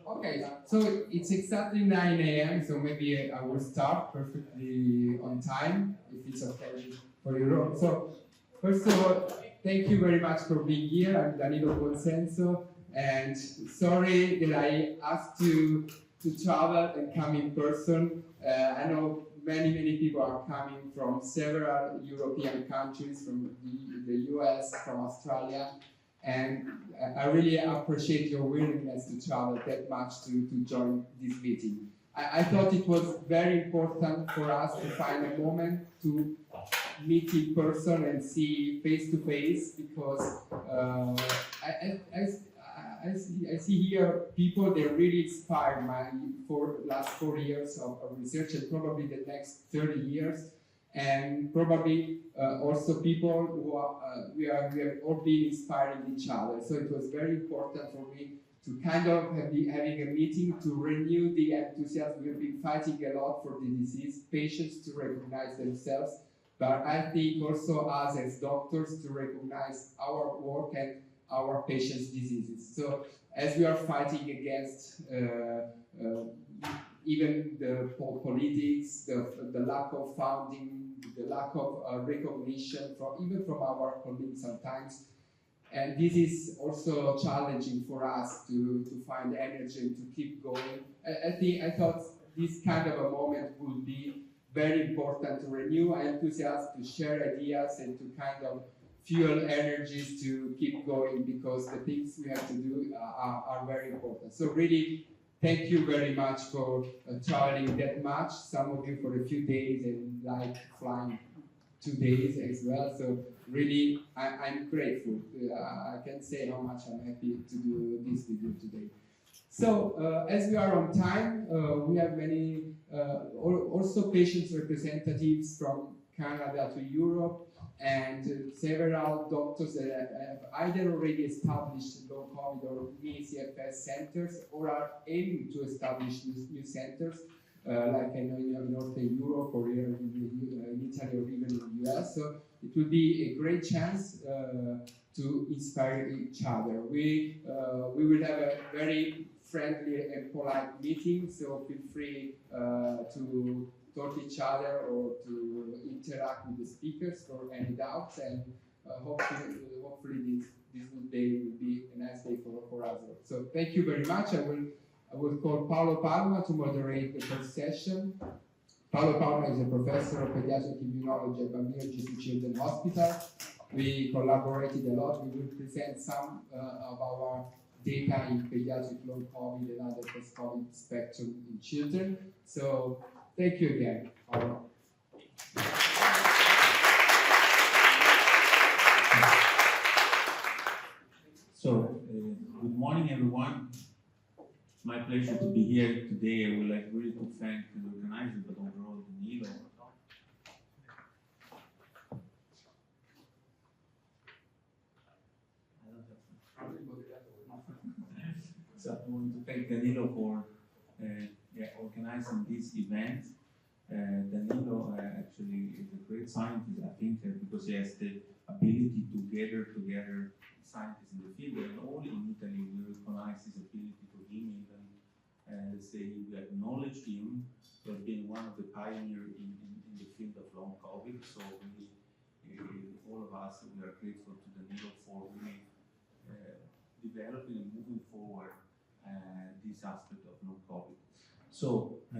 Okay, so it's exactly 9 a.m., so maybe I will start perfectly on time, if it's okay for you. So, first of all, thank you very much for being here. I'm Danilo Buonsenso, and sorry that I asked you to travel and come in person. I know many people are coming from several European countries, from the US, from Australia, and I really appreciate your willingness to travel that much to join this meeting. I thought it was very important for us to find a moment to meet in person and see face to face, because I see here people that really inspired my last 4 years of research, and probably the next 30 years, and probably also people who are, we have all been inspiring each other. So it was very important for me to kind of having a meeting to renew the enthusiasm. We've been fighting a lot for the disease, patients to recognize themselves, but I think also us as doctors to recognize our work and our patients' diseases. So as we are fighting against even the politics, the lack of funding, the lack of recognition even from our colleagues sometimes, and this is also challenging for us to find energy and to keep going. I thought this kind of a moment would be very important to renew enthusiasm, to share ideas, and to kind of fuel energies to keep going, because the things we have to do are very important. So really, thank you very much for traveling that much. Some of you for a few days, and like flying 2 days as well. So really, I'm grateful. I can't say how much I'm happy to do this with you today. So as we are on time, we have many also patients representatives from Canada to Europe, and several doctors that have either already established long COVID or mini CFS centers, or are aiming to establish new centers, like I know in Northern Europe, or here in Italy, or even in the US. So it will be a great chance to inspire each other. We will have a very friendly and polite meeting, so feel free to talk to each other or to interact with the speakers for any doubts, and hopefully this day will be a nice day for us all. So thank you very much. I will call Paolo Palma to moderate the first session. Paolo Palma is a professor of pediatric immunology at Bambino Gesù Children's Hospital. We collaborated a lot. We will present some of our data in pediatric long COVID and other post-COVID spectrum in children. So thank you again, Paolo. So, good morning, everyone. It's my pleasure to be here today. I would like really to thank the organizer, but overall Danilo. So I want to thank Danilo for organizing this event. Danilo actually is a great scientist, I think, because he has the ability to gather together scientists in the field, and all in Italy we recognize his ability to him, even let's say we acknowledge him for being one of the pioneers in the field of long COVID. So we, all of us, we are grateful to Danilo for really developing and moving forward this aspect of long COVID. So I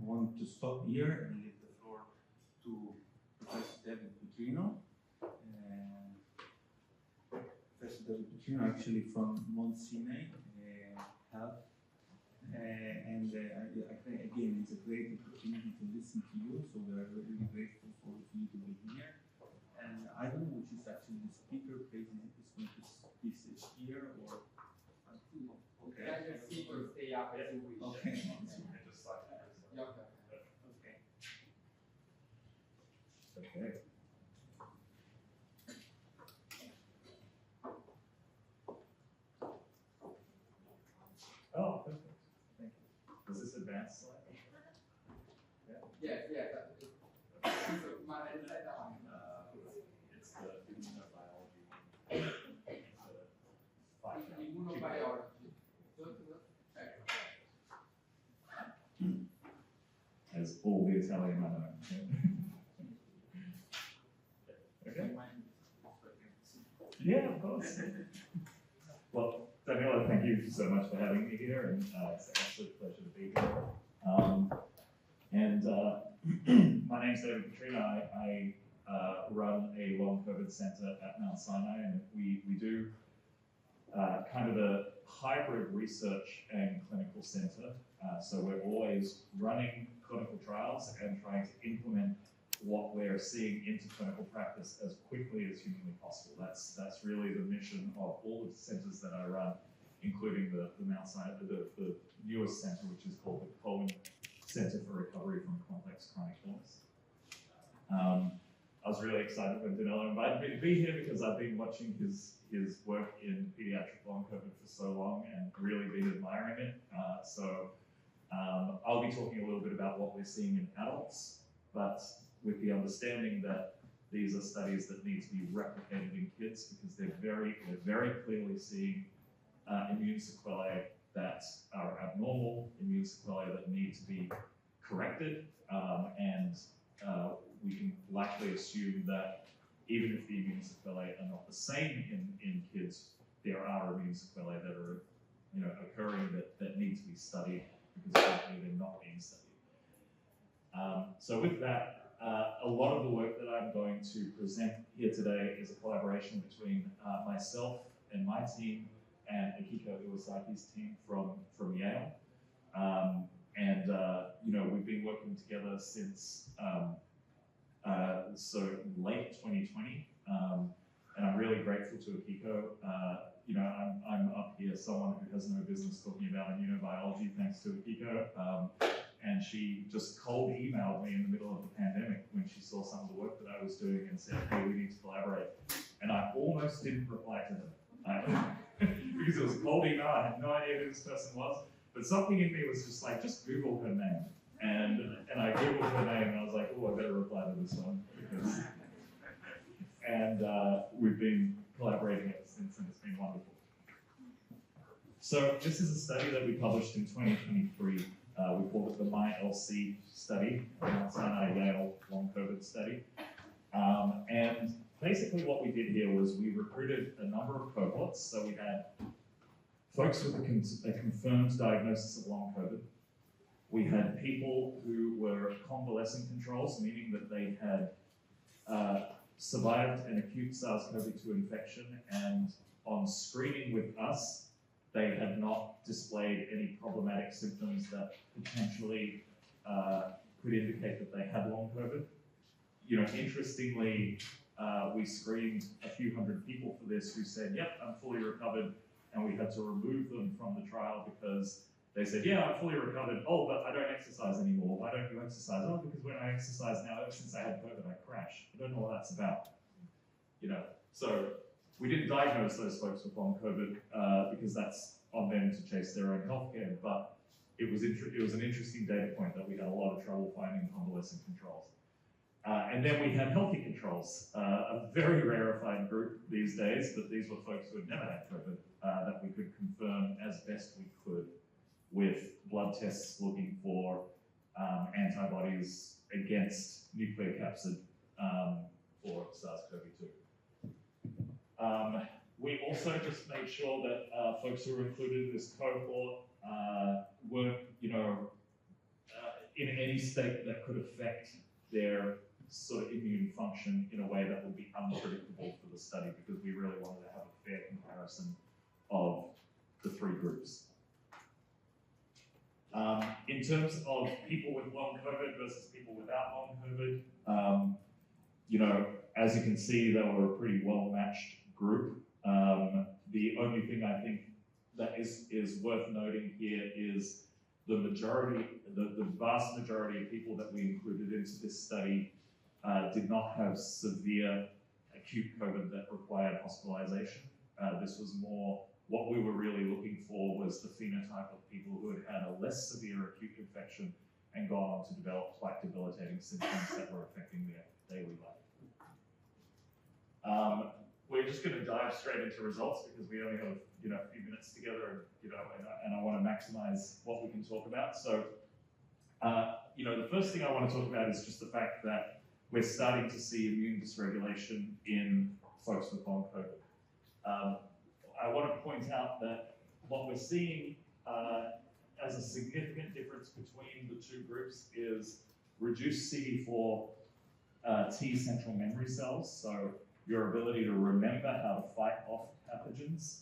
want to stop here and leave the floor to Professor Putrino. Professor Putrino, actually from Mount Sinai Health, and I think again it's a great opportunity to listen to you. So we are really grateful for you to be here. And I don't know which is actually the speaker page. Is going to this here or? Okay. The speaker stay up as you wish. Okay. Okay. Oh, perfect. Thank you. Is this advanced slide? Yeah. Yes. It's the immunobiology. Immunobiology. all the Italian I know. Okay. Yeah, of course. Well, Danilo, thank you so much for having me here, and it's an absolute pleasure to be here. My name's David Putrino. I run a long COVID center at Mount Sinai, and we do kind of a hybrid research and clinical center. So we're always running clinical trials and trying to implement what we're seeing into clinical practice as quickly as humanly possible. That's really the mission of all of the centers that I run, including the Mount Sinai, the newest center, which is called the Cohen Center for Recovery from Complex Chronic Illness. I was really excited when Danilo invited me to be here because I've been watching his work in pediatric long COVID for so long and really been admiring it. I'll be talking a little bit about what we're seeing in adults, but with the understanding that these are studies that need to be replicated in kids because they're very clearly seeing immune sequelae that are abnormal, immune sequelae that need to be corrected, and we can likely assume that even if the immune sequelae are not the same in kids, there are immune sequelae that are occurring that need to be studied because currently they're not being studied. So with that, a lot of the work that I'm going to present here today is a collaboration between myself and my team and Akiko Iwasaki's team from Yale. We've been working together since so late 2020, and I'm really grateful to Akiko. I'm up here, someone who has no business talking about immunobiology, thanks to Akiko. And she just cold emailed me in the middle of the pandemic when she saw some of the work that I was doing and said, hey, we need to collaborate. And I almost didn't reply to her because it was a cold email. I had no idea who this person was, but something in me was just like, just Google her name. And I Googled her name and I was like, oh, I better reply to this one. We've been collaborating ever since, and it's been wonderful. So this is a study that we published in 2023. We call it the MyLC study, Mount Sinai Yale long COVID study. And basically what we did here was we recruited a number of cohorts. So we had folks with a confirmed diagnosis of long COVID. We had people who were convalescent controls, meaning that they had survived an acute SARS-CoV-2 infection, and on screening with us, they had not displayed any problematic symptoms that potentially could indicate that they had long COVID. Interestingly, we screened a few hundred people for this who said, yep, I'm fully recovered, and we had to remove them from the trial because they said, yeah, I'm fully recovered. Oh, but I don't exercise anymore. Why don't you exercise? Oh, because when I exercise now, ever since I had COVID, I crash. I don't know what that's about. So we didn't diagnose those folks with long COVID because that's on them to chase their own healthcare. But it was an interesting data point that we had a lot of trouble finding convalescent controls. And then we had healthy controls, a very rarefied group these days, but these were folks who had never had COVID that we could confirm as best we could with blood tests looking for antibodies against nucleocapsid for SARS-CoV-2. We also just made sure that folks who were included in this cohort weren't, in any state that could affect their sort of immune function in a way that would be unpredictable for the study, because we really wanted to have a fair comparison of the three groups. In terms of people with long COVID versus people without long COVID, as you can see, they were a pretty well-matched group. The only thing I think that is worth noting here is the vast majority of people that we included into this study did not have severe acute COVID that required hospitalization. This was more, what we were really looking for was the phenotype of people who had had a less severe acute infection and gone on to develop quite debilitating symptoms that were affecting their daily life. We're just going to dive straight into results because we only have a few minutes together, and I want to maximize what we can talk about. So The first thing I want to talk about is just the fact that we're starting to see immune dysregulation in folks with long COVID. I want to point out that what we're seeing as a significant difference between the two groups is reduced CD4 T central memory cells, so your ability to remember how to fight off pathogens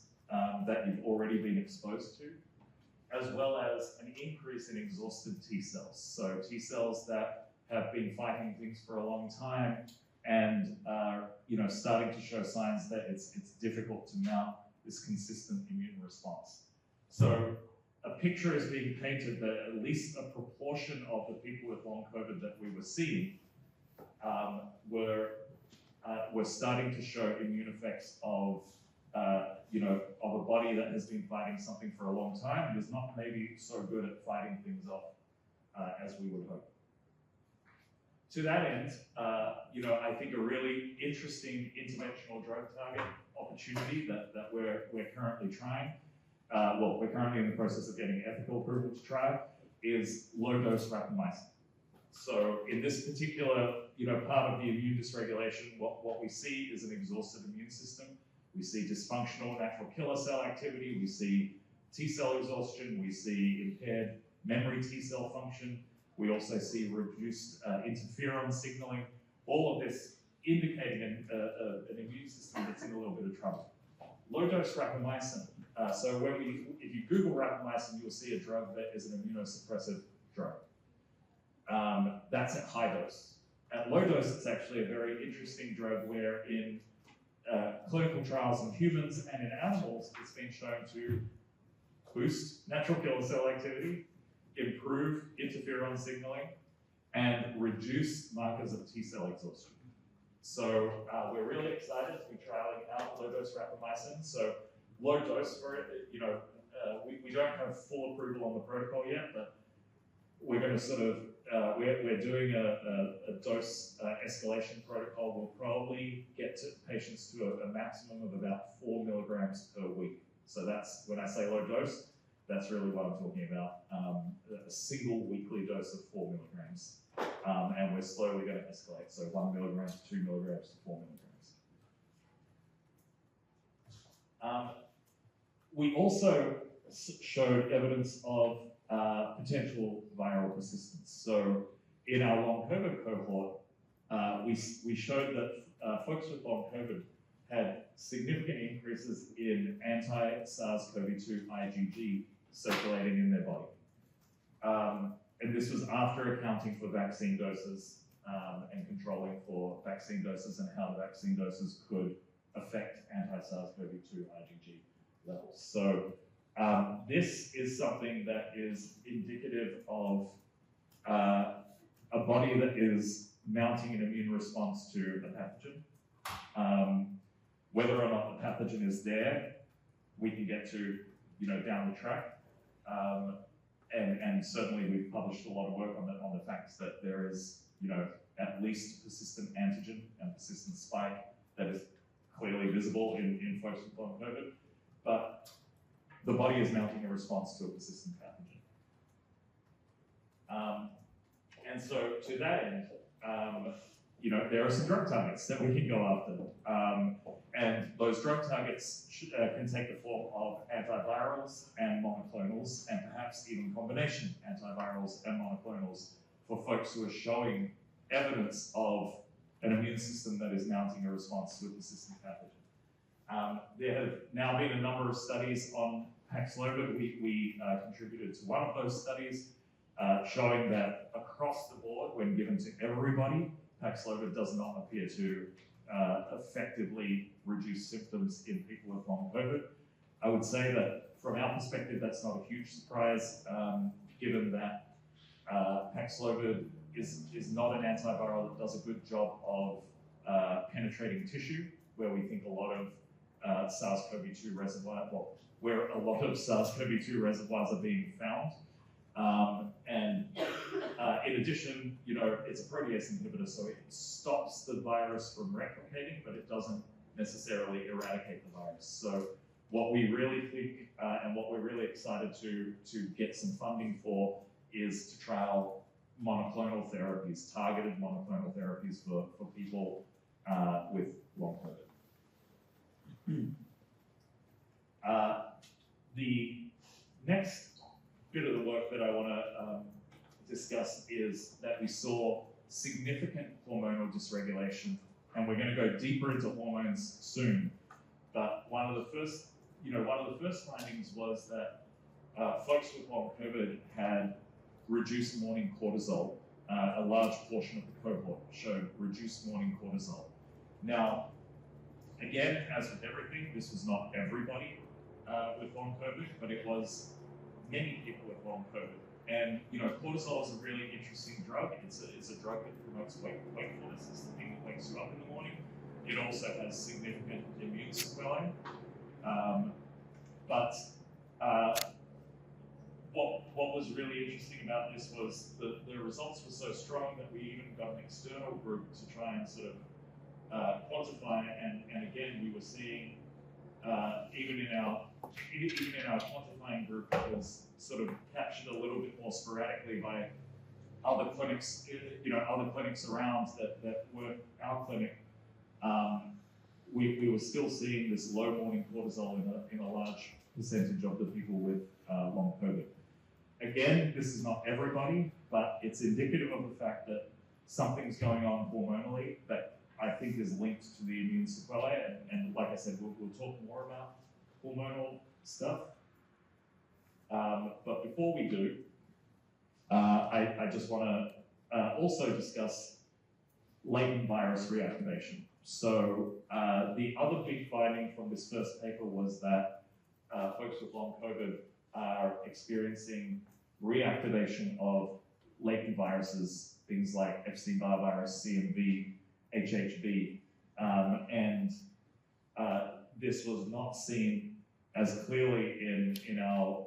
that you've already been exposed to, as well as an increase in exhausted T cells. So T cells that have been fighting things for a long time and are starting to show signs that it's difficult to mount this consistent immune response. So a picture is being painted that at least a proportion of the people with long COVID that we were seeing were starting to show immune effects of a body that has been fighting something for a long time and is not maybe so good at fighting things off as we would hope. To that end, I think a really interesting interventional drug target opportunity that we're currently trying, we're currently in the process of getting ethical approval to try, is low-dose rapamycin. So in this particular part of the immune dysregulation, what we see is an exhausted immune system. We see dysfunctional natural killer cell activity, we see T cell exhaustion, we see impaired memory T cell function, we also see reduced interferon signaling, all of this indicating an immune system that's in a little bit of trouble. Low-dose rapamycin, so if you Google rapamycin, you'll see a drug that is an immunosuppressive drug. That's at high dose. At low dose, it's actually a very interesting drug where in clinical trials in humans and in animals, it's been shown to boost natural killer cell activity, improve interferon signaling, and reduce markers of T cell exhaustion. So we're really excited to be trialing out low-dose rapamycin. So low dose for it, we don't have full approval on the protocol yet, but we're going to sort of, we're doing a dose escalation protocol. We'll probably get to patients to a maximum of about 4 milligrams per week. So that's, when I say low dose, that's really what I'm talking about. A single weekly dose of 4 milligrams. And we're slowly going to escalate. So 1 milligram to 2 milligrams to 4 milligrams. We also showed evidence of potential viral persistence. So in our long COVID cohort, we showed that folks with long COVID had significant increases in anti-SARS-CoV-2 IgG circulating in their body. And this was after accounting for vaccine doses and controlling for vaccine doses and how the vaccine doses could affect anti-SARS-CoV-2 IgG levels. So this is something that is indicative of a body that is mounting an immune response to a pathogen. Whether or not the pathogen is there, we can get to down the track. And certainly we've published a lot of work on the facts that there is at least persistent antigen and persistent spike that is clearly visible in folks with long COVID. But the body is mounting a response to a persistent pathogen. And so to that end, there are some drug targets that we can go after. And those drug targets can take the form of antivirals and monoclonals, and perhaps even combination antivirals and monoclonals for folks who are showing evidence of an immune system that is mounting a response to a persistent pathogen. There have now been a number of studies on Paxlovid. We contributed to one of those studies showing that across the board, when given to everybody, Paxlovid does not appear to effectively reduce symptoms in people with long COVID. I would say that from our perspective, that's not a huge surprise, given that Paxlovid is not an antiviral that does a good job of penetrating tissue, where we think a lot of SARS-CoV-2 reservoirs, where a lot of SARS-CoV-2 reservoirs are being found. In addition, it's a protease inhibitor, so it stops the virus from replicating, but it doesn't necessarily eradicate the virus. So what we really think, and what we're really excited to get some funding for, is to trial monoclonal therapies, targeted monoclonal therapies for people with long COVID. The next bit of the work that I want to discuss is that we saw significant hormonal dysregulation, and we're going to go deeper into hormones soon. But one of the first findings was that folks with long COVID had reduced morning cortisol. A large portion of the cohort showed reduced morning cortisol. Now, again, as with everything, this was not everybody with long COVID, but it was many people with long COVID. And cortisol is a really interesting drug. It's a drug that promotes wakefulness. It's the thing that wakes you up in the morning. It also has significant immune sequelae. What was really interesting about this was the results were so strong that we even got an external group to try and sort of quantify it. And again, we were seeing even in our quantifying group, it was sort of captured a little bit more sporadically by other clinics, other clinics around that weren't our clinic. We were still seeing this low morning cortisol in a large percentage of the people with long COVID. Again, this is not everybody, but it's indicative of the fact that something's going on hormonally that I think is linked to the immune sequelae. And like I said, we'll talk more about hormonal stuff. But before we do, I just want to also discuss latent virus reactivation. So the other big finding from this first paper was that folks with long COVID are experiencing reactivation of latent viruses, things like Epstein-Barr virus, CMV, HHV, and this was not seen as clearly in our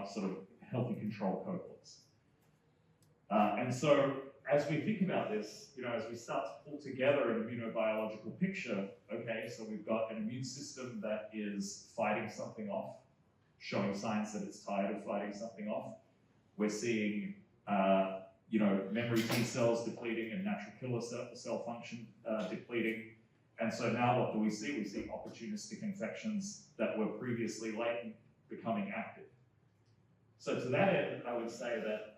sort of healthy control cohorts. And so as we think about this, as we start to pull together an immunobiological picture, okay, so we've got an immune system that is fighting something off, showing signs that it's tired of fighting something off. We're seeing, memory T cells depleting and natural killer cell function depleting. And so now what do we see? We see opportunistic infections that were previously latent becoming active. So to that end, I would say that,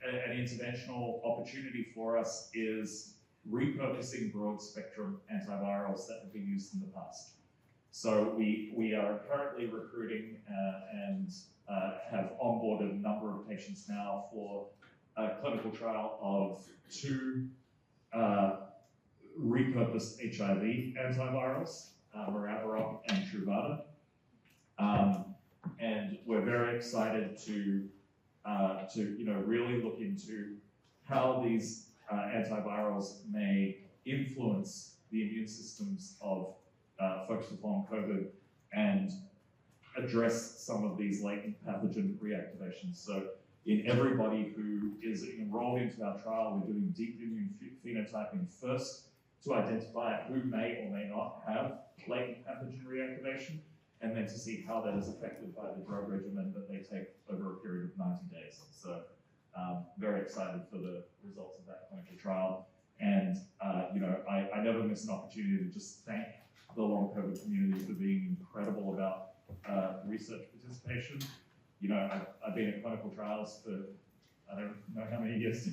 an interventional opportunity for us is repurposing broad spectrum antivirals that have been used in the past. So we are currently recruiting and have onboarded a number of patients now for a clinical trial of 2 repurposed HIV antivirals, Maraviroc and Truvada. And we're very excited to really look into how these antivirals may influence the immune systems of folks with long COVID and address some of these latent pathogen reactivations. So in everybody who is enrolled into our trial, we're doing deep immune phenotyping first to identify who may or may not have latent pathogen reactivation, and then to see how that is affected by the drug regimen that they take over a period of 90 days. So very excited for the results of that clinical trial. And I never miss an opportunity to just thank the long COVID community for being incredible about research participation. I've been in clinical trials for, I don't know how many years,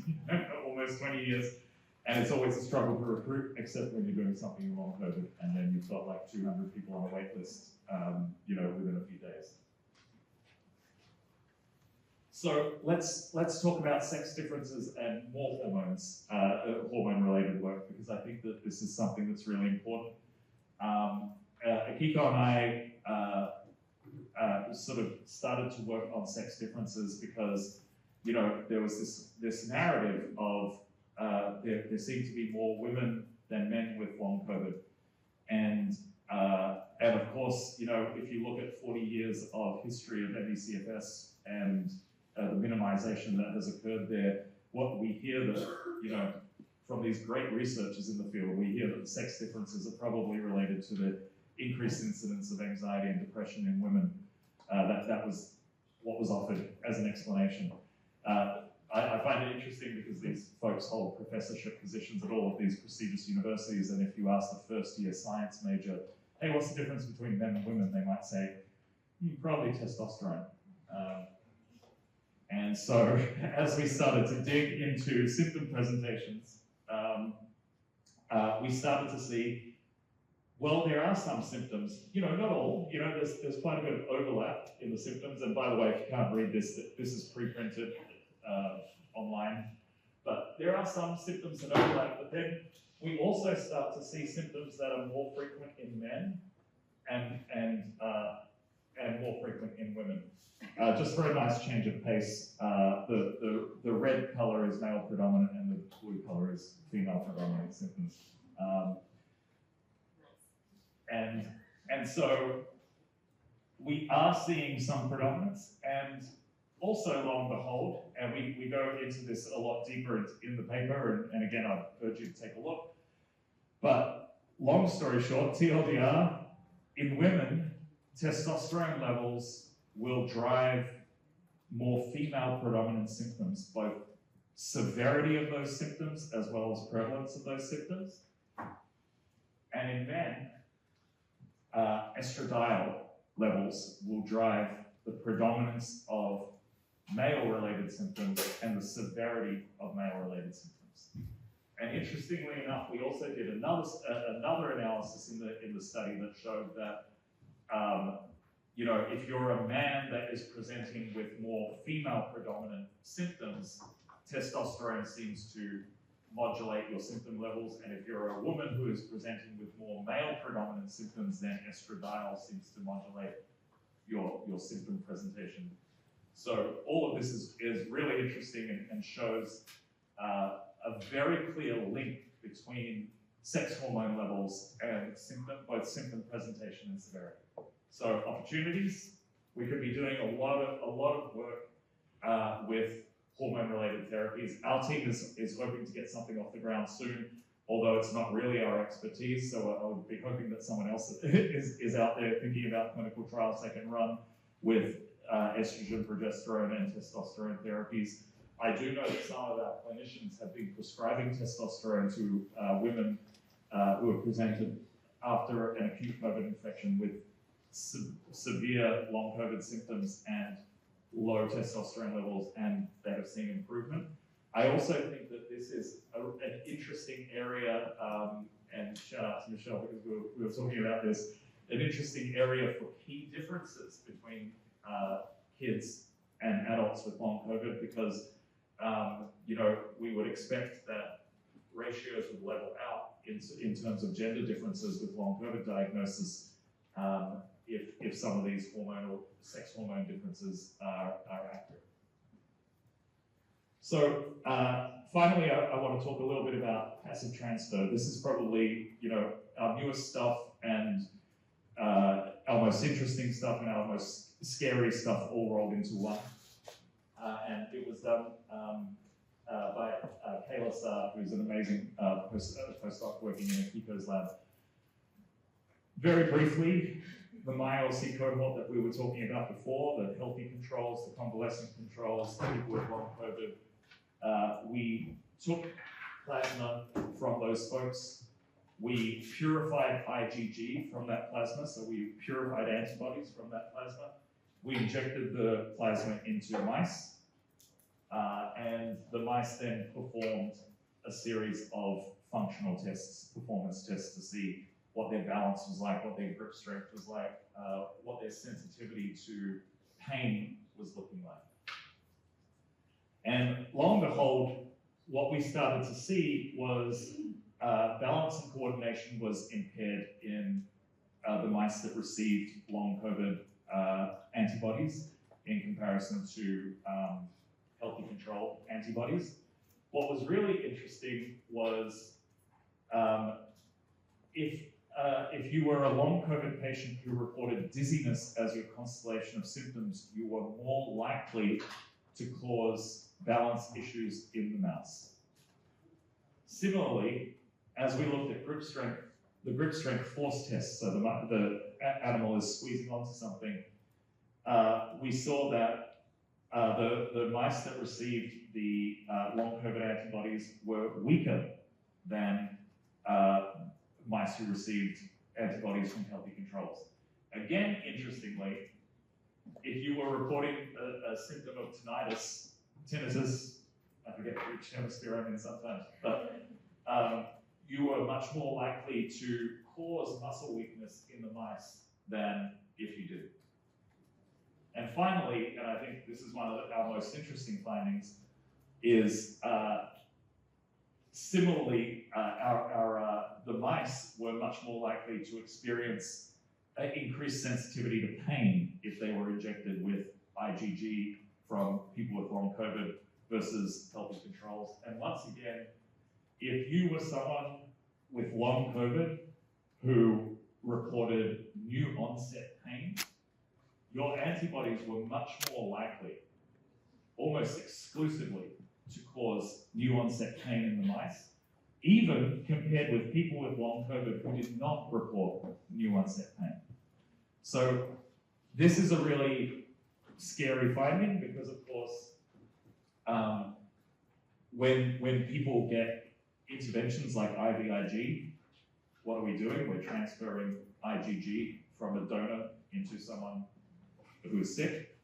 almost 20 years. And it's always a struggle to recruit, except when you're doing something in long COVID, and then you've got like 200 people on a wait list, within a few days. So let's talk about sex differences and more hormones, hormone-related work, because I think that this is something that's really important. Akiko and I sort of started to work on sex differences because, there was this narrative of there seemed to be more women than men with long COVID. And of course, if you look at 40 years of history of ME/CFS and the minimization that has occurred there, what we hear that, from these great researchers in the field, we hear that the sex differences are probably related to the increased incidence of anxiety and depression in women. That was what was offered as an explanation. I find it interesting because these folks hold professorship positions at all of these prestigious universities, and if you ask the first-year science major, hey, what's the difference between men and women, they might say, probably testosterone. And so, as we started to dig into symptom presentations, we started to see, well, there are some symptoms, not all, there's quite a bit of overlap in the symptoms, and by the way, if you can't read this, this is pre-printed online, but there are some symptoms that overlap, but then we also start to see symptoms that are more frequent in men and more frequent in women. Just for a nice change of pace, the red color is male predominant and the blue color is female predominant symptoms. And so we are seeing some predominance, and also lo and behold, and we go into this a lot deeper in the paper, and again, I urge you to take a look. But long story short, TLDR, in women, testosterone levels will drive more female predominant symptoms, both severity of those symptoms as well as prevalence of those symptoms. And in men, estradiol levels will drive the predominance of male-related symptoms and the severity of male-related symptoms. And interestingly enough, we also did another analysis in the study that showed that if you're a man that is presenting with more female-predominant symptoms, testosterone seems to modulate your symptom levels, and if you're a woman who is presenting with more male-predominant symptoms, then estradiol seems to modulate your symptom presentation. So all of this is really interesting and shows a very clear link between sex hormone levels and both symptom presentation and severity. So opportunities, we could be doing a lot of work with hormone-related therapies. Our team is hoping to get something off the ground soon, although it's not really our expertise, so I would be hoping that someone else is out there thinking about clinical trials they can run with estrogen, progesterone, and testosterone therapies. I do know that some of our clinicians have been prescribing testosterone to women who are presented after an acute COVID infection with severe long COVID symptoms and low testosterone levels, and they have seen improvement. I also think that this is an interesting area, and shout out to Michelle because we were talking about this, an interesting area for key differences between kids and adults with long COVID, because we would expect that ratios would level out in terms of gender differences with long COVID diagnosis if some of these sex hormone differences are accurate. So finally, I want to talk a little bit about passive transfer. This is probably our newest stuff and our most interesting stuff and our most scary stuff all rolled into one. And it was done by Kayla Saab, who's an amazing postdoc working in Akiko's lab. Very briefly, the MyLC cohort that we were talking about before, the healthy controls, the convalescent controls, the people with long COVID, we took plasma from those folks. We purified IgG from that plasma, so we purified antibodies from that plasma. We injected the plasma into mice, and the mice then performed a series of functional tests, performance tests, to see what their balance was like, what their grip strength was like, what their sensitivity to pain was looking like. And lo and behold, what we started to see was balance and coordination was impaired in the mice that received long COVID antibodies in comparison to healthy control antibodies. What was really interesting was if you were a long COVID patient who reported dizziness as your constellation of symptoms, you were more likely to cause balance issues in the mouse. Similarly, as we looked at grip strength, the grip strength force test, so the animal is squeezing onto something, we saw that the mice that received the long COVID antibodies were weaker than mice who received antibodies from healthy controls. Again, interestingly, if you were reporting a symptom of tinnitus, I forget which hemisphere I'm in sometimes, but you were much more likely to cause muscle weakness in the mice than if you did. And finally, and I think this is one of our most interesting findings, is similarly, the mice were much more likely to experience increased sensitivity to pain if they were injected with IgG from people with long COVID versus healthy controls. And once again, if you were someone with long COVID who reported new onset pain, your antibodies were much more likely, almost exclusively, to cause new onset pain in the mice, even compared with people with long COVID who did not report new onset pain. So this is a really scary finding because, of course, when people get interventions like IVIG, what are we doing? We're transferring IgG from a donor into someone who is sick.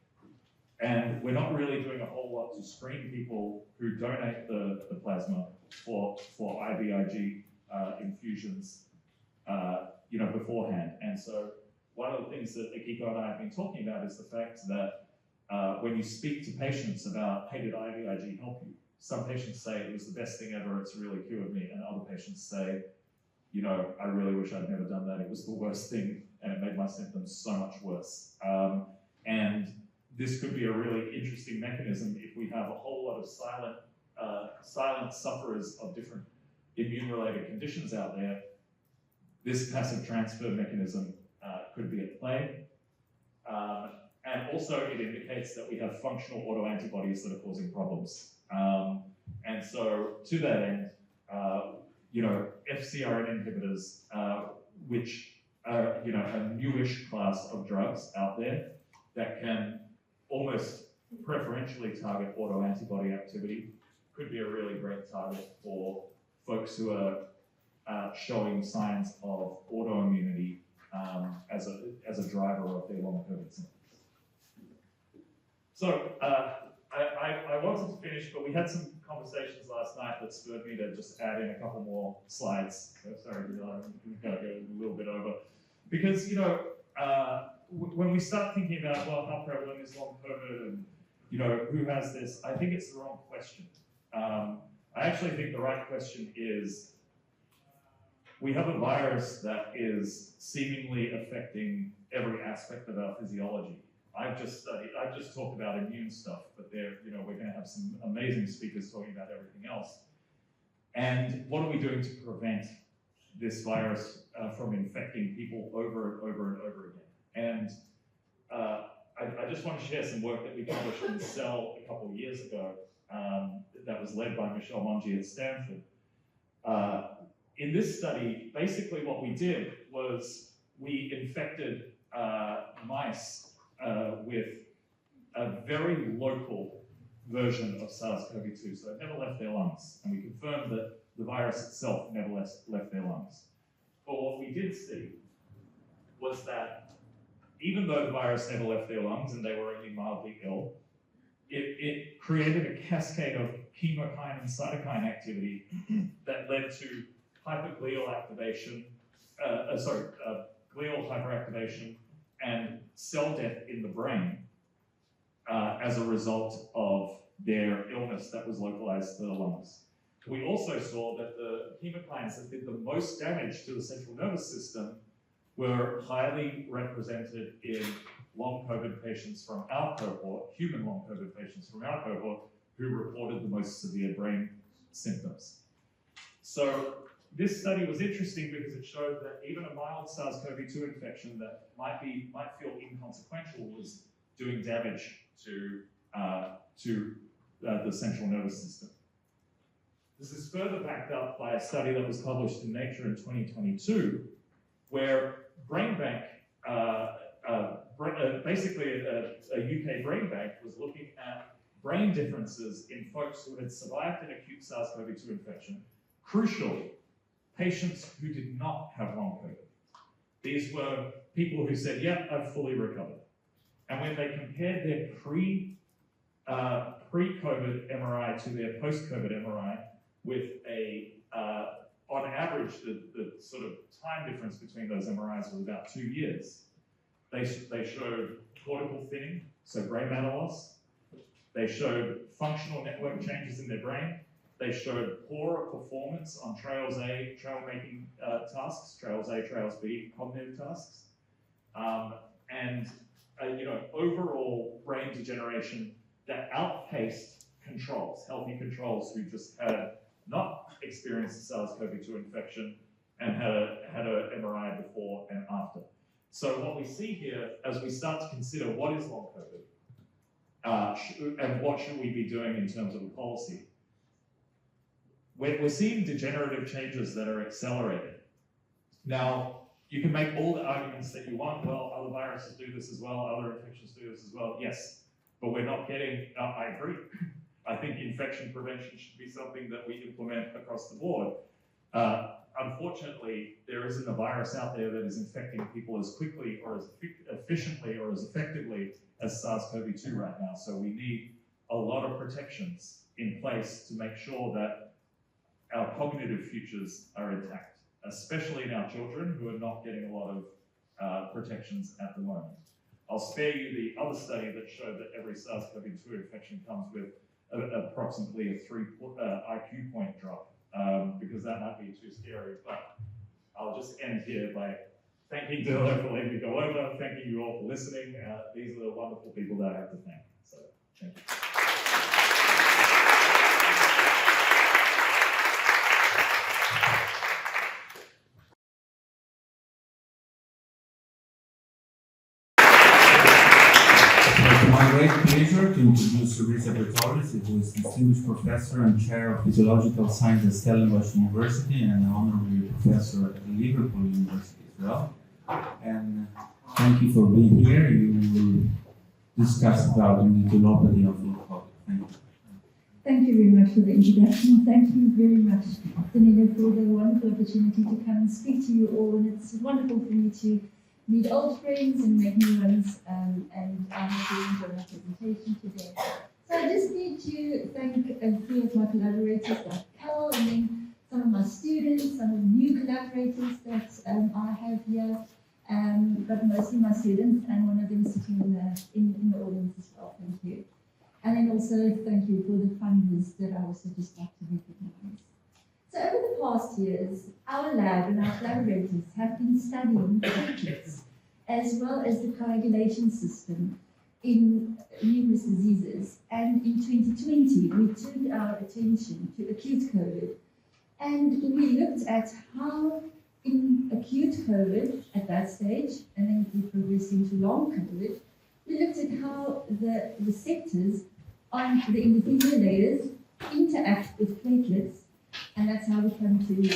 And we're not really doing a whole lot to screen people who donate the plasma for IVIG infusions, beforehand. And so one of the things that Akiko and I have been talking about is the fact that when you speak to patients about, hey, did IVIG help you? Some patients say it was the best thing ever, it's really cured me. And other patients say, I really wish I'd never done that. It was the worst thing and it made my symptoms so much worse. And this could be a really interesting mechanism if we have a whole lot of silent sufferers of different immune-related conditions out there. This passive transfer mechanism could be at play. And also it indicates that we have functional autoantibodies that are causing problems. And so to that end, FcRn inhibitors, which are a newish class of drugs out there that can almost preferentially target autoantibody activity, could be a really great target for folks who are showing signs of autoimmunity as a driver of their long COVID symptoms. So I wanted to finish, but we had some conversations last night that spurred me to just add in a couple more slides. So sorry, I'm going to go a little bit over. Because, when we start thinking about, well, how prevalent is long COVID and, who has this, I think it's the wrong question. I actually think the right question is, we have a virus that is seemingly affecting every aspect of our physiology. I've just talked about immune stuff, but we're going to have some amazing speakers talking about everything else. And what are we doing to prevent this virus from infecting people over and over and over again? And I just want to share some work that we published in Cell a couple of years ago that was led by Michelle Mongi at Stanford. In this study, basically what we did was we infected mice with a very local version of SARS-CoV-2, so it never left their lungs. And we confirmed that the virus itself never left their lungs. But what we did see was that even though the virus never left their lungs and they were only mildly ill, it created a cascade of chemokine and cytokine activity that led to hyperglial activation, glial hyperactivation and cell death in the brain as a result of their illness that was localized to the lungs. We also saw that the chemokines that did the most damage to the central nervous system were highly represented in long COVID patients from our cohort, human long COVID patients from our cohort, who reported the most severe brain symptoms. So this study was interesting because it showed that even a mild SARS-CoV-2 infection that might feel inconsequential was doing damage to the central nervous system. This is further backed up by a study that was published in Nature in 2022, where BrainBank basically, a UK brain bank was looking at brain differences in folks who had survived an acute SARS-CoV-2 infection. Crucial, patients who did not have long COVID. These were people who said, yep, I've fully recovered. And when they compared their pre-COVID MRI to their post-COVID MRI with on average, the sort of time difference between those MRIs was about 2 years. They showed cortical thinning, so brain matter loss. They showed functional network changes in their brain. They showed poorer performance on trail making tasks, trails A, trails B, cognitive tasks. Overall brain degeneration that outpaced controls, healthy controls who just had not experienced a SARS-CoV-2 infection and had a MRI before and after. So what we see here, as we start to consider what is long COVID and what should we be doing in terms of a policy, we're seeing degenerative changes that are accelerating. Now, you can make all the arguments that you want. Well, other viruses do this as well, other infections do this as well. Yes, but we're not getting, I agree. I think infection prevention should be something that we implement across the board. Unfortunately, there isn't a virus out there that is infecting people as quickly or as efficiently or as effectively as SARS-CoV-2 right now. So we need a lot of protections in place to make sure that our cognitive futures are intact, especially in our children who are not getting a lot of protections at the moment. I'll spare you the other study that showed that every SARS-CoV-2 infection comes with approximately a 3 IQ point drop, because that might be too scary, but I'll just end here by thanking Danilo for letting me go over, thanking you all for listening. These are the wonderful people that I have to thank, so thank you. It's my great pleasure to introduce Teresa Bertolis, who is Distinguished Professor and Chair of Physiological Science at Stellenbosch University and an Honorary Professor at Liverpool University as well. And thank you for being here. You will discuss about the methodology of long COVID. Thank you. Thank you very much for the introduction. Thank you very much, Danilo, for the wonderful opportunity to come and speak to you all. And it's wonderful for me to meet old friends and make new ones, and I hope you enjoy my presentation today. So I just need to thank a few of my collaborators, like Carol, and then some of my students, some of the new collaborators that I have here, but mostly my students, and one of them sitting in the audience as well. Thank you. And then also thank you for the funders that I also just like to recognize. So over the past years, our lab and our collaborators have been studying platelets as well as the coagulation system in numerous diseases. And in 2020, we turned our attention to acute COVID. And we looked at how in acute COVID at that stage, and then we progressed into long COVID, we looked at how the receptors on the endothelial layers interact with platelets. And that's how we come to the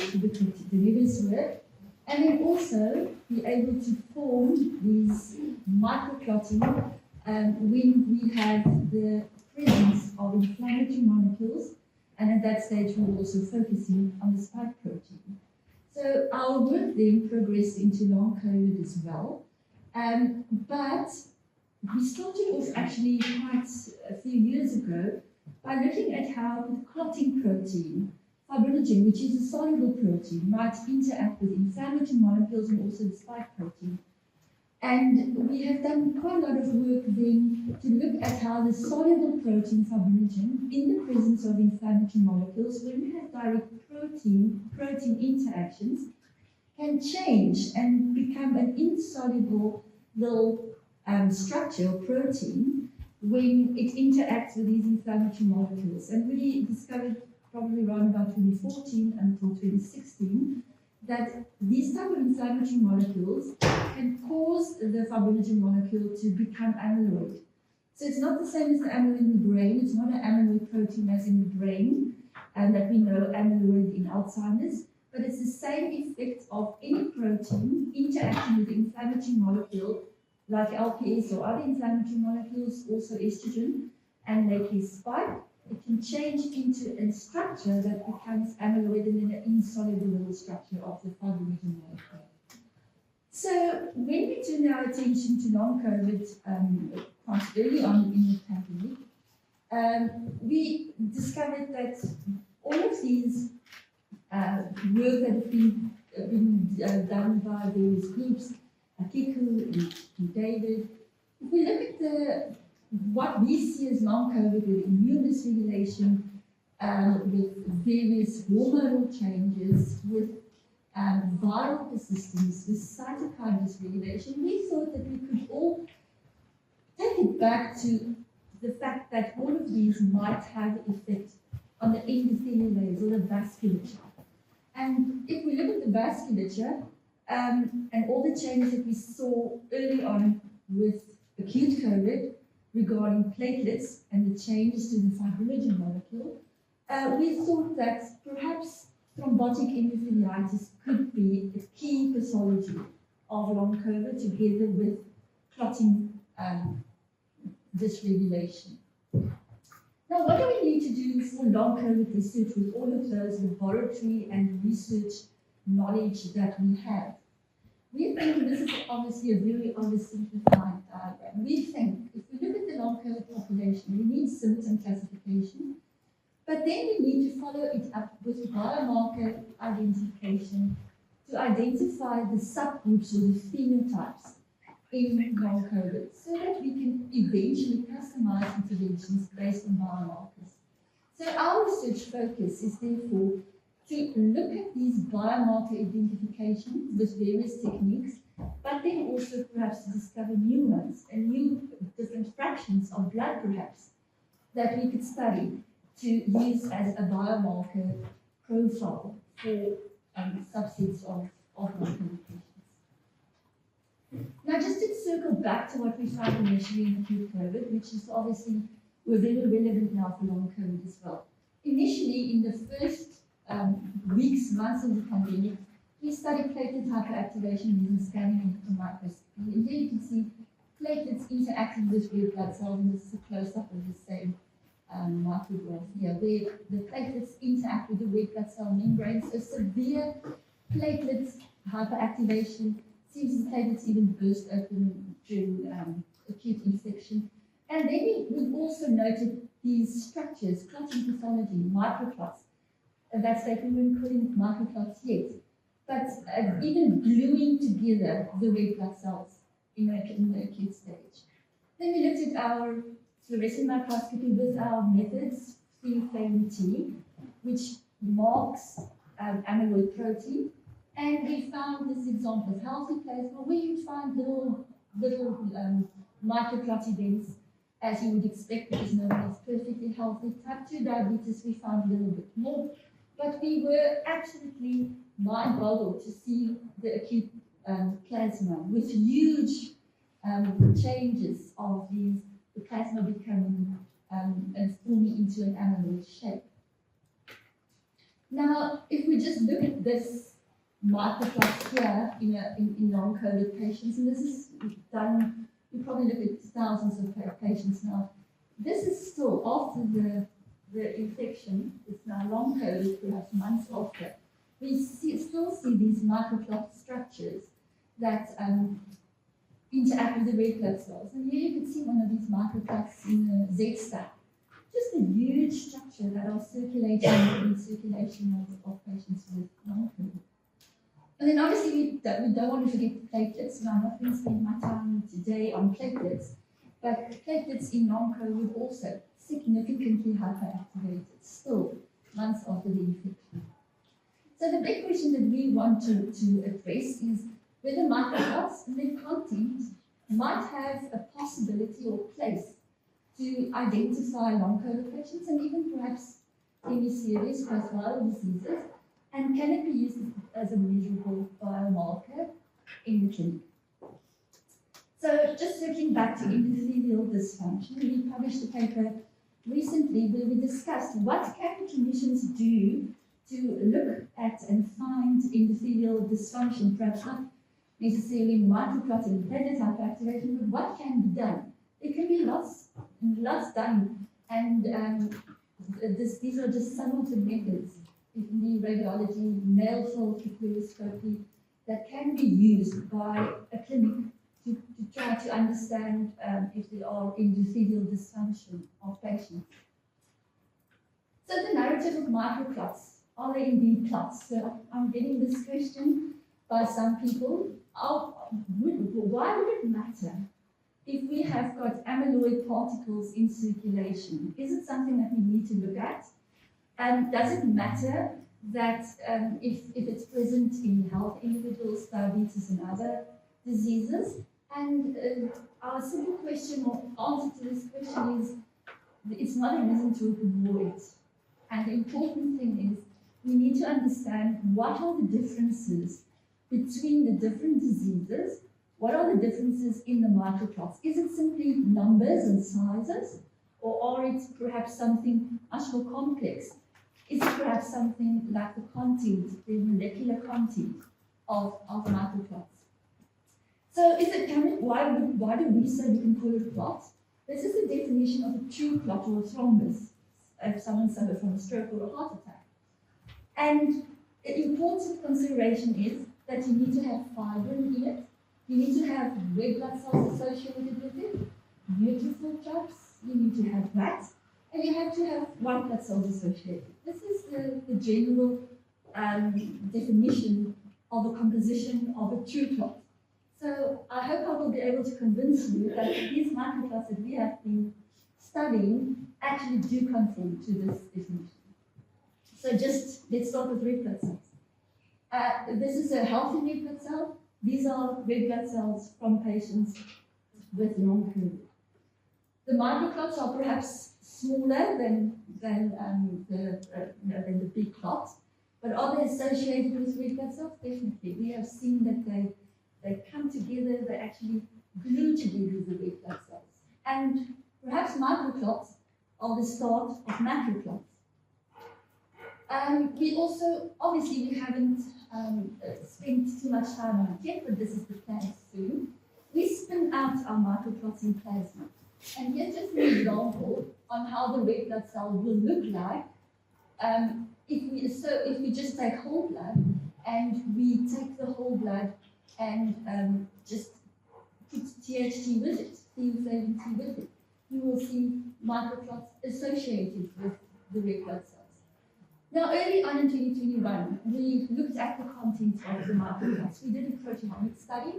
Danilo's work. And then also be able to form these microclotting when we have the presence of inflammatory molecules. And at that stage, we were also focusing on the spike protein. So our work then progressed into long COVID as well. But we started off actually quite a few years ago by looking at how the clotting protein, fibrinogen, which is a soluble protein, might interact with inflammatory molecules and also the spike protein. And we have done quite a lot of work then to look at how the soluble protein fibrinogen, in the presence of inflammatory molecules, when we have direct protein interactions, can change and become an insoluble little structure or protein when it interacts with these inflammatory molecules. And we discovered probably around about 2014 until 2016, that these type of inflammatory molecules can cause the fibrinogen molecule to become amyloid. So it's not the same as the amyloid in the brain. It's not an amyloid protein as in the brain, and that we know amyloid in Alzheimer's, but it's the same effect of any protein interacting with the inflammatory molecule like LPS or other inflammatory molecules, also estrogen, and lately spike, it can change into a structure that becomes amyloid and then an insoluble little structure of the fibrinogen molecule. So when we turn our attention to long COVID quite early on in the pandemic, we discovered that all of these work that have been done by various groups, Akiku and David, if we look at what we see as long COVID with immune dysregulation, with various hormonal changes, with viral persistence, with cytokine dysregulation, we thought that we could all take it back to the fact that all of these might have effect on the endothelial layers or the vasculature. And if we look at the vasculature and all the changes that we saw early on with acute COVID regarding platelets and the changes to the fibrinogen molecule, we thought that perhaps thrombotic endotheliitis could be a key pathology of long COVID together with clotting dysregulation. Now, what do we need to do for long COVID research with all of those laboratory and research knowledge that we have? We think this is obviously a very oversimplified diagram. We think if we look at the long COVID population, we need symptom classification, but then we need to follow it up with biomarker identification to identify the subgroups or the phenotypes in long COVID, so that we can eventually customize interventions based on biomarkers. So our research focus is therefore to look at these biomarker identifications with various techniques, but then also perhaps to discover new ones and new different fractions of blood perhaps that we could study to use as a biomarker profile for subsets of long COVID patients. Now, just to circle back to what we found initially in acute COVID, which is obviously we're very relevant now for long COVID as well. Initially, in the first weeks, months of the pandemic, we studied platelet hyperactivation using scanning and microscopy. And here you can see platelets interacting with red blood cells, and this is a close-up of the same micrograph here, where the platelets interact with the red blood cell membrane. So severe platelet hyperactivation, seems the platelets even burst open during acute infection. And then we also noted these structures, clotting pathology, microclots. At that stage, we weren't calling it microclots yet, but even gluing together the red blood cells in the acute stage. Then we looked at our fluorescent microscopy with our methods, flame T, which marks amyloid protein. And we found this example of healthy plasma where you'd find little microclot events, as you would expect, because no one is perfectly healthy. Type 2 diabetes, we found a little bit more. But we were absolutely mind-boggled to see the acute plasma with huge changes of the plasma becoming and forming into an amyloid shape. Now, if we just look at this microclots here in long COVID patients, and this is done, we probably look at thousands of patients now. This is still after the infection, it's now long COVID, perhaps months after. We still see these microclot structures that interact with the red blood cells. And here you can see one of these microclots in the Z stack. Just a huge structure that are circulating in circulation of patients with long COVID. And then obviously we don't want to forget platelets, and I'm not going to spend my time today on platelets, but platelets in long COVID also significantly hyperactivated, still months after the infection. So the big question that we want to address is whether microclots and their content might have a possibility or place to identify long COVID patients and even perhaps any serious post-viral diseases. And can it be used as a measurable biomarker in the clinic? So just circling back to endothelial dysfunction, we published a paper recently where we discussed what can clinicians do to look at and find endothelial dysfunction, perhaps not necessarily microclot and platelet activation, but what can be done? There can be lots done, and these are just some of the methods. It can be radiology, nail fold fluoroscopy, that can be used by a clinic to try to understand if there are endothelial dysfunction of patients. So the narrative of microclots, are they indeed clots? So I'm getting this question by some people. Why would it matter if we have got amyloid particles in circulation? Is it something that we need to look at? Does it matter that if it's present in healthy individuals, diabetes and other diseases? And our simple question or answer to this question is, it's not a reason to avoid it. And the important thing is, we need to understand what are the differences between the different diseases. What are the differences in the microclots? Is it simply numbers and sizes, or are it perhaps something much more complex? Is it perhaps something like the content, the molecular content of microclots? So why do we say we can call it clot? This is the definition of a true clot or a thrombus, if someone suffered from a stroke or a heart attack. And the important consideration is that you need to have fibrin in it, you need to have red blood cells associated with it, neutrophil traps, you need to have that, and you have to have white blood cells associated. This is the general definition of a composition of a true clot. So I hope I will be able to convince you that these microclots that we have been studying actually do conform to this definition. So let's start with red blood cells. This is a healthy red blood cell. These are red blood cells from patients with long COVID. The microclots are perhaps smaller than the big clots, but are they associated with red blood cells? Definitely. We have seen that they come together, they actually glue together the red blood cells. And perhaps microclots are the start of macroclots. We also, obviously we haven't spent too much time on it yet, but this is the plan soon. We spin out our microclots in plasma. And here's just an example on how the red blood cell will look like if we just take whole blood and we take the whole blood and just put THT with it, theophlavin T with it, you will see microclots associated with the red blood cells. Now, early on in 2021, we looked at the content of the microclots. We did a proteomic study,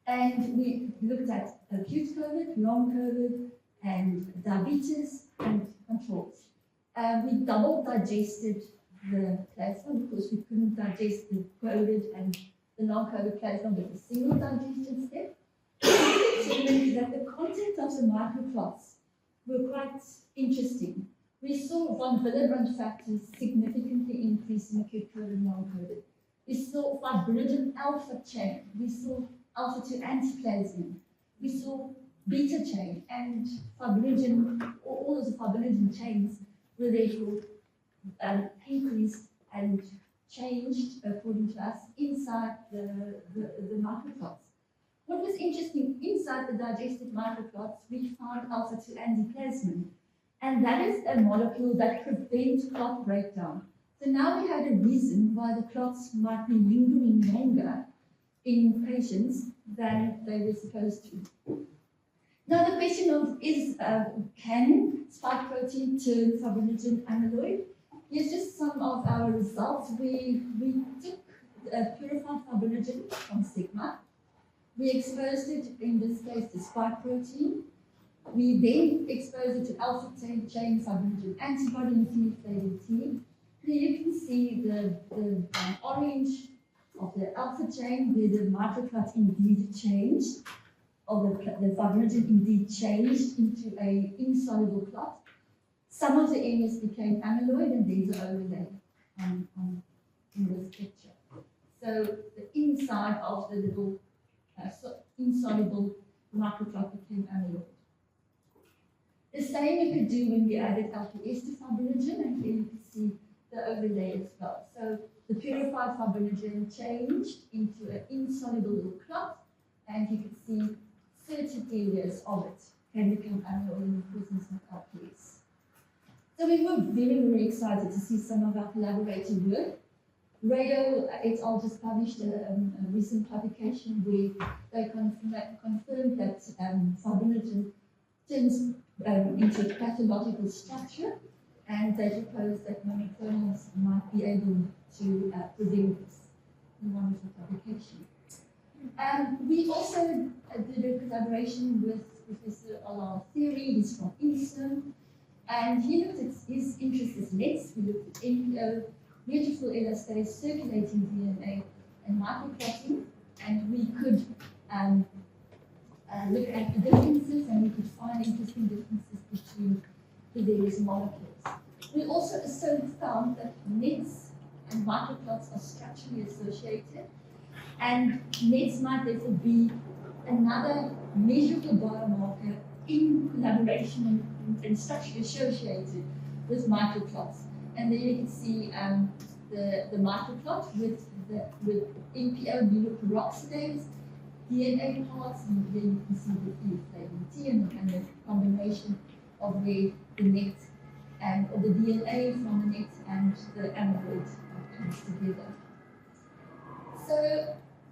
and we looked at acute COVID, long COVID, and diabetes, and controls. We double digested the plasma because we couldn't digest the COVID and the long COVID plasma with a single digestion step. We determined that the content of the microclots were quite interesting. We saw von Willebrand factors significantly increase in acute COVID and long COVID. We saw fibrinogen alpha chain. We saw alpha-2 antiplasmin. We saw beta chain, and fibrinogen, all of the fibrinogen chains were therefore increased and changed, according to us, inside the microclots. What was interesting, inside the digested microclots, we found alpha-2 antiplasmin, and that is a molecule that prevents clot breakdown. So now we had a reason why the clots might be lingering longer in patients than they were supposed to. Now the question of can spike protein turn fibrinogen amyloid? Here's just some of our results. We took purified fibrinogen from sigma. We exposed it, in this case, to spike protein. We then exposed it to alpha chain fibrinogen antibody and theophlavin T. Here you can see the orange of the alpha chain where the microclot indeed changed, or the fibrinogen indeed changed into an insoluble clot. Some of the areas became amyloid, and these are overlaid in this picture. So the inside of the little insoluble microclot became amyloid. The same you could do when we added LPS to fibrinogen, and here you can see the overlay as well. So the purified fibrinogen changed into an insoluble little clot, and you can see certain areas of it can become amyloid in the presence of LPS. So we were very, very excited to see some of our collaborator work. Rado et al. Just published a recent publication where they confirmed that fibrinogen turns into a pathological structure, and they proposed that monoclonals might be able to prevent this in a wonderful publication. We also did a collaboration with Professor Alain Theory, he's from INSERM, and he looked at his interest is NETs. We looked at NPO, beautiful elastase, circulating DNA, and microclotting, and we could look at the differences, and we could find interesting differences between the various molecules. We also found that NETs and microclots are structurally associated, and NETs might therefore be another measurable biomarker in collaboration and structurally associated with microclots. And there you can see the microclot with NPO immunoperoxidase DNA parts, and then you can see the flavin T and the combination of the net and or the DNA from the net and the amyloid comes together. So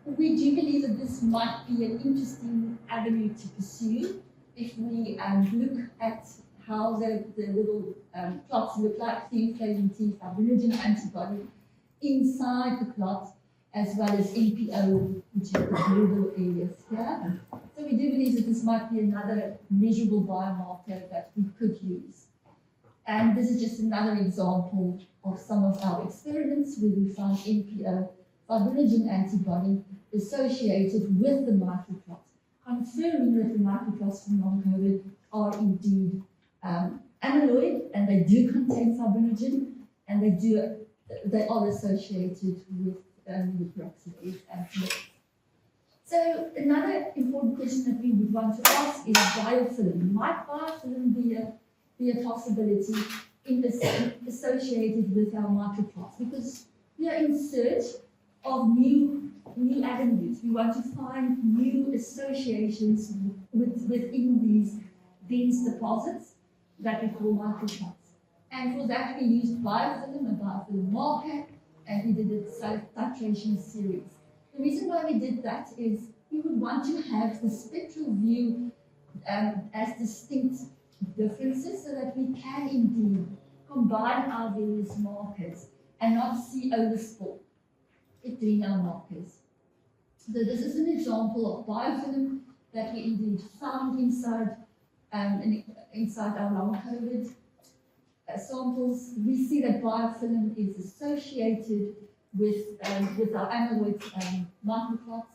we do believe that this might be an interesting avenue to pursue if we look at how the little clots look like, flavin T, fibrinogen antibody inside the clot, as well as NPO, which is the blue areas here. So we do believe that this might be another measurable biomarker that we could use. And this is just another example of some of our experiments where we found NPO fibrinogen antibody associated with the microclot, confirming that the microclots from long COVID are indeed amyloid, and they do contain fibrinogen, and they are associated with peroxidase and NETs. So another important question that we would want to ask is biofilm. Might biofilm be a possibility associated with our microclots? Because we are in search of new avenues. We want to find new associations within these dense deposits that we call microclots. And for that we used biofilm, a biofilm marker, and we did a self-titration series. The reason why we did that is we would want to have the spectral view as distinct differences so that we can indeed combine our various markers and not see overspill between our markers. So this is an example of biofilm that we indeed found inside our long COVID samples. We see that biofilm is associated with our amyloid microclots,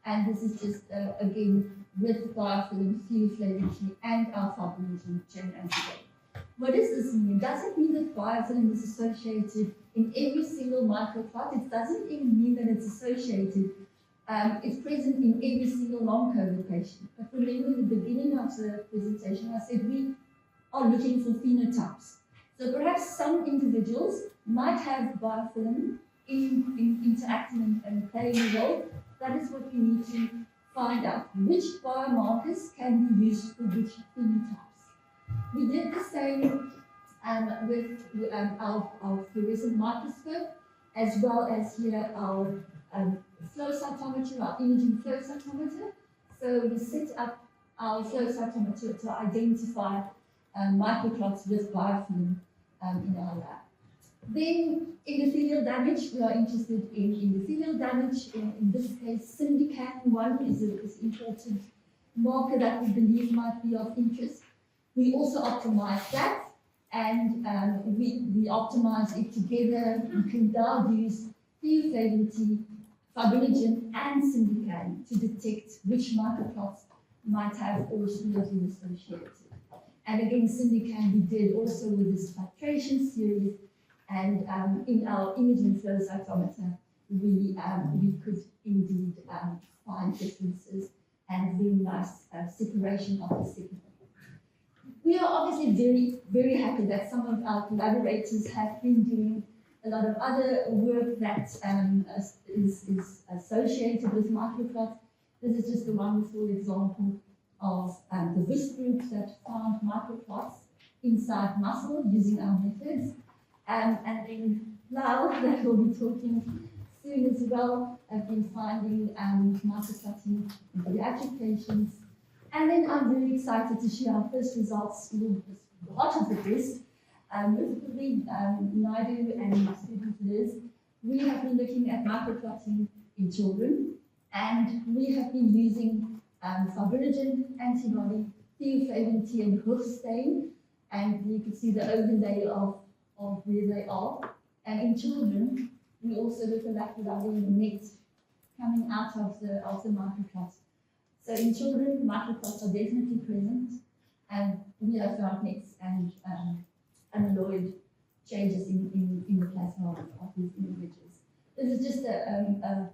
and this is just again with biofilm, flavin T, and our fibrinogen chain antibody. What does this mean? Does it mean that biofilm is associated in every single microclot? It doesn't even mean that it's associated. It's present in every single long COVID patient. But remember, in the beginning of the presentation, I said we are looking for phenotypes. So perhaps some individuals might have biofilm interacting and playing a role. That is what we need to find out. Which biomarkers can be used for which phenotypes? We did the same with our fluorescent microscope, as well as here our flow cytometer, our imaging flow cytometer. So we set up our flow cytometer to identify microclots with biofilm in our lab. Then endothelial damage, we are interested in endothelial damage. In this case, SyndiCan1 is an important marker that we believe might be of interest. We also optimize that, and we optimize it together. We can now use flavin T, fibrinogen, and SyndiCan to detect which microclots might have all three of them associated. And again, SyndiCan we did also with this titration series, and in our imaging flow cytometer, we could indeed find differences and very nice separation of the signal. We are obviously very, very happy that some of our collaborators have been doing a lot of other work that is associated with microclots. This is just a wonderful example of the VIS group that found microclots inside muscle using our methods. And then Lyle, that we'll be talking soon as well, have been finding microclotting in pediatric patients. And then I'm very excited to share our first results with the heart of the test. With Naidu and my student Liz, we have been looking at microclotting in children, and we have been using fibrinogen antibody, theophylline T and hoof stain, and you can see the overlay of where they are. And in children, we also look at the net coming out of the microclots. So in children, microclots are definitely present, and we have found nets and amyloid changes in the plasma of these individuals. This is just a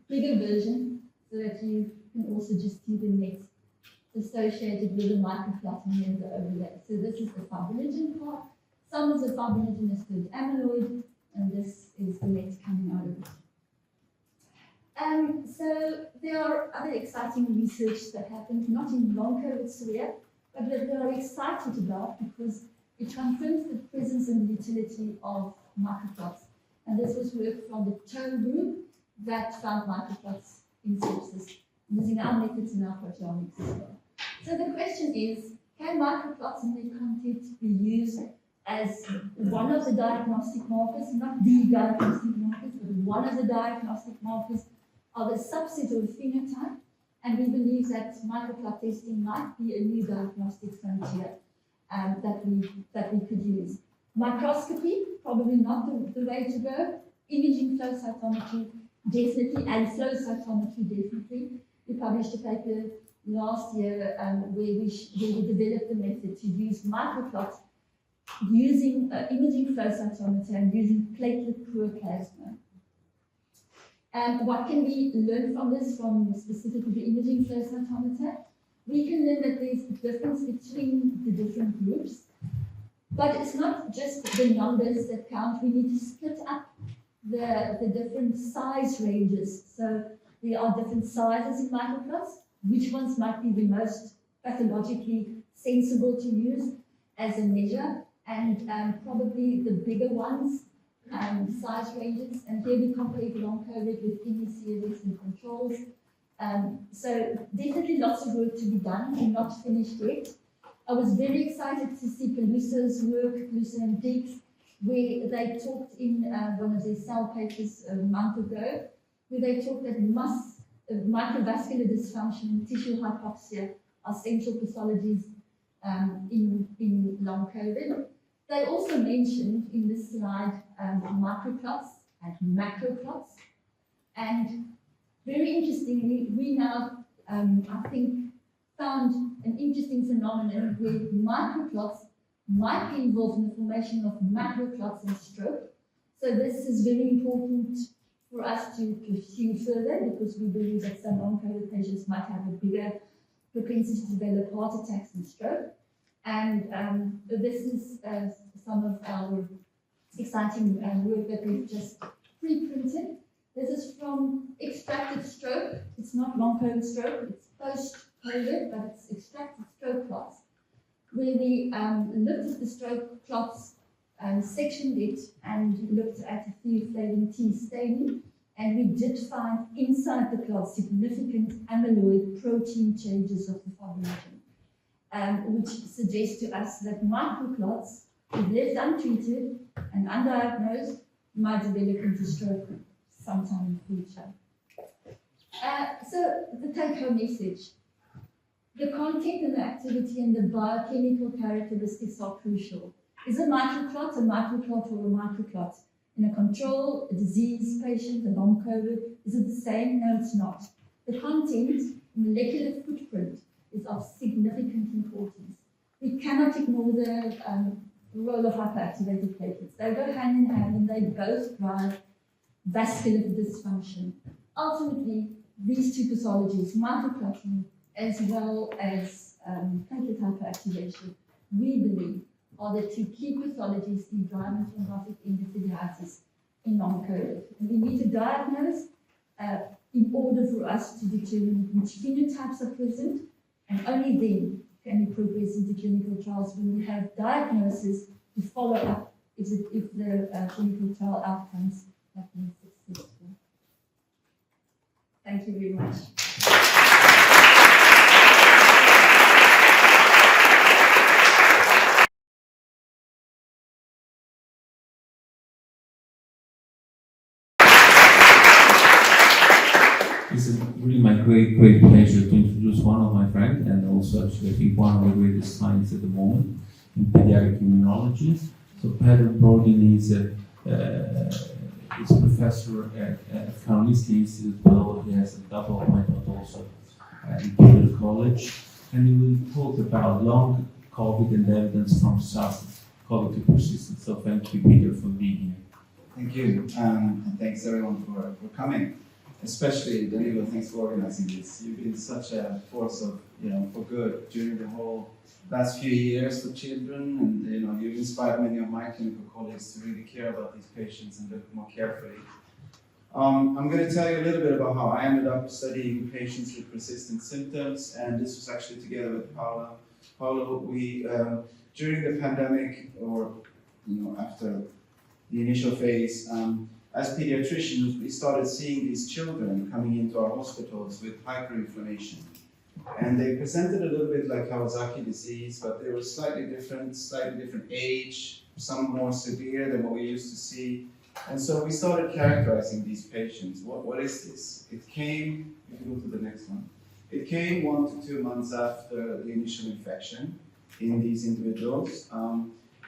bigger version so that you can also just see the nets associated with the microclotting and the overlay. So this is the fibrinogen part. Some of the fibrinogen is called amyloid, and this is the net coming out of it. So there are other exciting research that happened, not in long COVID sphere, but that we are excited about because it confirms the presence and utility of microclots. And this was work from the TOE group that found microclots in sepsis, using our methods and our proteomics as well. So the question is, can microclots and their content be used as one of the diagnostic markers, not the diagnostic markers, but one of the diagnostic markers of a subset of a phenotype? And we believe that microclot testing might be a new diagnostic frontier that we could use. Microscopy, probably not the way to go. Imaging flow cytometry, definitely, and flow cytometry, definitely. We published a paper last year where we developed the method to use microclots using imaging flow cytometer and using platelet-poor plasma. And what can we learn from this, from specifically the imaging flow cytometer? We can learn that there's a difference between the different groups, but it's not just the numbers that count. We need to split up the different size ranges. So there are different sizes in microclots. Which ones might be the most pathologically sensible to use as a measure, and probably the bigger ones, size ranges. And here we compared long COVID with ME-CRS and controls. So definitely lots of work to be done. We're not finished yet. I was very excited to see Peluso's work, Peluso and Diggs, where they talked in one of their Cell papers a month ago, where they talked that microvascular dysfunction and tissue hypoxia are central pathologies in long COVID. They also mentioned in this slide microclots and macroclots. And very interestingly, we now, I think, found an interesting phenomenon where microclots might be involved in the formation of macroclots in stroke. So this is very important for us to pursue further, because we believe that some long COVID patients might have a bigger propensity to develop heart attacks and stroke. And this is some of our exciting work that we've just pre-printed. This is from extracted stroke. It's not long COVID stroke, it's post-COVID, but it's extracted stroke clots, where we looked at the stroke clots, sectioned it, and looked at a theophylline T staining, and we did find inside the clots significant amyloid protein changes of the fibrinogen, which suggests to us that microclots, if left untreated and undiagnosed, might develop into stroke sometime in the future. So the take-home message. The content and the activity and the biochemical characteristics are crucial. Is a microclot or a microclot? In a control, a disease patient, a long COVID, is it the same? No, it's not. The content, molecular footprint, is of significant importance. We cannot ignore the role of hyperactivated platelets. They go hand in hand and they both drive vascular dysfunction. Ultimately, these two pathologies, microclotting as well as platelet hyperactivation, we believe are the two key pathologies in dry thrombotic endotheliitis in non-COVID. And we need to diagnose in order for us to determine which phenotypes are present, and only then can we progress into clinical trials when we have diagnosis to follow up if the clinical trial outcomes have been successful. Thank you very much. It's really my great pleasure to introduce one of my friends, and also actually I think one of the greatest scientists at the moment in pediatric immunology. So Brodin is a professor at Karolinska Institute, but he has a double appointment also at Imperial College, and he will talk about long COVID and evidence from SARS-CoV to persistence. So thank you, Peter, for being here. Thank you, and thanks everyone for coming. Especially Danilo, thanks for organizing this. You've been such a force of, for good during the whole last few years for children, and you've inspired many of my clinical colleagues to really care about these patients and look more carefully. I'm going to tell you a little bit about how I ended up studying patients with persistent symptoms, and this was actually together with Paula. Paula, we during the pandemic, or after the initial phase. As pediatricians, we started seeing these children coming into our hospitals with hyperinflammation. And they presented a little bit like Kawasaki disease, but they were slightly different age, some more severe than what we used to see. And so we started characterizing these patients. What is this? It came, if you go to the next one, it came 1 to 2 months after the initial infection in these individuals.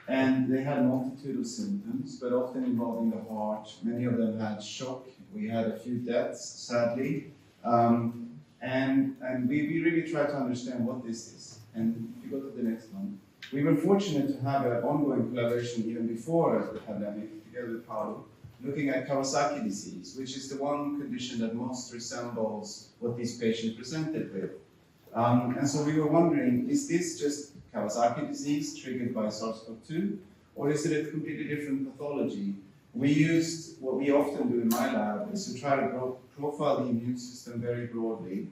And they had a multitude of symptoms, but often involving the heart. Many of them had shock. We had a few deaths, sadly. And we really tried to understand what this is. And if you go to the next one, we were fortunate to have an ongoing collaboration even before the pandemic, together with Paolo, looking at Kawasaki disease, which is the one condition that most resembles what these patients presented with. And so we were wondering, is this just Kawasaki disease triggered by SARS-CoV-2, or is it a completely different pathology? We used, what we often do in my lab, is to try to profile the immune system very broadly,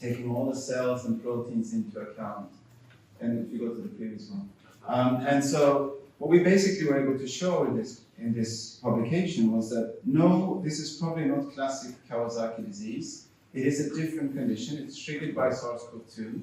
taking all the cells and proteins into account. And if you go to the previous one. And so what we basically were able to show in this publication was that no, this is probably not classic Kawasaki disease. It is a different condition. It's triggered by SARS-CoV-2.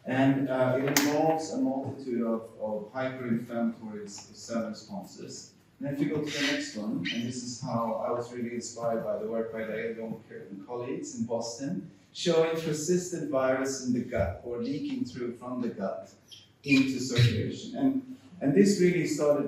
And it involves a multitude of hyperinflammatory cell responses. And if you go to the next one, and this is how I was really inspired by the work by Danilo and colleagues in Boston, showing persistent virus in the gut or leaking through from the gut into circulation. And this really sort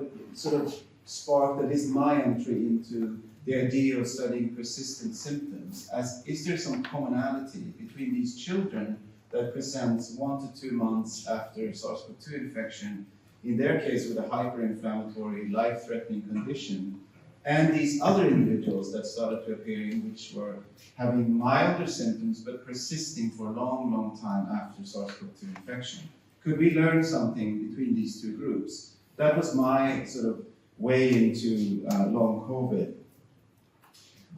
of sparked at least my entry into the idea of studying persistent symptoms, as is there some commonality between these children that presents 1 to 2 months after SARS-CoV-2 infection, in their case with a hyperinflammatory, life-threatening condition, and these other individuals that started to appear, which were having milder symptoms but persisting for a long, long time after SARS-CoV-2 infection. Could we learn something between these two groups? That was my sort of way into long COVID.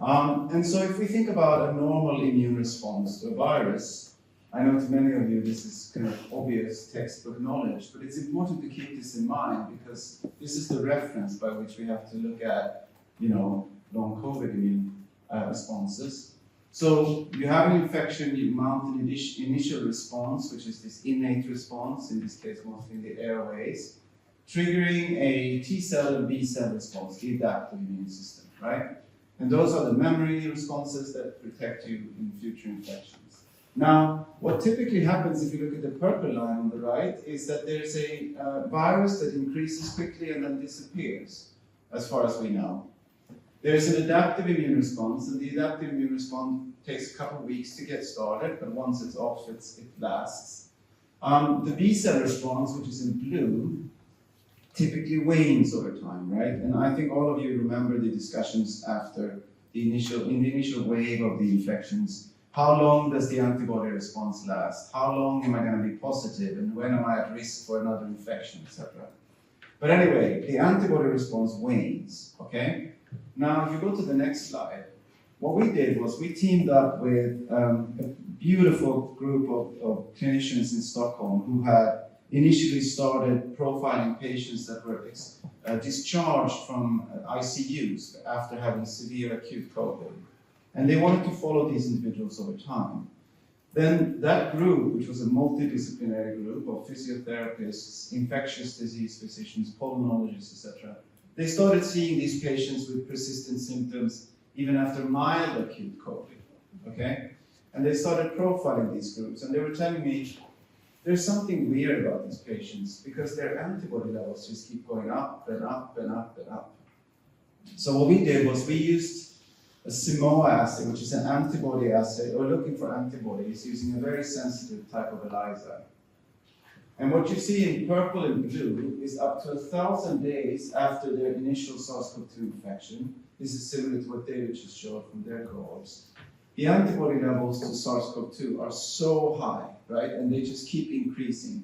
And so if we think about a normal immune response to a virus, I know to many of you this is kind of obvious textbook knowledge, but it's important to keep this in mind because this is the reference by which we have to look at, long COVID immune responses. So you have an infection, you mount an initial response, which is this innate response, in this case mostly in the airways, triggering a T cell and B cell response, the adaptive immune system, right? And those are the memory responses that protect you in future infections. Now, what typically happens if you look at the purple line on the right is that there's a virus that increases quickly and then disappears, as far as we know. There's an adaptive immune response, and the adaptive immune response takes a couple of weeks to get started, but once it's off, it lasts. The B cell response, which is in blue, typically wanes over time, right? And I think all of you remember the discussions after in the initial wave of the infections. How long does the antibody response last? How long am I going to be positive? And when am I at risk for another infection, etc.? But anyway, the antibody response wanes, okay? Now, if you go to the next slide, what we did was we teamed up with a beautiful group of clinicians in Stockholm who had initially started profiling patients that were discharged from ICUs after having severe acute COVID. And they wanted to follow these individuals over time. Then that group, which was a multidisciplinary group of physiotherapists, infectious disease physicians, pulmonologists, etc., they started seeing these patients with persistent symptoms even after mild acute COVID, okay? And they started profiling these groups, and they were telling me, there's something weird about these patients because their antibody levels just keep going up and up and up and up. So what we did was we used a Simoa assay, which is an antibody assay, or looking for antibodies using a very sensitive type of ELISA. And what you see in purple and blue is up to 1,000 days after their initial SARS-CoV-2 infection. This is similar to what David just showed from their cohorts. The antibody levels to SARS-CoV-2 are so high, right? And they just keep increasing.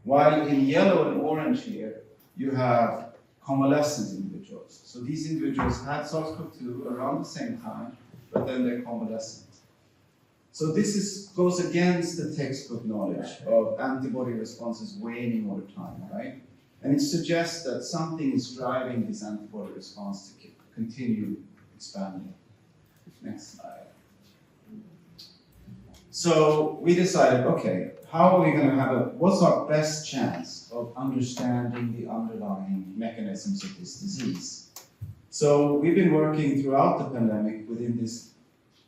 While in yellow and orange here, you have convalescent individuals. So these individuals had SARS-CoV-2 around the same time, but then they're convalescent. So this goes against the textbook knowledge of antibody responses waning over time, right? And it suggests that something is driving this antibody response to continue expanding. Next slide. So we decided, okay, how are we going to what's our best chance of understanding the underlying mechanisms of this disease? So we've been working throughout the pandemic within this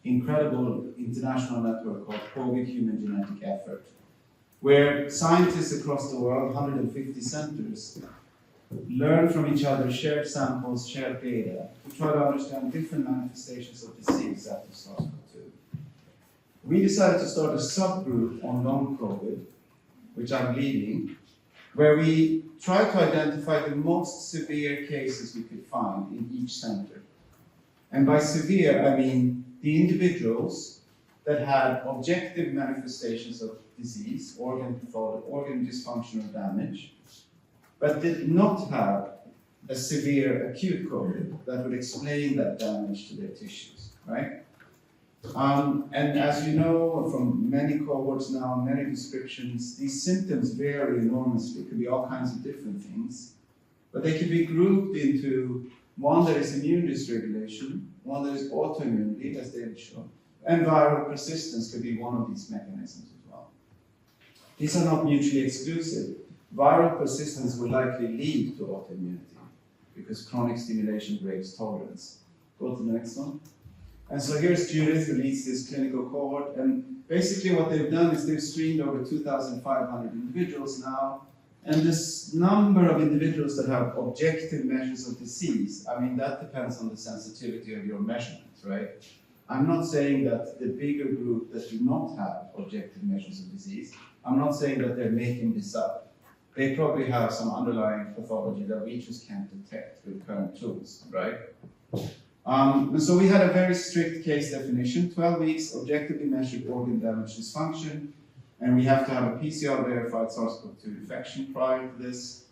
incredible international network called COVID Human Genetic Effort, where scientists across the world, 150 centers, learn from each other, share samples, share data, to try to understand different manifestations of disease after SARS-CoV-2. We decided to start a subgroup on long COVID, which I'm leading, where we try to identify the most severe cases we could find in each center. And by severe, I mean the individuals that had objective manifestations of disease, organ pathology, organ dysfunction or damage, but did not have a severe acute COVID that would explain that damage to their tissues, right? And as you know from many cohorts now, many descriptions, these symptoms vary enormously. It could be all kinds of different things, but they can be grouped into one that is immune dysregulation, one that is autoimmunity, as David showed, and viral persistence could be one of these mechanisms as well. These are not mutually exclusive. Viral persistence will likely lead to autoimmunity because chronic stimulation breaks tolerance. Go to the next one. And so here's Judith, who leads this clinical cohort, and basically what they've done is they've screened over 2,500 individuals now, and this number of individuals that have objective measures of disease, I mean, that depends on the sensitivity of your measurements, right? I'm not saying that the bigger group that do not have objective measures of disease, I'm not saying that they're making this up. They probably have some underlying pathology that we just can't detect with current tools, right? And so we had a very strict case definition, 12 weeks, objectively measured organ damage dysfunction, and we have to have a PCR-verified SARS-CoV-2 infection prior to this,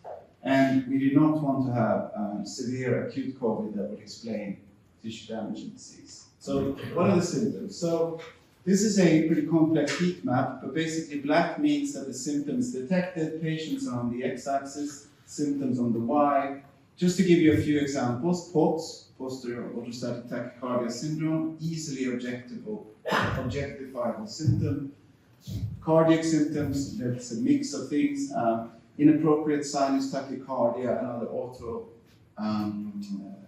and we do not want to have severe acute COVID that would explain tissue damage and disease. So what are the symptoms? So this is a pretty complex heat map, but basically black means that the symptoms detected, patients are on the x-axis, symptoms on the y. Just to give you a few examples, POTS, posterior orthostatic tachycardia syndrome, easily objectifiable symptom. Cardiac symptoms, that's a mix of things, inappropriate sinus tachycardia and other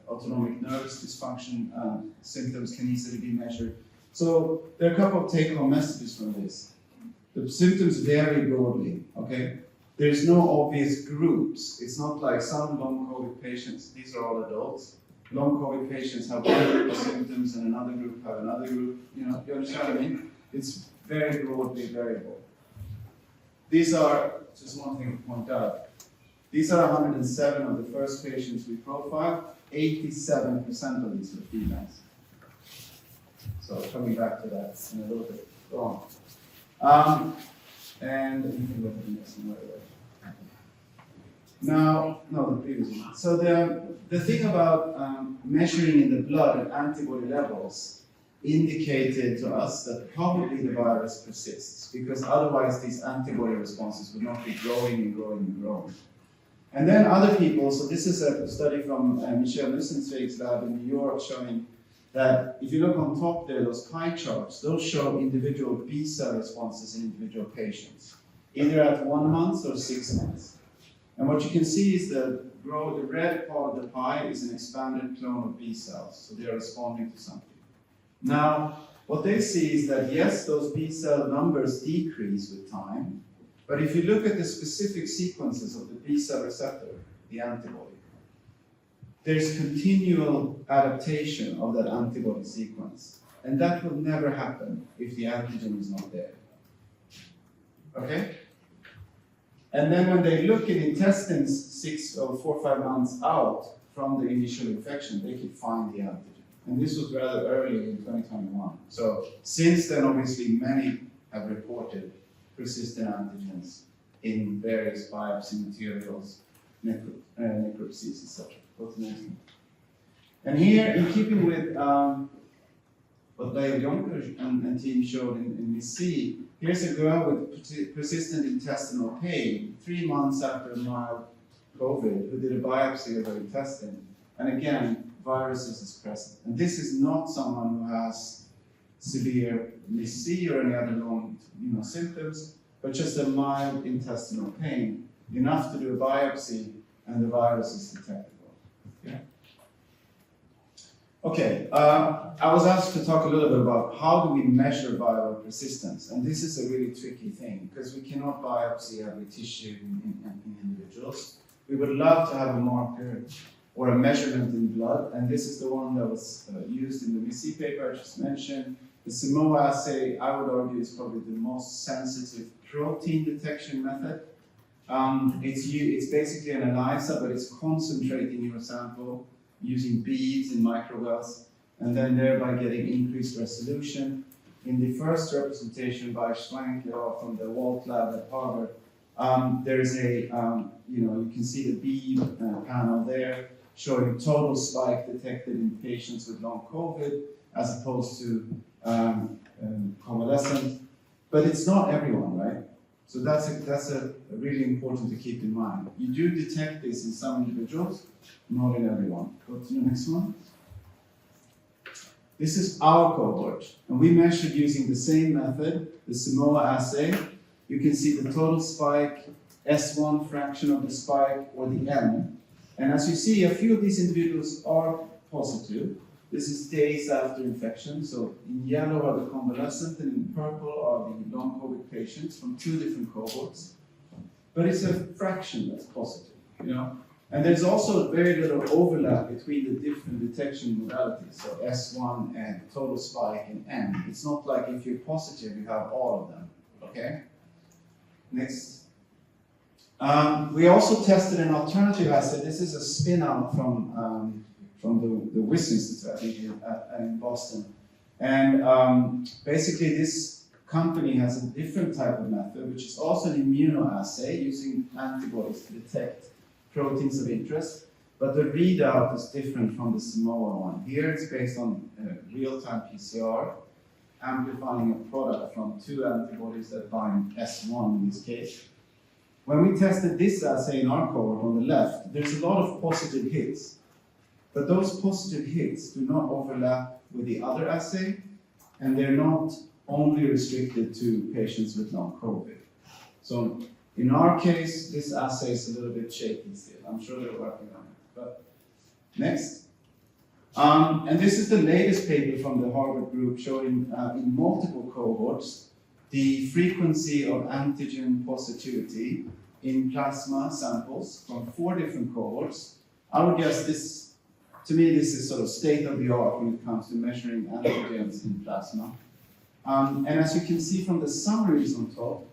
autonomic nervous dysfunction symptoms can easily be measured. So there are a couple of take-home messages from this. The symptoms vary broadly, okay? There's no obvious groups. It's not like some long COVID patients, these are all adults. Long COVID patients have one group of symptoms and another group have another group. You know, you understand what I mean? It's very broadly variable. These are, just one thing to point out, these are 107 of the first patients we profiled. 87% of these were females. So coming back to that in a little bit. Go on. And you can go to the next one right away. Now, no, the previous one. So the thing about measuring in the blood antibody levels indicated to us that probably the virus persists, because otherwise these antibody responses would not be growing and growing and growing. And then other people, so this is a study from Michel Nussensweig's lab in New York showing that if you look on top there, those pie charts, those show individual B cell responses in individual patients, either at 1 month or 6 months. And what you can see is the red part of the pie is an expanded clone of B cells, so they are responding to something. Now, what they see is that yes, those B cell numbers decrease with time, but if you look at the specific sequences of the B cell receptor, the antibody, there's continual adaptation of that antibody sequence. And that will never happen if the antigen is not there. Okay? And then when they look in intestines 4 or 5 months out from the initial infection, they could find the antigen. And this was rather early in 2021. So since then, obviously, many have reported persistent antigens in various biopsy materials, necropsies, etc. Go to the next one. And here, in keeping with what Leif Jonker and team showed in Miss C, here's a girl with persistent intestinal pain 3 months after mild COVID who did a biopsy of her intestine. And again, viruses is present. And this is not someone who has severe Miss C or any other long symptoms, but just a mild intestinal pain, enough to do a biopsy, and the virus is detectable. Yeah. Okay, I was asked to talk a little bit about how do we measure viral persistence, and this is a really tricky thing because we cannot biopsy every tissue in individuals. We would love to have a marker or a measurement in blood, and this is the one that was used in the MISI paper I just mentioned. The Samoa assay, I would argue, is probably the most sensitive protein detection method. It's basically an ELISA, but it's concentrating your sample using beads in microwells, and then thereby getting increased resolution. In the first representation by Schwank from the Walt lab at Harvard, there is a, you can see the bead panel there showing total spike detected in patients with long COVID as opposed to convalescent. But it's not everyone, right? So that's a really important to keep in mind. You do detect this in some individuals, not in everyone. Go to the next one. This is our cohort, and we measured using the same method, the Samoa assay. You can see the total spike, S1 fraction of the spike, or the M. And as you see, a few of these individuals are positive. This is days after infection. So in yellow are the convalescent, and in purple are the long COVID patients from 2 different cohorts. But it's a fraction that's positive, And there's also very little overlap between the different detection modalities. So S1 and total spike and M. It's not like if you're positive, you have all of them, okay? Next. We also tested an alternative assay. This is a spin-out from the Wyss Institute, I think, in Boston. And basically, this company has a different type of method, which is also an immunoassay using antibodies to detect proteins of interest. But the readout is different from the Samoa one. Here, it's based on real-time PCR, amplifying a product from 2 antibodies that bind S1 in this case. When we tested this assay in our cohort on the left, there's a lot of positive hits. But those positive hits do not overlap with the other assay, and they're not only restricted to patients with long COVID. So in our case, this assay is a little bit shaky still. I'm sure they're working on it. But next. And this is the latest paper from the Harvard group showing in multiple cohorts the frequency of antigen positivity in plasma samples from 4 different cohorts. I would guess this, to me, this is sort of state of the art when it comes to measuring antigens in plasma. And as you can see from the summaries on top,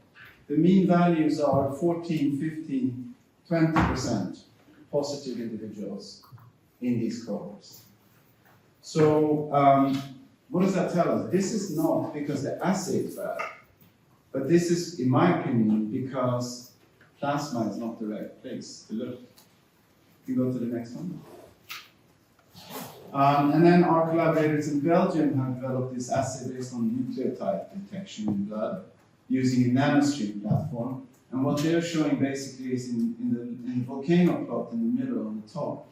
the mean values are 14, 15, 20% positive individuals in these cohorts. So what does that tell us? This is not because the assay is bad, but this is, in my opinion, because plasma is not the right place to look. You can go to the next one. And then our collaborators in Belgium have developed this assay based on nucleotide detection in blood using a nanostream platform. And what they're showing basically is in the volcano plot in the middle on the top,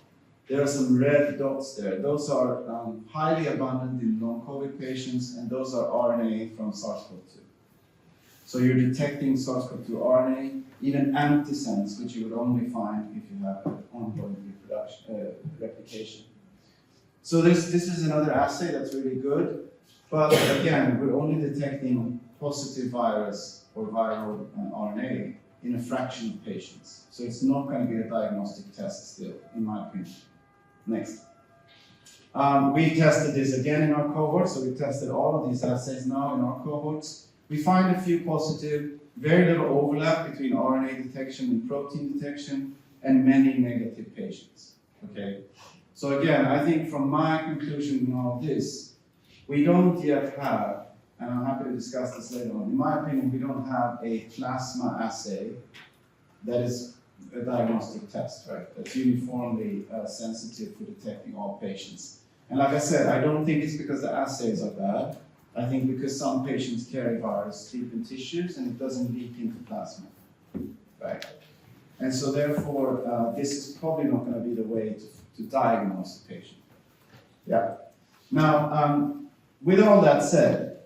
there are some red dots there. Those are highly abundant in long COVID patients, and those are RNA from SARS-CoV-2. So you're detecting SARS-CoV-2 RNA, even antisense, which you would only find if you have ongoing replication. So this is another assay that's really good, but again, we're only detecting positive virus or viral RNA in a fraction of patients. So it's not going to be a diagnostic test still, in my opinion. Next. We tested this again in our cohort, so we tested all of these assays now in our cohorts. We find a few positive, very little overlap between RNA detection and protein detection, and many negative patients. Okay. So again, I think from my conclusion in all this, we don't yet have, and I'm happy to discuss this later on, in my opinion, we don't have a plasma assay that is a diagnostic test, right? That's uniformly sensitive for detecting all patients. And like I said, I don't think it's because the assays are bad. I think because some patients carry virus deep in tissues and it doesn't leak into plasma, right? And so therefore, this is probably not going to be the way to diagnose the patient. Yeah. Now, with all that said,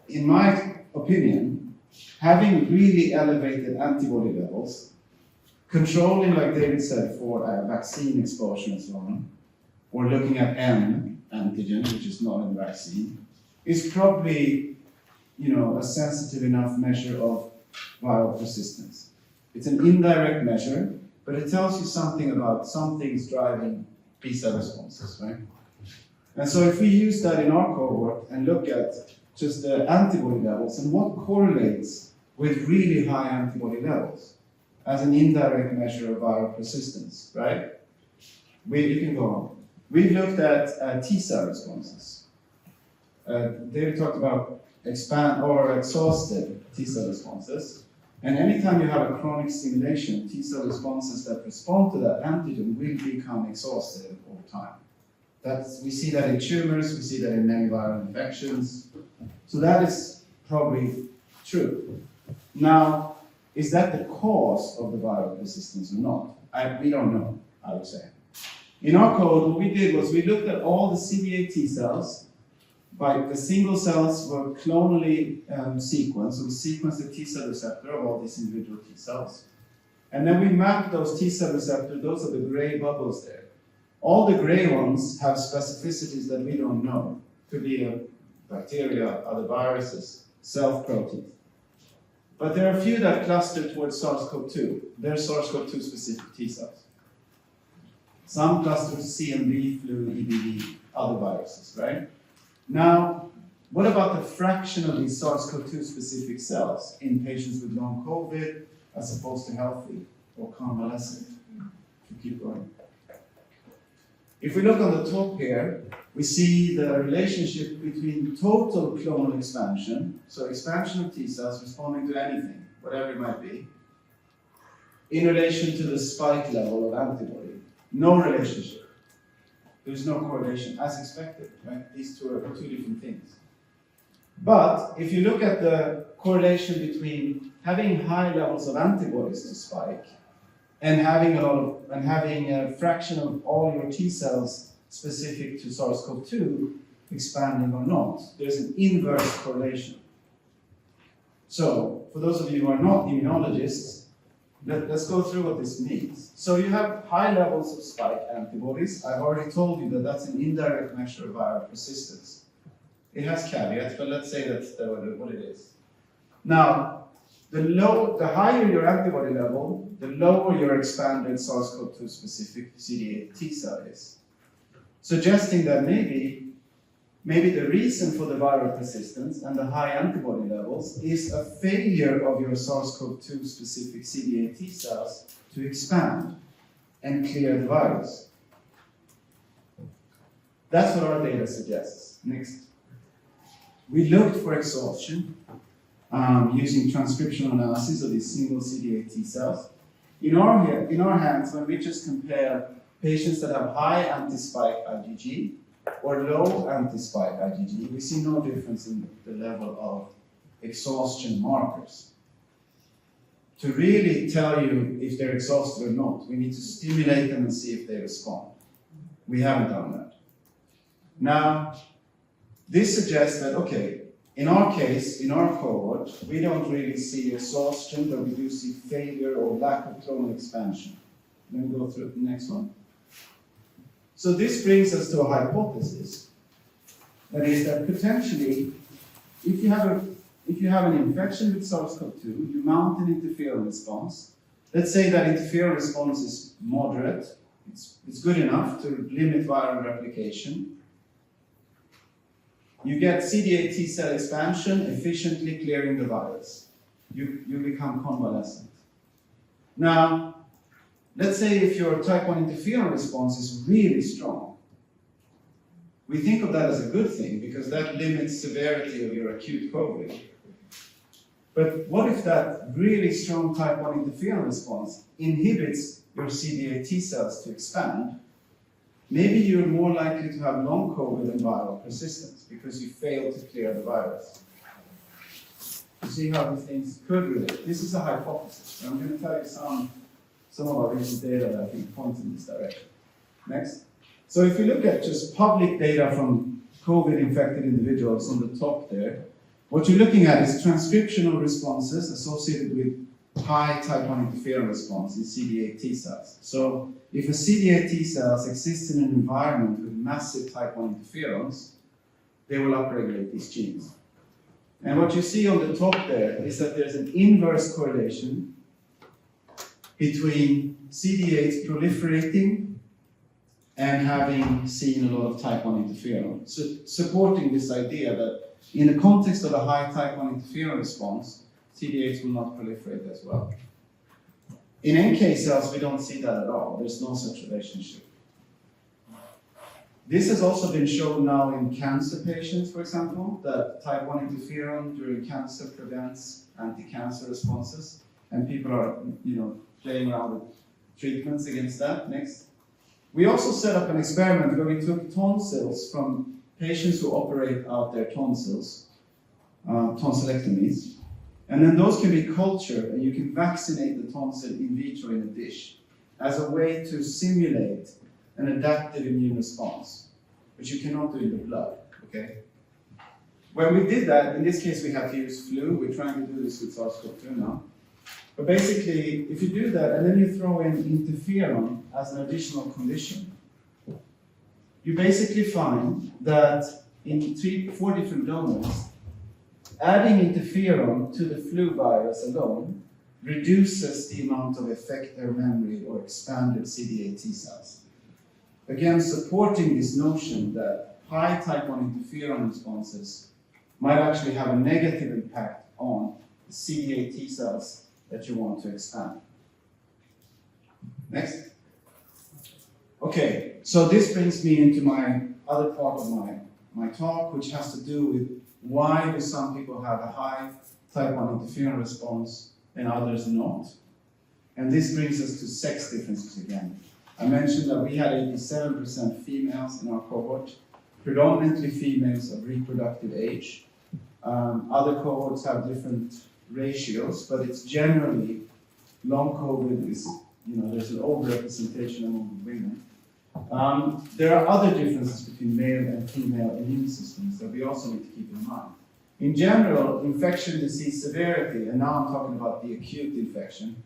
in my opinion, having really elevated antibody levels, controlling, like David said, for vaccine exposure and so on, or looking at M antigen, which is not in the vaccine, is probably, a sensitive enough measure of viral persistence. It's an indirect measure, but it tells you something about some things driving B-cell responses, right? And so if we use that in our cohort and look at just the antibody levels and what correlates with really high antibody levels as an indirect measure of viral persistence, right? You can go on. We've looked at T-cell responses. David talked about exhausted T-cell responses. And anytime you have a chronic stimulation, T-cell responses that respond to that antigen will become exhausted over time. We see that in tumors, we see that in many viral infections. So that is probably true. Now, is that the cause of the viral persistence or not? We don't know, I would say. In our code, what we did was we looked at all the CD8 T cells. The single cells were clonally sequenced, so we sequenced the T cell receptor of all these individual T cells. And then we mapped those T cell receptors, those are the gray bubbles there. All the gray ones have specificities that we don't know. Could be a bacteria, other viruses, self-proteins. But there are a few that cluster towards SARS-CoV-2. They're SARS-CoV-2 specific T cells. Some cluster to CMV, flu, EBV, other viruses, right? Now, what about the fraction of these SARS-CoV-2 specific cells in patients with long COVID as opposed to healthy or convalescent? To keep going. If we look on the top here, we see the relationship between total clonal expansion, so expansion of T cells responding to anything, whatever it might be, in relation to the spike level of antibody. No relationship. There's no correlation, as expected, right? These two are two different things. But if you look at the correlation between having high levels of antibodies to spike and having a fraction of all your T cells specific to SARS-CoV-2 expanding or not, there's an inverse correlation. So, for those of you who are not immunologists, let's go through what this means. So you have high levels of spike antibodies. I've already told you that that's an indirect measure of viral persistence. It has caveats, but let's say that's what it is. Now, the higher your antibody level, the lower your expanded SARS-CoV-2 specific CD8 T cell is. Suggesting that maybe the reason for the viral persistence and the high antibody levels is a failure of your SARS-CoV-2 specific CD8 T cells to expand and clear the virus. That's what our data suggests. Next. We looked for exhaustion. using transcriptional analysis of these single CD8 T cells. In our hands, when we just compare patients that have high anti-spike IgG or low anti-spike IgG, we see no difference in the level of exhaustion markers. To really tell you if they're exhausted or not, we need to stimulate them and see if they respond. We haven't done that. Now, this suggests that, okay, in our case, in our cohort, we don't really see exhaustion, but we do see failure or lack of clonal expansion. Then go through the next one. So this brings us to a hypothesis. That is that potentially, if you have an infection with SARS-CoV-2, you mount an interferon response. Let's say that interferon response is moderate. It's good enough to limit viral replication. You get CD8 T cell expansion, efficiently clearing the virus. You become convalescent. Now, let's say if your type 1 interferon response is really strong. We think of that as a good thing because that limits severity of your acute COVID. But what if that really strong type 1 interferon response inhibits your CD8 T cells to expand? Maybe you're more likely to have long COVID and viral persistence because you fail to clear the virus. You see how these things could relate. This is a hypothesis. And I'm going to tell you some of our recent data that I think points in this direction. Next. So if you look at just public data from COVID-infected individuals on the top there, what you're looking at is transcriptional responses associated with high type 1 interferon response in CD8 T cells. So if a CD8 T cells exist in an environment with massive type 1 interferons, they will upregulate these genes. And what you see on the top there is that there's an inverse correlation between CD8 proliferating and having seen a lot of type 1 interferon. So supporting this idea that in the context of a high type 1 interferon response, CD8s will not proliferate as well. In NK cells, we don't see that at all. There's no such relationship. This has also been shown now in cancer patients, for example, that type 1 interferon during cancer prevents anti-cancer responses, and people are, playing around with treatments against that. Next. We also set up an experiment where we took tonsils from patients who operate out their tonsils, tonsillectomies. And then those can be cultured, and you can vaccinate the tonsil in vitro in a dish as a way to simulate an adaptive immune response, which you cannot do in the blood, okay? When we did that, in this case we had to use flu. We're trying to do this with SARS-CoV-2 now. But basically, if you do that, and then you throw in interferon as an additional condition, you basically find that in 4 different donors, adding interferon to the flu virus alone reduces the amount of effector memory or expanded CD8 T cells. Again, supporting this notion that high type 1 interferon responses might actually have a negative impact on the CD8 T cells that you want to expand. Next. Okay, so this brings me into my other part of my talk, which has to do with why do some people have a high type 1 interferon response and others not? And this brings us to sex differences again. I mentioned that we had 87% females in our cohort, predominantly females of reproductive age. Other cohorts have different ratios, but it's generally long COVID is, there's an overrepresentation among women. There are other differences between male and female immune systems that we also need to keep in mind. In general, infection disease severity, and now I'm talking about the acute infection,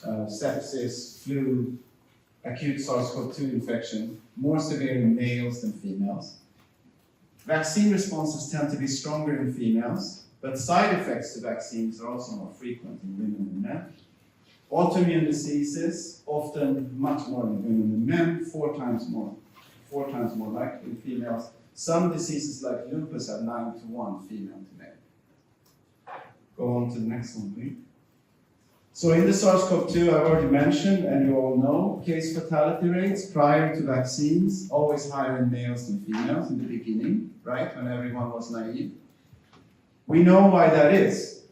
sepsis, flu, acute SARS-CoV-2 infection, more severe in males than females. Vaccine responses tend to be stronger in females, but side effects to vaccines are also more frequent in women than men. Autoimmune diseases, often much more in women than men, 4 times more likely in females. Some diseases like lupus have 9-to-1 female to male. Go on to the next one, please. So in the SARS-CoV-2, I've already mentioned, and you all know, case fatality rates prior to vaccines, always higher in males than females in the beginning, right, when everyone was naive. We know why that is.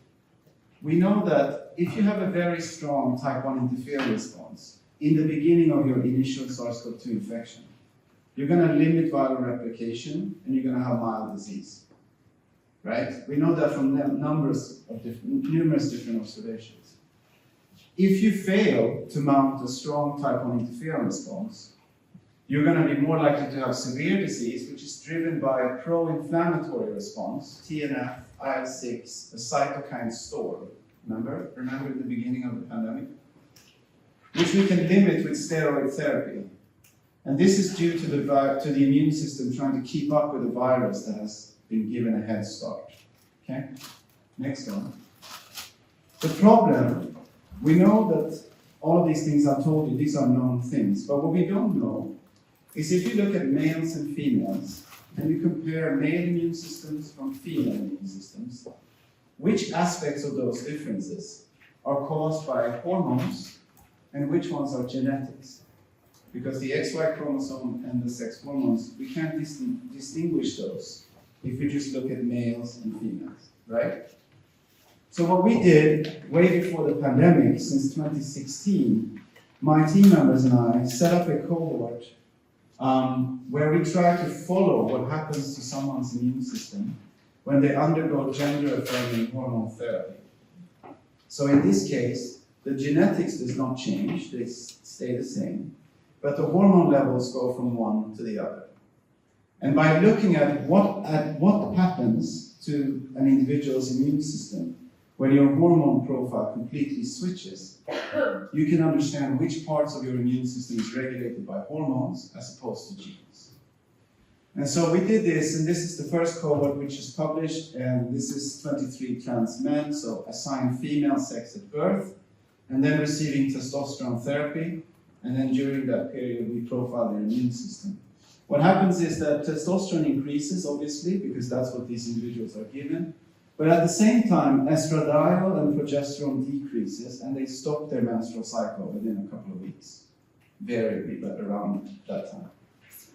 We know that if you have a very strong type 1 interferon response in the beginning of your initial SARS-CoV-2 infection, you're going to limit viral replication and you're going to have mild disease. Right? We know that from numerous different observations. If you fail to mount a strong type 1 interferon response, you're going to be more likely to have severe disease, which is driven by a pro-inflammatory response, TNF, IL-6, a cytokine storm. Remember in the beginning of the pandemic? Which we can limit with steroid therapy. And this is due to the immune system trying to keep up with the virus that has been given a head start. Okay? Next one. The problem, we know that all of these things I've told you, these are known things, but what we don't know is if you look at males and females, and you compare male immune systems from female immune systems, which aspects of those differences are caused by hormones and which ones are genetics? Because the XY chromosome and the sex hormones, we can't distinguish those if we just look at males and females, right? So what we did way before the pandemic, since 2016, my team members and I set up a cohort where we try to follow what happens to someone's immune system when they undergo gender-affirming hormone therapy. So in this case, the genetics does not change, they stay the same, but the hormone levels go from one to the other. And by looking at what happens to an individual's immune system when your hormone profile completely switches, you can understand which parts of your immune system is regulated by hormones as opposed to genes. And so we did this, and this is the first cohort which is published, and this is 23 trans men, so assigned female sex at birth, and then receiving testosterone therapy, and then during that period we profile their immune system. What happens is that testosterone increases, obviously, because that's what these individuals are given, but at the same time, estradiol and progesterone decreases, and they stop their menstrual cycle within a couple of weeks, variably, but around that time.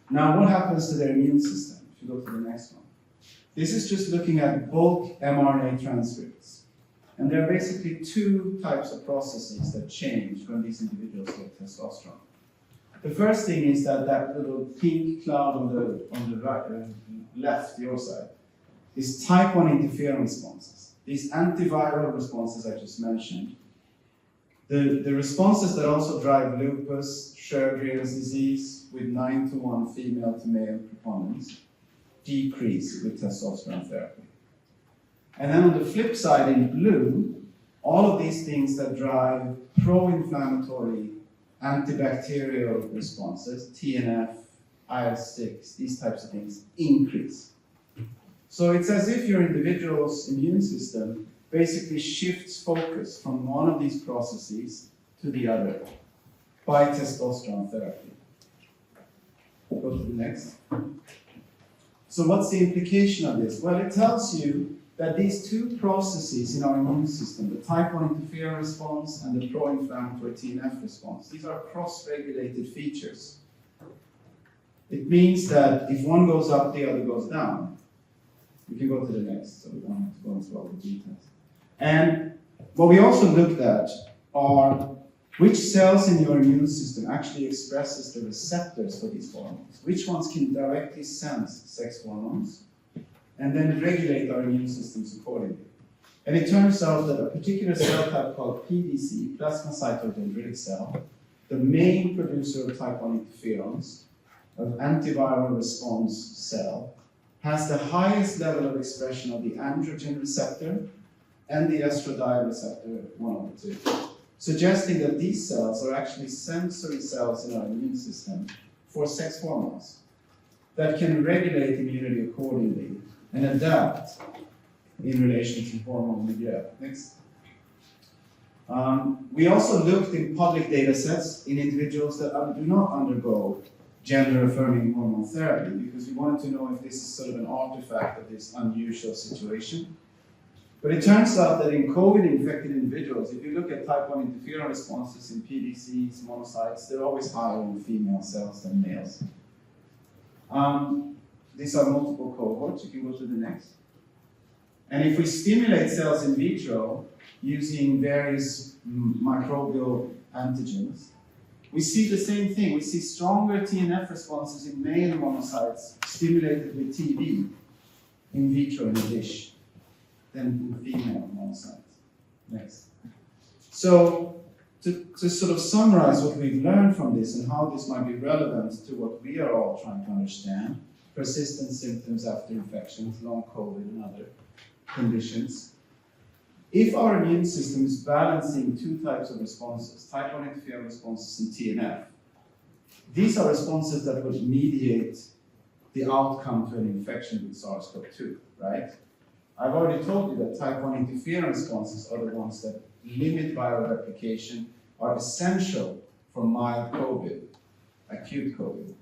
Now, what happens to their immune system? If you go to the next one. This is just looking at bulk mRNA transcripts. And there are basically two types of processes that change when these individuals get testosterone. The first thing is that little pink cloud on the right, left, your side, is type 1 interferon responses. These antiviral responses I just mentioned. The responses that also drive lupus, Sjögren's disease with 9-to-1 female to male preponderance decrease with testosterone therapy. And then on the flip side in blue, all of these things that drive pro-inflammatory antibacterial responses, TNF, IL-6, these types of things, increase. So it's as if your individual's immune system basically shifts focus from one of these processes to the other by testosterone therapy. Go to the next. So what's the implication of this? Well, it tells you that these two processes in our immune system, the type 1 interferon response and the pro-inflammatory TNF response, these are cross-regulated features. It means that if one goes up, the other goes down. We can go to the next, so we don't have to go into all the details. And what we also looked at are which cells in your immune system actually expresses the receptors for these hormones. Which ones can directly sense sex hormones and then regulate our immune systems accordingly. And it turns out that a particular cell type called PDC, plasmacytoid dendritic cell, the main producer of type 1 interferons, of antiviral response cell, has the highest level of expression of the androgen receptor and the estradiol receptor, one of the two, suggesting that these cells are actually sensory cells in our immune system for sex hormones that can regulate immunity accordingly and adapt in relation to hormone milieu. Next. We also looked in public data sets in individuals that do not undergo gender-affirming hormone therapy because we wanted to know if this is sort of an artifact of this unusual situation. But it turns out that in COVID-infected individuals, if you look at type 1 interferon responses in PDCs, monocytes, they're always higher in female cells than males. These are multiple cohorts. You can go to the next. And if we stimulate cells in vitro using various microbial antigens, we see the same thing. We see stronger TNF responses in male monocytes stimulated with TB in vitro in a dish than in female monocytes. Next. So to sort of summarize what we've learned from this and how this might be relevant to what we are all trying to understand, persistent symptoms after infections, long COVID and other conditions. If our immune system is balancing two types of responses, type 1 interferon responses and TNF, these are responses that would mediate the outcome to an infection with SARS-CoV-2, right? I've already told you that type 1 interferon responses are the ones that limit viral replication, are essential for mild COVID, acute COVID.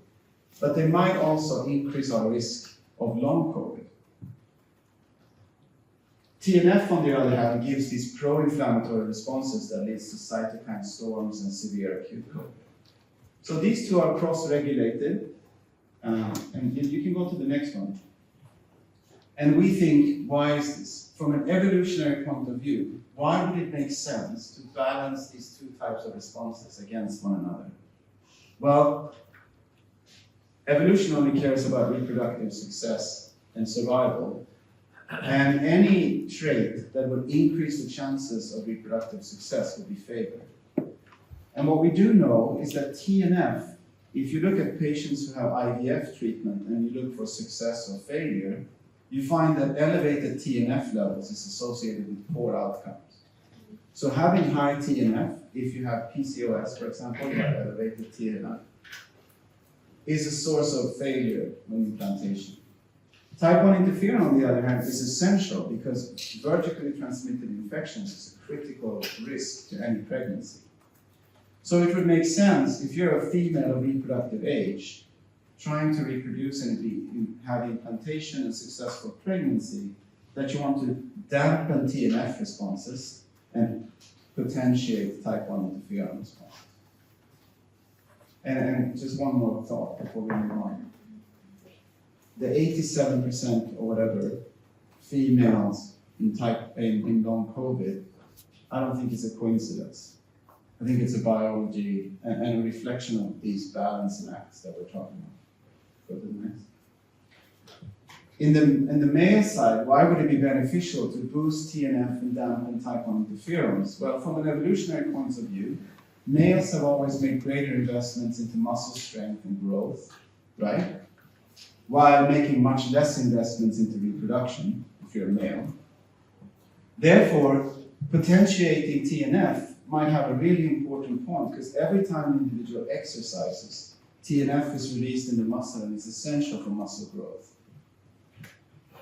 But they might also increase our risk of long COVID. TNF, on the other hand, gives these pro-inflammatory responses that leads to cytokine storms and severe acute COVID. So these two are cross-regulated, and you can go to the next one. And we think, why is this? From an evolutionary point of view, why would it make sense to balance these two types of responses against one another? Well, evolution only cares about reproductive success and survival, and any trait that would increase the chances of reproductive success would be favored. And what we do know is that TNF, if you look at patients who have IVF treatment and you look for success or failure, you find that elevated TNF levels is associated with poor outcomes. So having high TNF, if you have PCOS, for example, you have elevated TNF, is a source of failure when implantation. Type 1 interferon, on the other hand, is essential because vertically transmitted infections is a critical risk to any pregnancy. So it would make sense, if you're a female of reproductive age, trying to reproduce and have implantation and successful pregnancy, that you want to dampen TNF responses and potentiate type 1 interferon response. And just one more thought before we move on. The 87% or whatever females in long COVID, I don't think it's a coincidence. I think it's a biology and a reflection of these balancing acts that we're talking about. Go to the next. In the male side, why would it be beneficial to boost TNF and dampen type 1 interferons? Well, from an evolutionary point of view, males have always made greater investments into muscle strength and growth, right? While making much less investments into reproduction, if you're a male. Therefore, potentiating TNF might have a really important point, because every time an individual exercises, TNF is released in the muscle and is essential for muscle growth.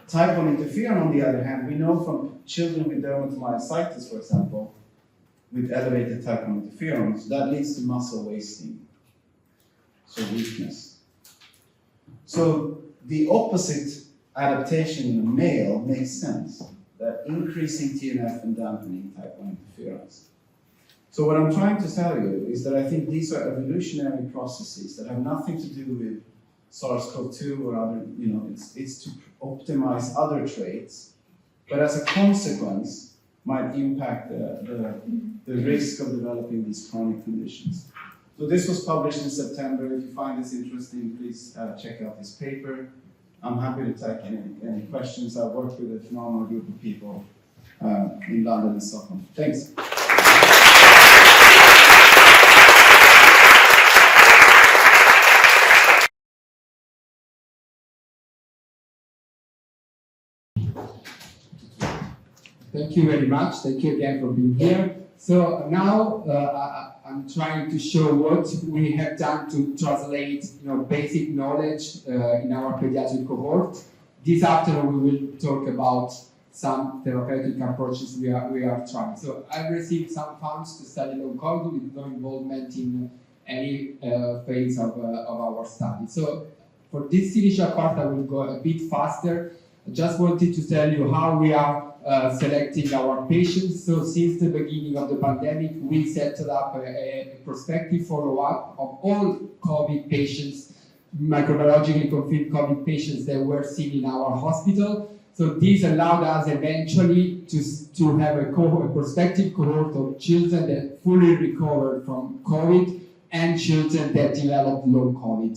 Type 1 interferon, on the other hand, we know from children with dermatomyositis, for example, with elevated type 1 interferons, that leads to muscle wasting, so weakness. So the opposite adaptation in a male makes sense, that increasing TNF and dampening type 1 interferons. So what I'm trying to tell you is that I think these are evolutionary processes that have nothing to do with SARS-CoV-2 or other, it's to optimize other traits, but as a consequence might impact the risk of developing these chronic conditions. So this was published in September. If you find this interesting, please check out this paper. I'm happy to take any questions. I've worked with a phenomenal group of people in London and Stockholm. Thanks. Thank you very much. Thank you again for being here. So now I'm trying to show what we have done to translate, basic knowledge in our pediatric cohort. This afternoon we will talk about some therapeutic approaches we are trying. So I've received some funds to study long COVID with no involvement in any phase of our study. So for this initial part, I will go a bit faster. I just wanted to tell you how we are selecting our patients. So since the beginning of the pandemic, we set up a prospective follow-up of all COVID patients, microbiologically confirmed COVID patients that were seen in our hospital. So this allowed us eventually to have a prospective cohort of children that fully recovered from COVID and children that developed long COVID.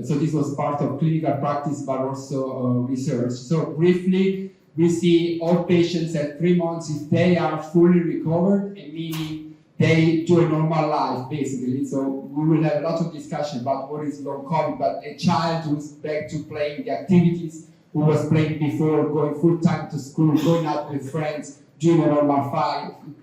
So this was part of clinical practice, but also research. So briefly, we see all patients at 3 months, if they are fully recovered, meaning they do a normal life, basically. So we will have a lot of discussion about what is long COVID, but a child who's back to playing the activities, who was playing before, going full time to school, going out with friends, doing a normal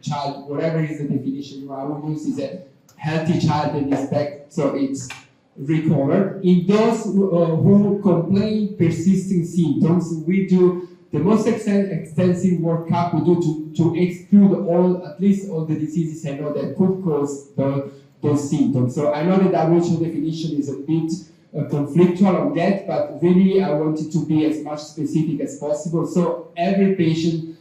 child, whatever is the definition I will use, is a healthy child in this back, so it's recovered. In those who complain persisting symptoms, we do the most extensive workup we do to exclude at least all the diseases I know that could cause those symptoms. So I know the WHO definition is a bit conflictual on that, but really I wanted to be as much specific as possible. So every patient,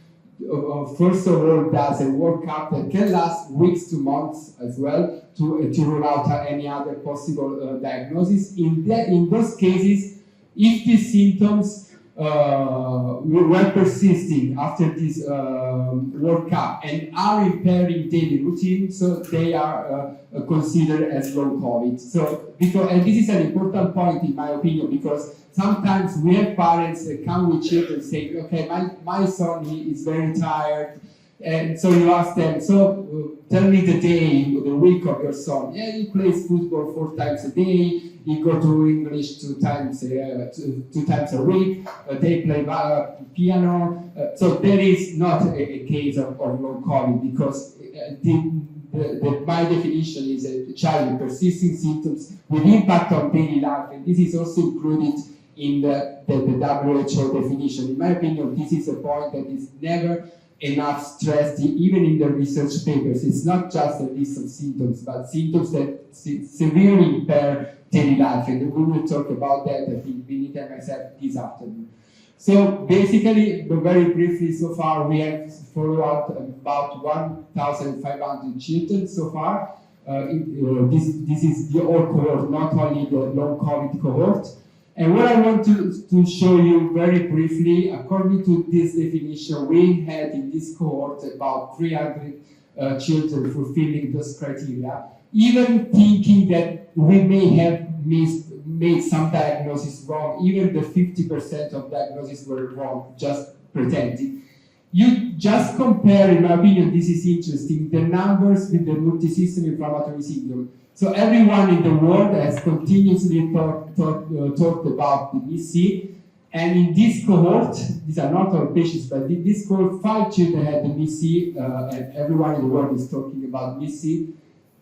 first of all, does a workup that can last weeks to months as well to rule out any other possible diagnosis. In those cases, if these symptoms were persisting after this workup and are impairing daily routine, so they are considered as long COVID. So, and this is an important point in my opinion, because sometimes we have parents that come with children saying, okay, my son, he is very tired, and so you ask them, so tell me the day, the week of your son. Yeah, he plays football 4 times a day, he go to English 2 times a week, they play piano. So there is not a case of long COVID, because my definition is a child with persisting symptoms with impact on daily life, and this is also included in the WHO definition. In my opinion, this is a point that is never enough stressed, even in the research papers. It's not just a list of symptoms, but symptoms that severely impair daily life, and we will talk about that, I think, Benita and myself this afternoon. So basically, very briefly, so far we have followed up about 1,500 children so far. This is the old cohort, not only the long COVID cohort. And what I want to show you very briefly, according to this definition, we had in this cohort about 300 children fulfilling those criteria, even thinking that we may have made some diagnosis wrong, even the 50% of diagnoses were wrong, just pretending. You just compare, in my opinion, this is interesting, the numbers with the multisystem inflammatory syndrome. So everyone in the world has continuously talked about the MIS-C, and in this cohort, these are not all patients, but in this cohort, 5 children had the MIS-C, and everyone in the world is talking about MIS-C.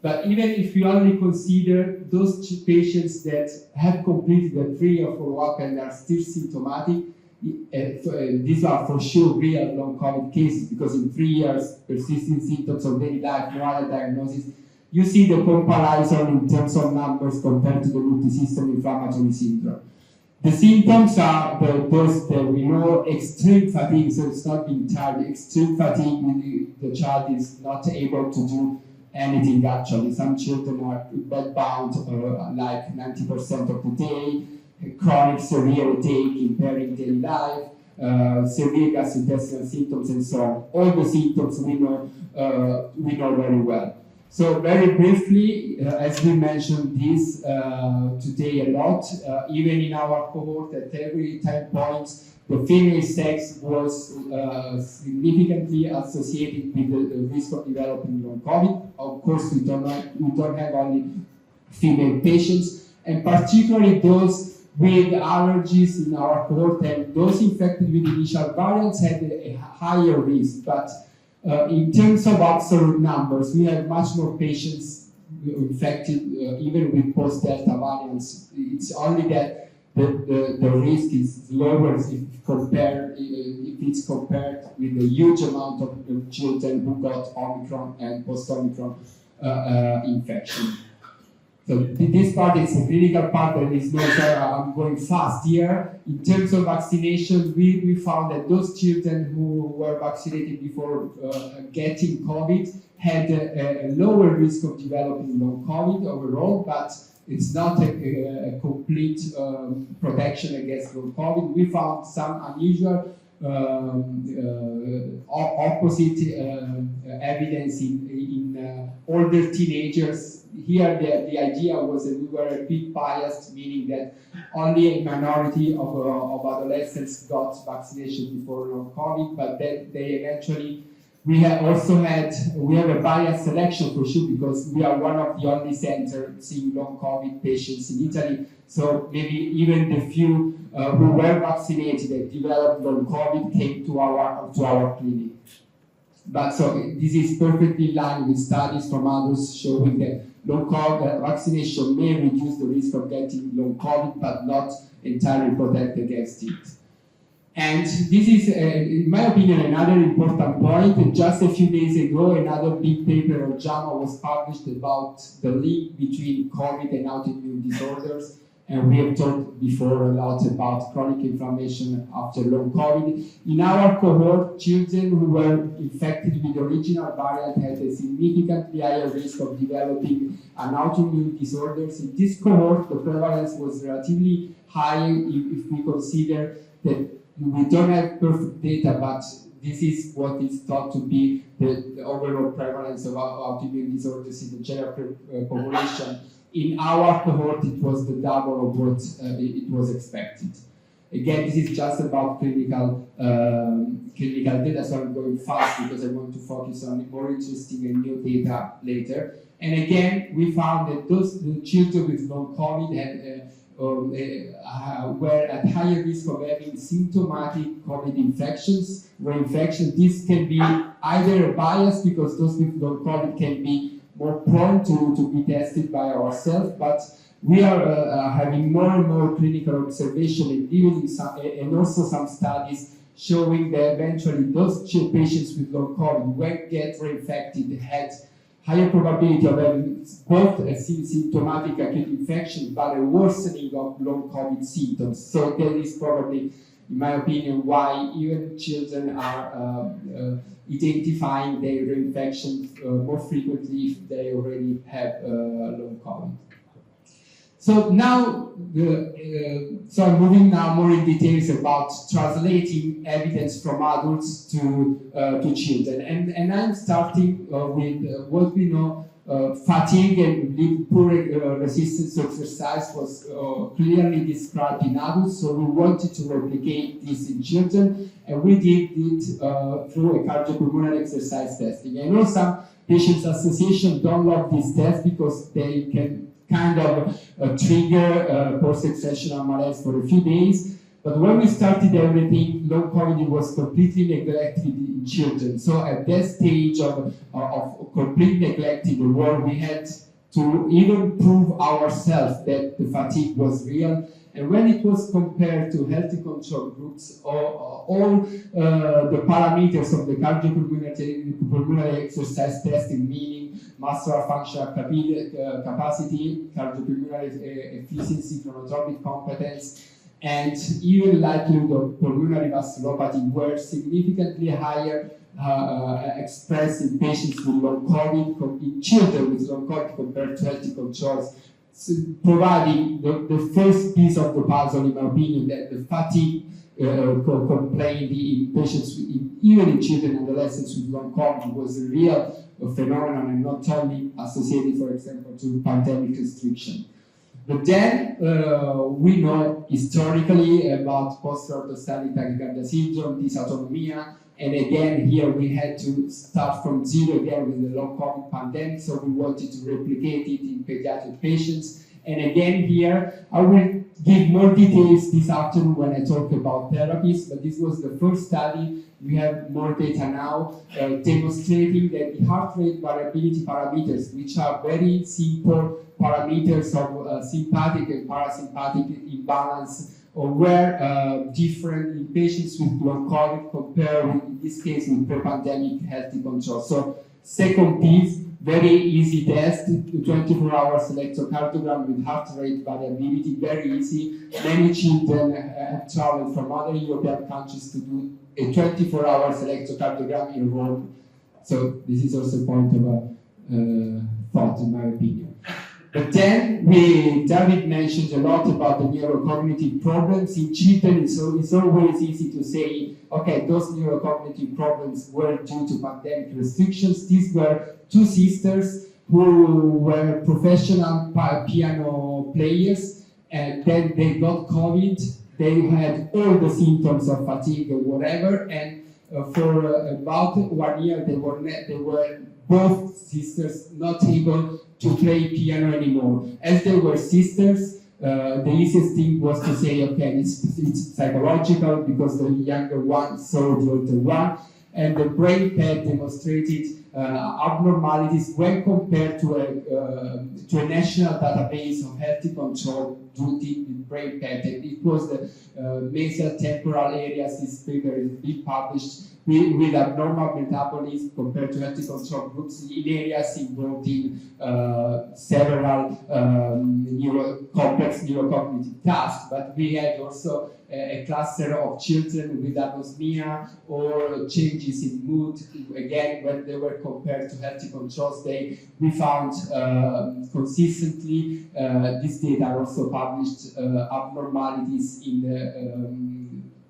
But even if you only consider those patients that have completed the 3-year follow-up and are still symptomatic, these are for sure real long COVID cases, because in 3 years, persisting symptoms of daily life, no other diagnosis, you see the comparison in terms of numbers compared to the multisystem inflammatory syndrome. The symptoms are those that we know: extreme fatigue, so it's not being tired, extreme fatigue, the child is not able to do anything actually. Some children are bedbound like 90% of the day, chronic severe headache, impairing daily life, severe gastrointestinal symptoms, and so on. All the symptoms we know very well. So very briefly, as we mentioned this today a lot, even in our cohort at every time point, the female sex was significantly associated with the risk of developing long COVID. Of course, we don't have only female patients, and particularly those with allergies in our cohort, and those infected with initial variants had a higher risk. But in terms of absolute numbers, we have much more patients infected even with post-Delta variants. It's only that the risk is lower if it's compared with the huge amount of children who got Omicron and post-Omicron infection. So this part is a critical part that is not, I'm going fast here. In terms of vaccination, we found that those children who were vaccinated before getting COVID had a lower risk of developing long COVID overall, but it's not a complete protection against long COVID. We found some unusual opposite evidence in older teenagers. Here, the idea was that we were a bit biased, meaning that only a minority of adolescents got vaccination before long COVID, but then they eventually, we have a biased selection for sure, because we are one of the only centers seeing long COVID patients in Italy. So maybe even the few who were vaccinated and developed long COVID came to our clinic. But so this is perfectly in line with studies from others showing that long COVID vaccination may reduce the risk of getting long COVID, but not entirely protect against it. And this is, in my opinion, another important point. And just a few days ago, another big paper on JAMA was published about the link between COVID and autoimmune disorders. And we have talked before a lot about chronic inflammation after long COVID. In our cohort, children who were infected with the original variant had a significantly higher risk of developing an autoimmune disorders. In this cohort, the prevalence was relatively high if we consider that we don't have perfect data, but this is what is thought to be the overall prevalence of autoimmune disorders in the general population. In our cohort, it was the double of what it was expected. Again, this is just about clinical data, so I'm going fast because I want to focus on more interesting and new data later. And again, we found that the children with long COVID had were at higher risk of having symptomatic COVID infections, reinfection. This can be either a bias, because those with long COVID can be more prone to be tested by ourselves, but we are having more and more clinical observation and even and also some studies showing that eventually those patients with long COVID, when get reinfected, had higher probability of having both a symptomatic acute infection but a worsening of long COVID symptoms. So that is probably, in my opinion, why even children are identifying their reinfections more frequently if they already have long COVID. So now, so I'm moving now more in details about translating evidence from adults to children, and I'm starting with what we know. Fatigue and poor resistance to exercise was clearly described in adults, so we wanted to replicate this in children, and we did it through a cardiopulmonary exercise testing. I know some patients' associations don't love this test because they can kind of trigger post-exertional malaise for a few days. But when we started everything, long COVID was completely neglected in children. So at that stage of complete neglect in the world, we had to even prove ourselves that the fatigue was real. And when it was compared to healthy control groups, all the parameters of the cardiopulmonary exercise testing, meaning muscular functional capacity, cardiopulmonary efficiency, chronotropic competence, and even likelihood of pulmonary vasculopathy were significantly higher expressed in patients with long COVID, in children with long COVID compared to healthy controls, so providing the first piece of the puzzle, in my opinion, that the fatigue complaint in patients, even in children and adolescents with long COVID, was a real phenomenon and not only associated, for example, to pandemic restriction. But then we know historically about post-orthostatic tachycardia syndrome, dysautonomia, and again here we had to start from zero again with the long COVID pandemic, so we wanted to replicate it in pediatric patients. And again here, I will give more details this afternoon when I talk about therapies, but this was the first study. We have more data now demonstrating that the heart rate variability parameters, which are very simple parameters of sympathetic and parasympathetic imbalance, were different in patients with long COVID compared with, in this case, with pre-pandemic healthy control. So second piece, very easy test, 24-hour electrocardiogram with heart rate variability, very easy. Many children have traveled from other European countries to do a 24-hour electrocardiogram in Rome. So this is also a point of thought, in my opinion. But then David mentioned a lot about the neurocognitive problems in children, so it's always easy to say, okay, those neurocognitive problems were due to pandemic restrictions. These were two sisters who were professional piano players, and then they got COVID. They had all the symptoms of fatigue or whatever, and for about 1 year they were both sisters not able to play piano anymore. As they were sisters, the easiest thing was to say, okay, it's psychological because the younger one saw the older one, and the brain PET demonstrated abnormalities when compared to a national database of healthy control duty with brain PET. It was the mesotemporal areas. This paper is being published with abnormal metabolism compared to healthy control groups in areas involved in several complex neurocognitive tasks. But we had also a cluster of children with anosmia or changes in mood. Again, when they were compared to healthy controls, we found consistently, this data are also published, abnormalities in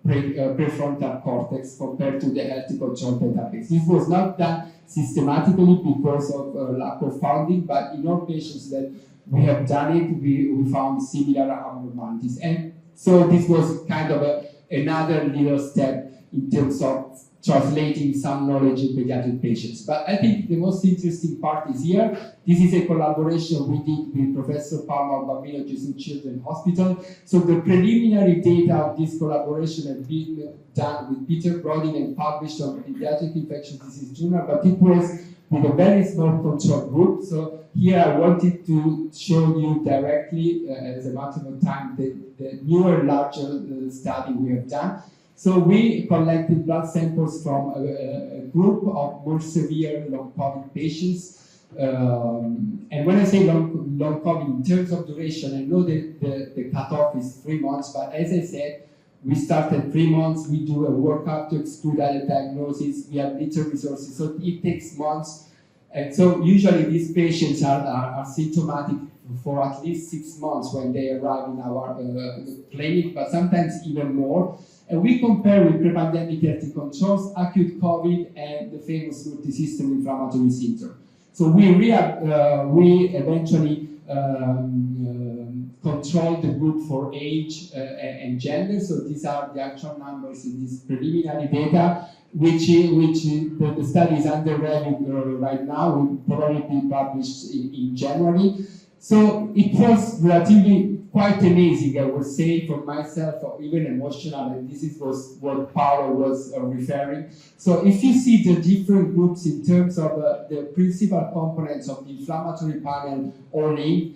the prefrontal cortex compared to the healthy control database. This was not done systematically because of lack of funding, but in all patients that we have done it, we found similar abnormalities. And so this was kind of another little step in terms of translating some knowledge in pediatric patients. But I think the most interesting part is here. This is a collaboration we did with Professor Palma of Bambino Gesù Children's Hospital. So the preliminary data of this collaboration has been done with Peter Brodin and published on Pediatric Infectious Disease Journal, but it was with a very small control group. So here I wanted to show you directly, as a matter of time, the newer, larger study we have done. So we collected blood samples from a group of more severe long COVID patients. And when I say long COVID, in terms of duration, I know that the cutoff is 3 months, but as I said, we start at 3 months, we do a workup to exclude other diagnoses, we have little resources, so it takes months. And so usually these patients are symptomatic for at least 6 months when they arrive in our clinic, but sometimes even more. And we compare with pre-pandemic healthy controls, acute COVID, and the famous multisystem inflammatory syndrome. So we eventually control the group for age and gender. So these are the actual numbers in this preliminary data, which the study is under review right now. Will probably be published in January. So it was relatively quite amazing, I would say, for myself, or even emotional, and this was what Paolo was referring. So if you see the different groups in terms of the principal components of the inflammatory panel only,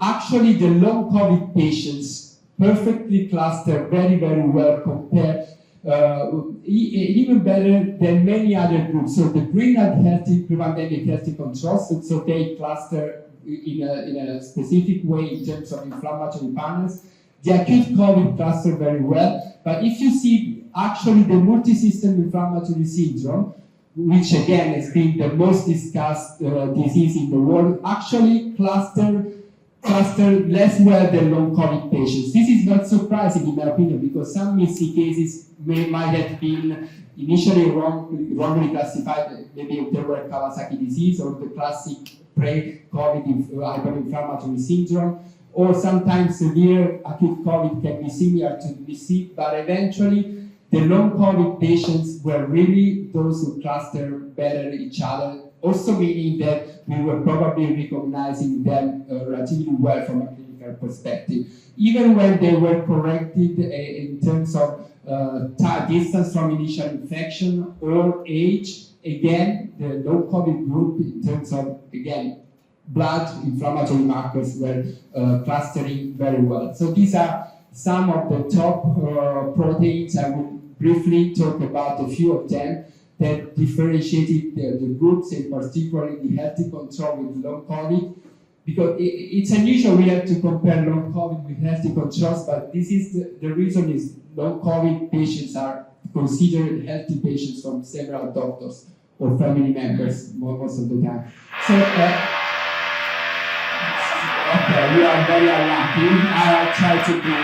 actually the long COVID patients perfectly cluster very, very well compared, even better than many other groups. So the green are healthy, pre-pandemic healthy controls, so they cluster in a specific way in terms of inflammatory panels. The acute COVID cluster very well, but if you see actually the multisystem inflammatory syndrome, which again has been the most discussed disease in the world, actually cluster less well than long COVID patients. This is not surprising in my opinion, because some missing cases might have been initially wrongly classified, maybe they were Kawasaki disease or the classic pre-COVID hyperinflammatory syndrome, or sometimes severe acute COVID can be similar to BC, but eventually the long COVID patients were really those who cluster better each other, also meaning that we were probably recognizing them relatively well from a clinical perspective. Even when they were corrected in terms of distance from initial infection or age, again, the long COVID group in terms of, again, blood inflammatory markers were clustering very well. So these are some of the top proteins. I will briefly talk about a few of them that differentiated the groups, in particular the healthy control with long COVID, because it's unusual we have to compare long COVID with healthy controls, but this is the reason is long COVID patients are considered healthy patients from several doctors or family members most of the time. Okay, you are very unlucky. I'll try to be.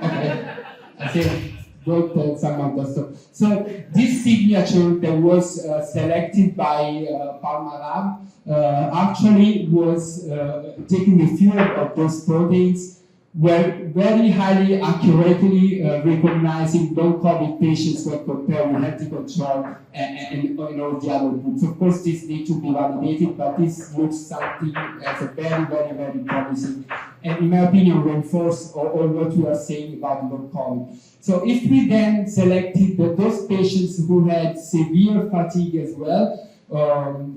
Okay, I think good that someone does so. So this signature that was selected by Palma Lab actually was taking a few of those proteins, were very highly accurately recognizing non-COVID patients when compared with healthy control and all the other groups. Of course, this needs to be validated, but this looks something as a very, very, very promising, and in my opinion, reinforce all what we are saying about non-COVID. So if we then selected those patients who had severe fatigue as well,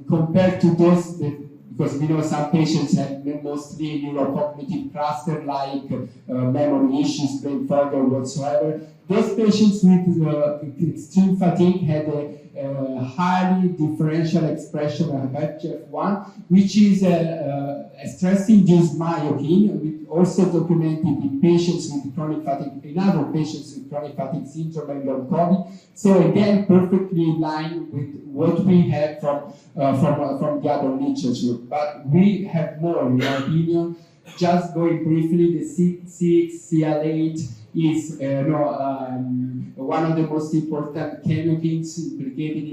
compared to those that, because we know some patients have mostly neurocognitive cluster like memory issues, brain fog, or whatsoever. Those patients with extreme fatigue had a highly differential expression of FGF1, which is a stress-induced myokine, also documented in patients with chronic fatigue, in other patients with chronic fatigue syndrome and long COVID. So again, perfectly in line with what we have from the other literature. But we have more, in our opinion. Just going briefly, the C6, CL8 is one of the most important chemokines implicated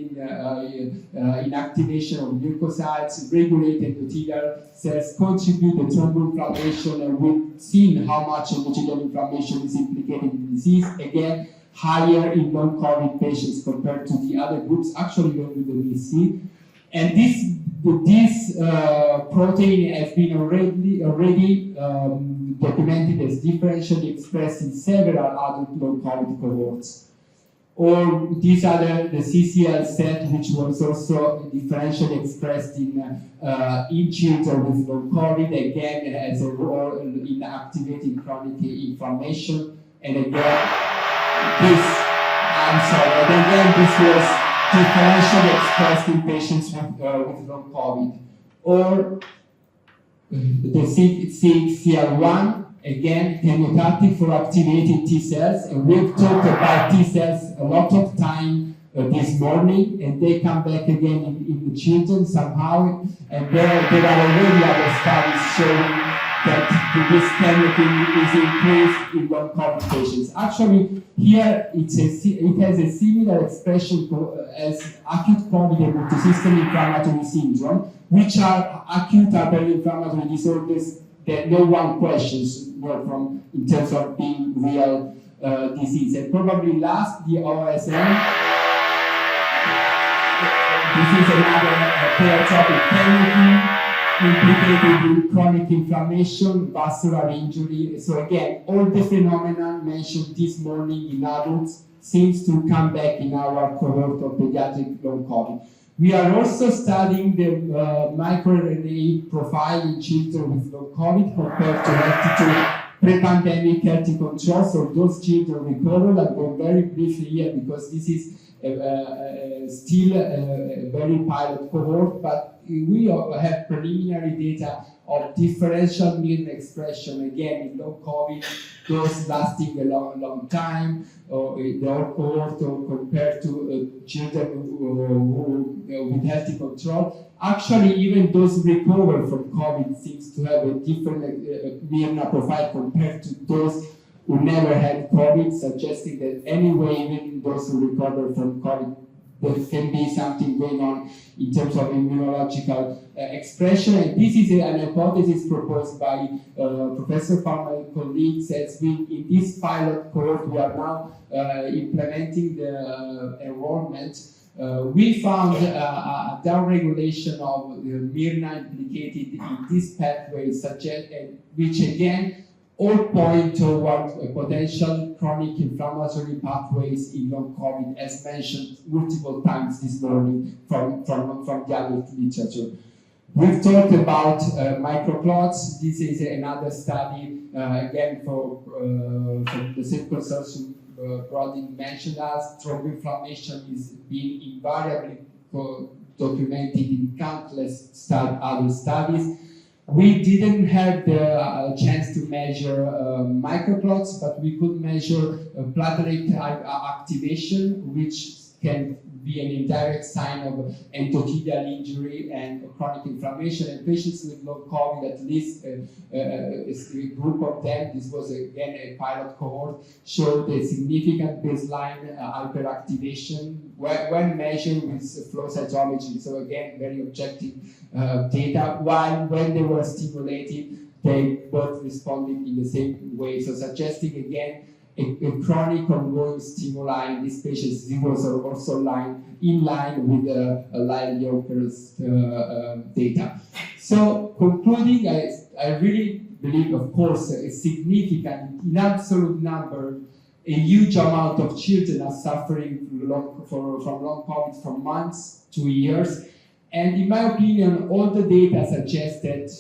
in activation of leukocytes, regulate endothelial cells, contribute to thromboinflammation, and we've seen how much endothelial inflammation is implicated in disease. Again, higher in non-COVID patients compared to the other groups, actually not with the VC. And this protein has been already documented as differentially expressed in several other non-COVID cohorts. Or these other, the CCL set, which was also differentially expressed in children with non-COVID, again has a role in activating chronic inflammation. And again, this was differentially expressed in patients with non-COVID. Or the CXCL1, again, chemotactic for activating T cells. And we've talked about T cells a lot of time this morning, and they come back again in the children somehow. And there are already other studies showing that this chemokine is increased in non-COVID patients. Actually, here it has a similar expression as acute COVID and multisystem inflammatory syndrome, which are acute hyperinflammatory disorders that no one questions from in terms of being real disease. And probably last, the OSM. This is another pleiotropic chemokine implicated in chronic inflammation, vascular injury. So again, all the phenomena mentioned this morning in adults seems to come back in our cohort of pediatric long COVID. We are also studying the microRNA profile in children with long COVID compared to pre-pandemic healthy control. So those children recovered. I'll go very briefly here because this is still a very pilot cohort, but we have preliminary data of differential mirin expression, again, in long COVID, those lasting a long time, or the whole cohort compared to children with healthy control. Actually, even those recovered from COVID seems to have a different mirin profile compared to those who never had COVID, suggesting that anyway, even those who recover from COVID, there can be something going on in terms of immunological expression. And this is an hypothesis proposed by Professor Palmer and colleagues. As in this pilot cohort, we are now implementing the enrollment. We found a downregulation of mirin implicated in this pathway, which again all point toward potential chronic inflammatory pathways in long COVID, as mentioned multiple times this morning from the adult literature. We've talked about microclots. This is another study, again, from the same consortium Brodin mentioned us. Thromboinflammation is being invariably documented in countless other studies. We didn't have the chance to measure microclots, but we could measure platelet activation, which can be an indirect sign of endothelial injury and chronic inflammation. And patients with long COVID, at least a group of them, this was again a pilot cohort, showed a significant baseline hyperactivation when measured with flow cytometry. So again, very objective data, while when they were stimulated, they both responded in the same way. So suggesting again a chronic ongoing stimuli in these patients. This was also in line with Lyle-Joker's data. So concluding, I really believe, of course, a significant, in absolute number, a huge amount of children are suffering from long COVID from months to years. And in my opinion, all the data suggest that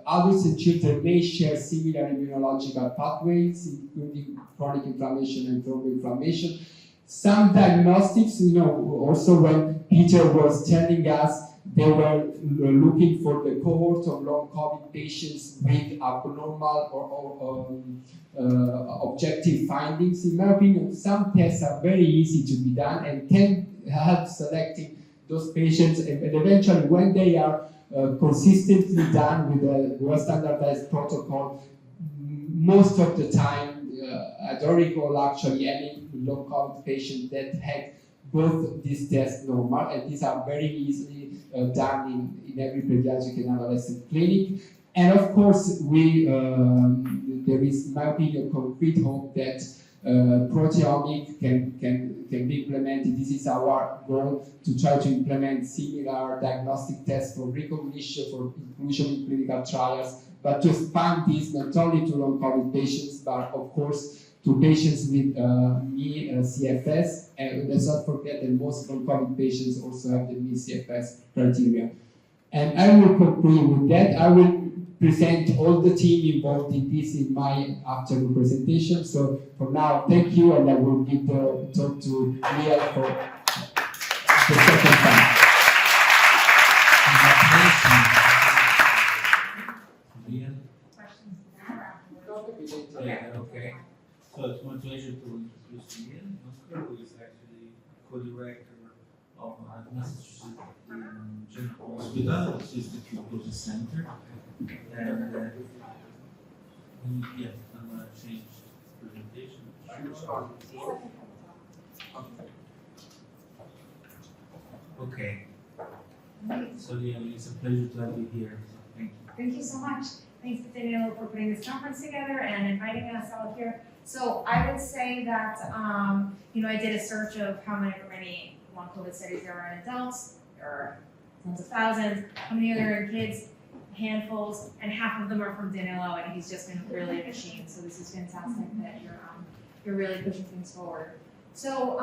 adults and children may share similar immunological pathways, including chronic inflammation and thromboinflammation. Some diagnostics, also when Peter was telling us they were looking for the cohort of long COVID patients with abnormal or objective findings. In my opinion, some tests are very easy to be done and can help selecting those patients, and eventually when they are consistently done with a well-standardized protocol, most of the time, I don't recall actually any long COVID patient that had both these tests normal, and these are very easily done in every pediatric and adolescent clinic. And of course, there is, in my opinion, concrete hope that proteomic can be implemented. This is our goal, to try to implement similar diagnostic tests for recognition, for inclusion in clinical trials, but to expand this not only to long COVID patients, but of course to patients with ME/CFS, and let's not forget that most long COVID patients also have the ME/CFS criteria. And I will conclude with that. I will present all the team involved in this in my afternoon presentation. So for now, thank you, and I will give the talk to Leah for the second time. Leah? Questions now or afterwards? Yeah, okay. So it's my pleasure to introduce Leah, who is actually co-director of Massachusetts General Hospital, which is the Putrino Center. And yeah, I'm going to change presentation. Okay. So yeah, it's a pleasure to have you here. Thank you. Thank you so much. Thanks to Danilo for putting this conference together and inviting us all here. So I would say that, I did a search of how many long COVID studies there are in adults. There are tens of thousands. How many are there in kids? Handfuls, and half of them are from Danilo, and he's just been really a machine. So this is fantastic that you're really pushing things forward. So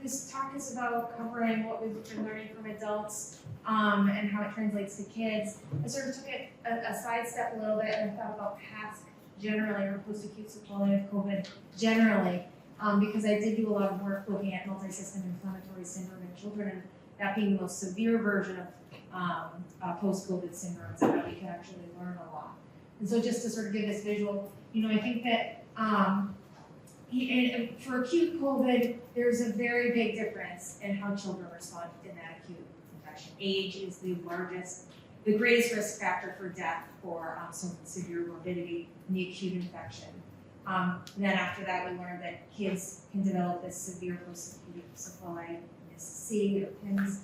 this talk is about covering what we've been learning from adults and how it translates to kids. I sort of took it a sidestep a little bit and thought about PASC generally, or post-acute sequelae of COVID generally, because I did do a lot of work looking at multi-system inflammatory syndrome in children, and that being the most severe version of post-COVID syndromes, and that we can actually learn a lot. And so just to sort of give this visual, I think that for acute COVID, there's a very big difference in how children respond in that acute infection. Age is the greatest risk factor for death for some severe morbidity in the acute infection. Then after that, we learned that kids can develop this severe post-acute sequelae, MIS-C or PIMS.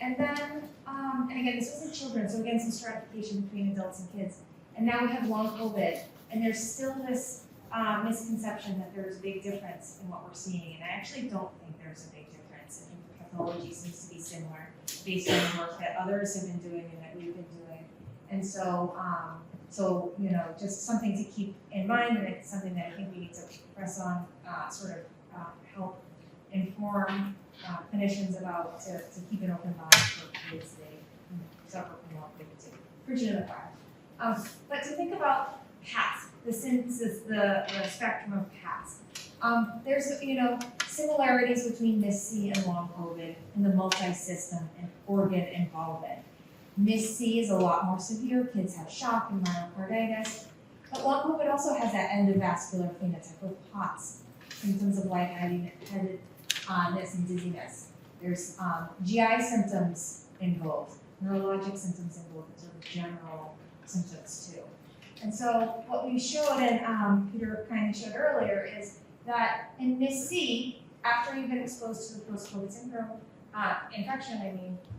And then, and again, this was in children, so again, some stratification between adults and kids. And now we have long COVID, and there's still this misconception that there's a big difference in what we're seeing. And I actually don't think there's a big difference. I think the pathology seems to be similar based on the work that others have been doing and that we've been doing. And so, just something to keep in mind, and it's something that I think we need to press on, help inform clinicians about to keep an open mind for kids they suffer from long COVID too. Preach it in the choir. But to think about PASC, the spectrum of PASC. There's similarities between MIS-C and long COVID and the multi-system and organ involvement. MIS-C is a lot more severe. Kids have shock and myocarditis. But long COVID also has that endovascular phenotype with POTS, symptoms of lightheadedness, this and dizziness. There's GI symptoms involved, neurologic symptoms involved, and sort of general symptoms too. And so what we showed, and Peter kind of showed earlier, is that in MIS-C, after you've been exposed to the post-COVID syndrome infection,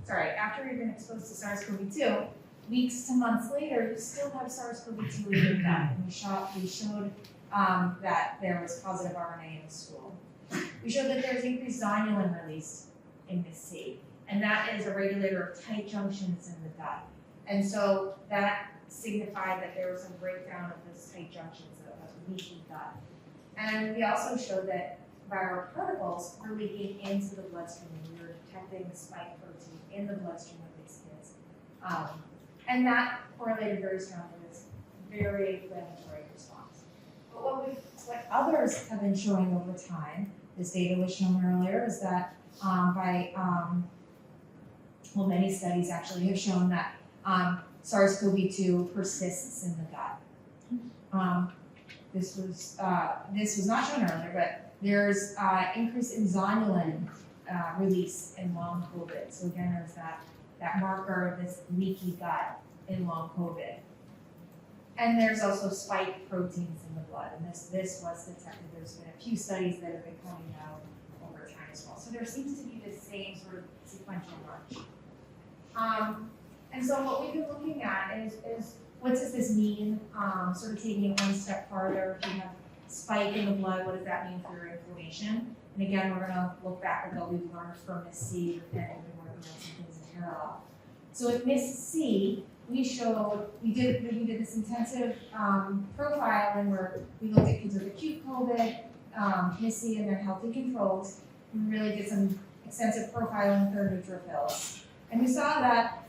after you've been exposed to SARS-CoV-2, weeks to months later, you still have SARS-CoV-2 in your gut. And we showed that there was positive RNA in the stool. We showed that there's increased zonulin release in MIS-C, and that is a regulator of tight junctions in the gut. And so that signified that there was a breakdown of those tight junctions of a leaky gut. And we also showed that viral particles were leaking into the bloodstream, and we were detecting the spike protein in the bloodstream of these kids. And that correlated very strongly with this very inflammatory response. But what others have been showing over time, this data was shown earlier, is that many studies actually have shown that SARS-CoV-2 persists in the gut. This was not shown earlier, but there's increase in zonulin release in long COVID. So again, there's that marker of this leaky gut in long COVID. And there's also spike proteins in the blood, and this was detected. There's been a few studies that have been coming out over time as well. So there seems to be this same sort of sequential march. And so what we've been looking at is what does this mean? Sort of taking it one step farther, if you have spike in the blood, what does that mean for your inflammation? And again, we're going to look back at what we've learned from MIS-C and we've been working on some things in parallel. So with MIS-C, we did this intensive profiling where we looked at kids with acute COVID, MIS-C, and then healthy controls. We really did some extensive profiling with their neutrophils. And we saw that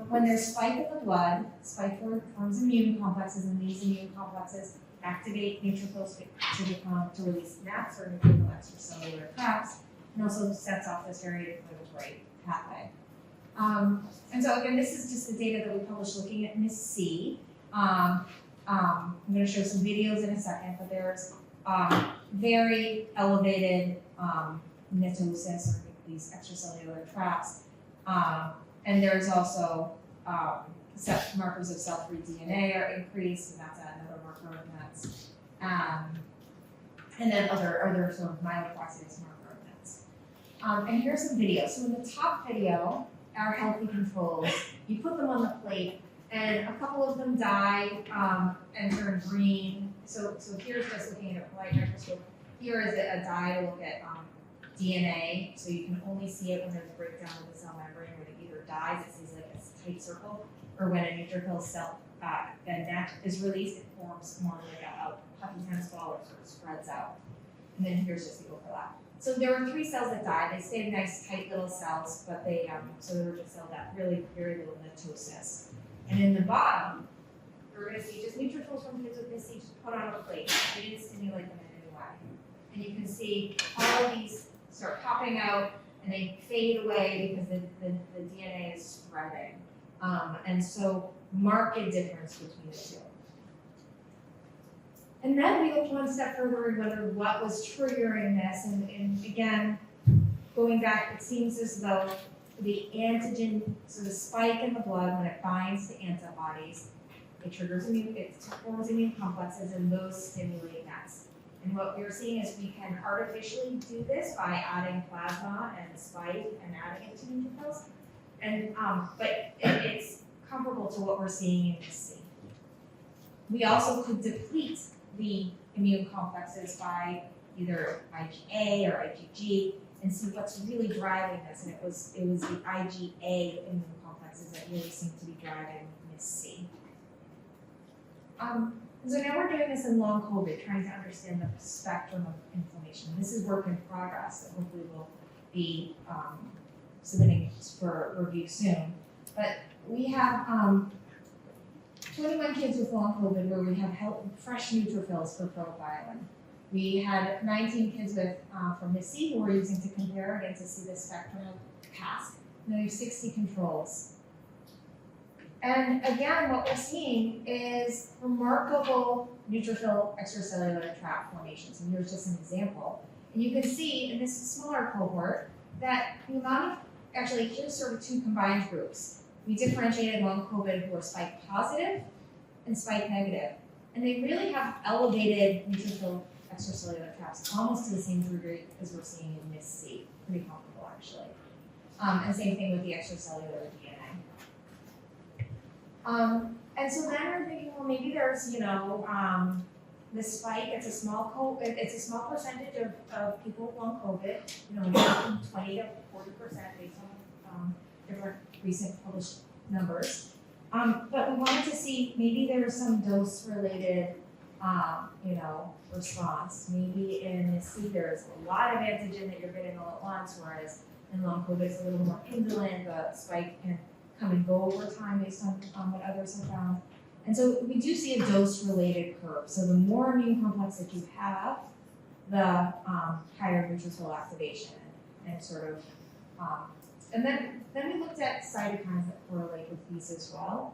when there's spike in the blood, spike forms immune complexes, and these immune complexes activate neutrophils to release NATs, or neutrophil extracellular traps, and also sets off this very inflammatory pathway. And so again, this is just the data that we published looking at MIS-C. I'm going to show some videos in a second, but there's very elevated NETosis, or these extracellular traps. And there's also markers of cell-free DNA are increased, and that's another marker of NETs. And then other sort of myeloproxidase marker of NETs. And here's some videos. So in the top video, our healthy controls, you put them on the plate, and a couple of them die and turn green. So here's just looking at a light microscope. Here is a dye to look at DNA, so you can only see it when there's a breakdown of the cell membrane, where it either dies, it sees like a tight circle, or when a neutrophil cell, the net is released, it forms more like a puffy tennis ball, or sort of spreads out. And then here's just the overlap. So there were 3 cells that died. They stayed nice, tight little cells, but they were just cells that really very little NETosis. And in the bottom, we're going to see just neutrophils from kids with MIS-C just put on a plate. We didn't stimulate them in any way. And you can see all of these start popping out, and they fade away because the DNA is spreading. And so marked difference between the two. And then we looked one step further and whether what was triggering this, and again, going back, it seems as though the antigen, so the spike in the blood, when it binds to antibodies, it forms immune complexes, and those stimulate NETs. And what we're seeing is we can artificially do this by adding plasma and spike and adding it to neutrophils. And but it's comparable to what we're seeing in MIS-C. We also could deplete the immune complexes by either IgA or IgG and see what's really driving this. And it was the IgA immune complexes that really seem to be driving MIS-C. So now we're doing this in long COVID, trying to understand the spectrum of inflammation. This is work in progress that hopefully we'll be submitting for review soon. But we have 21 kids with long COVID where we have fresh neutrophils for profiling. We had 19 kids with from MIS-C who we're using to compare again to see the spectrum of CASC. And then we have 60 controls. And again, what we're seeing is remarkable neutrophil extracellular trap formations. And here's just an example. And you can see in this smaller cohort that the amount of, actually here's sort of two combined groups. We differentiated long COVID who are spike positive and spike negative. And they really have elevated neutrophil extracellular traps almost to the same degree as we're seeing in MIS-C. Pretty comparable actually. And same thing with the extracellular DNA. And so then we're thinking, well, maybe there's, the spike. It's a small percentage of people with long COVID. 20 to 40% based on different recent published numbers. But we wanted to see maybe there was some dose-related, response. Maybe in MIS-C there's a lot of antigen that you're getting all at once, whereas in long COVID it's a little more indolent. The spike can come and go over time based on what others have found. And so we do see a dose-related curve. So the more immune complex that you have, the higher neutrophil activation and sort of, and then we looked at cytokines that correlate with these as well.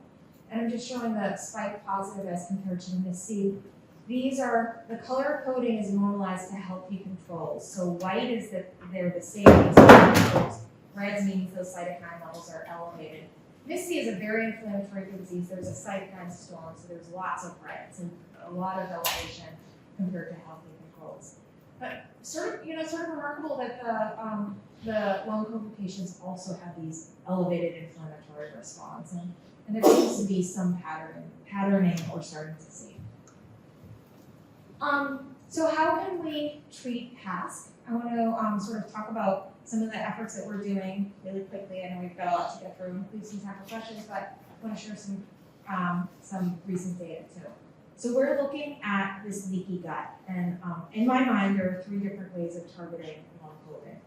And I'm just showing the spike positive as compared to the MIS-C. These are, the color coding is normalized to healthy controls. So white is that they're the same as healthy controls. Red means those cytokine levels are elevated. MIS-C is a very inflammatory disease. There's a cytokine storm, so there's lots of reds and a lot of elevation compared to healthy controls. But sort of remarkable that the long COVID patients also have these elevated inflammatory response, and there seems to be some patterning we're starting to see. So how can we treat PASC? I want to sort of talk about some of the efforts that we're doing really quickly. I know we've got a lot to get through, including some time for questions, but I want to share some recent data too. So we're looking at this leaky gut, and in my mind, there are 3 different ways of targeting long COVID.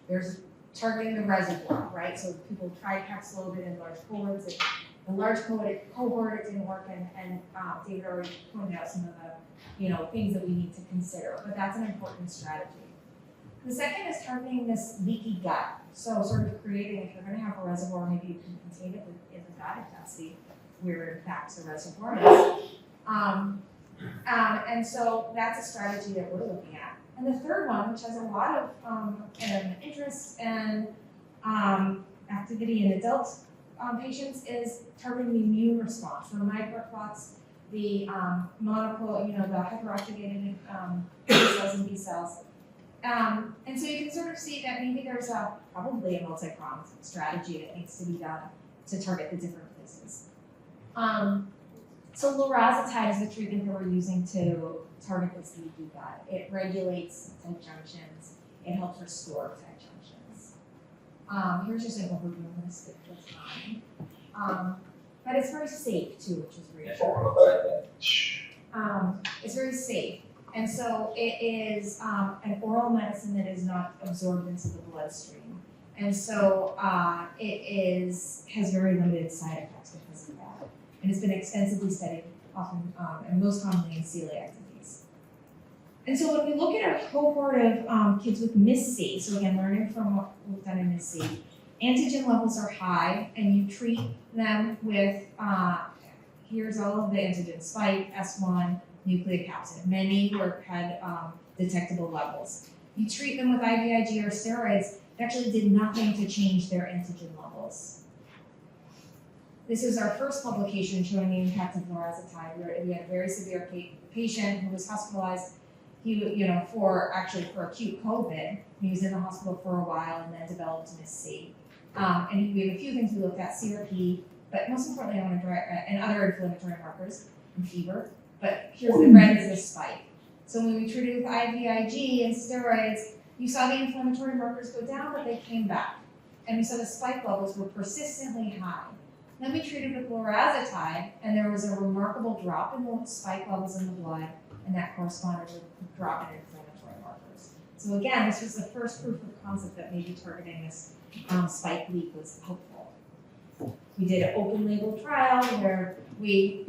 There's targeting the reservoir, right? So people tried Paxlovid in large cohorts. The large cohort, it didn't work, and David already pointed out some of the things that we need to consider, but that's an important strategy. The second is targeting this leaky gut. So sort of creating, if you're going to have a reservoir, maybe you can contain it in the gut if that's where in fact the reservoir is. And so that's a strategy that we're looking at. And the third one, which has a lot of interest and activity in adult patients, is targeting the immune response. So the microclots, the monoclonal, the hyperactivated T cells and B cells. And so you can sort of see that maybe there's probably a multi-pronged strategy that needs to be done to target the different places. So lorazepam is the treatment that we're using to target this leaky gut. It regulates tight junctions. It helps restore tight junctions. Here's just an overview. I'm going to skip this time. But it's very safe too, which is reassuring. It's very safe. And so it is an oral medicine that is not absorbed into the bloodstream. And so it has very limited side effects because of that. And it's been extensively studied, often and most commonly in celiac disease. And so when we look at our cohort of kids with MIS-C, so again, learning from what we've done in MIS-C, antigen levels are high, and you treat them with, here's all of the antigen, spike, S1, nucleocapsid. Many had detectable levels. You treat them with IVIG or steroids, it actually did nothing to change their antigen levels. This is our first publication showing the impact of lorazepam. We had a very severe patient who was hospitalized. For acute COVID. He was in the hospital for a while and then developed MIS-C. And we have a few things we looked at: CRP, but most importantly, I want to and other inflammatory markers and fever. But here's the red is the spike. So when we treated with IVIG and steroids, you saw the inflammatory markers go down, but they came back. And we saw the spike levels were persistently high. Then we treated with lorazepam, and there was a remarkable drop in the spike levels in the blood, and that corresponded with a drop in inflammatory markers. So again, this was the first proof of concept that maybe targeting this spike leak was helpful. We did an open label trial where we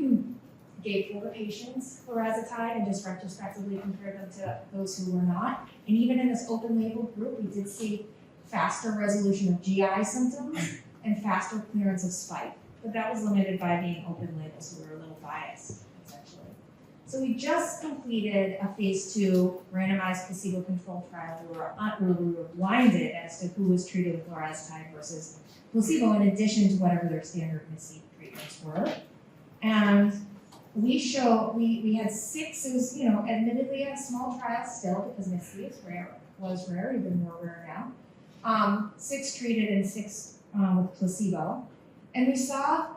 gave 4 patients lorazepam and just retrospectively compared them to those who were not. And even in this open label group, we did see faster resolution of GI symptoms and faster clearance of spike. But that was limited by being open label, so we were a little biased, essentially. So we just completed a phase 2 randomized placebo-controlled trial where we were blinded as to who was treated with lorazepam versus placebo, in addition to whatever their standard MIS-C treatments were. And we had 6, it was, admittedly a small trial still because MIS-C was rare, even more rare now. 6 treated and 6 with placebo. And we saw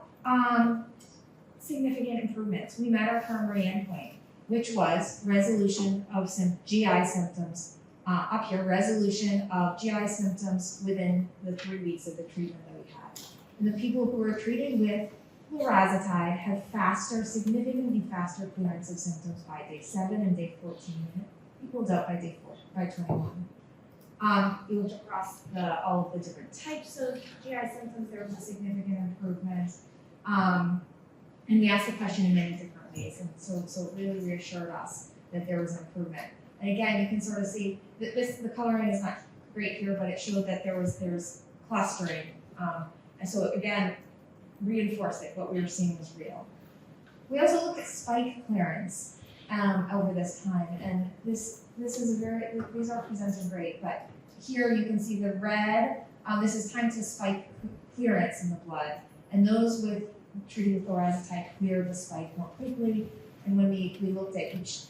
significant improvements. We met our primary endpoint, which was resolution of some GI symptoms. Up here, resolution of GI symptoms within the 3 weeks of the treatment that we had. And the people who were treated with lorazepam had significantly faster clearance of symptoms by day 7 and day 14, equaled out by day 21. We looked across all of the different types of GI symptoms. There was a significant improvement. And we asked the question in many different ways. And so it really reassured us that there was an improvement. And again, you can sort of see that the coloring is not great here, but it showed that there was clustering. And so again, reinforced that what we were seeing was real. We also looked at spike clearance over this time. And this is these are presented great, but here you can see the red, this is time to spike clearance in the blood. And those treated with lorazepam cleared the spike more quickly. And when we looked at each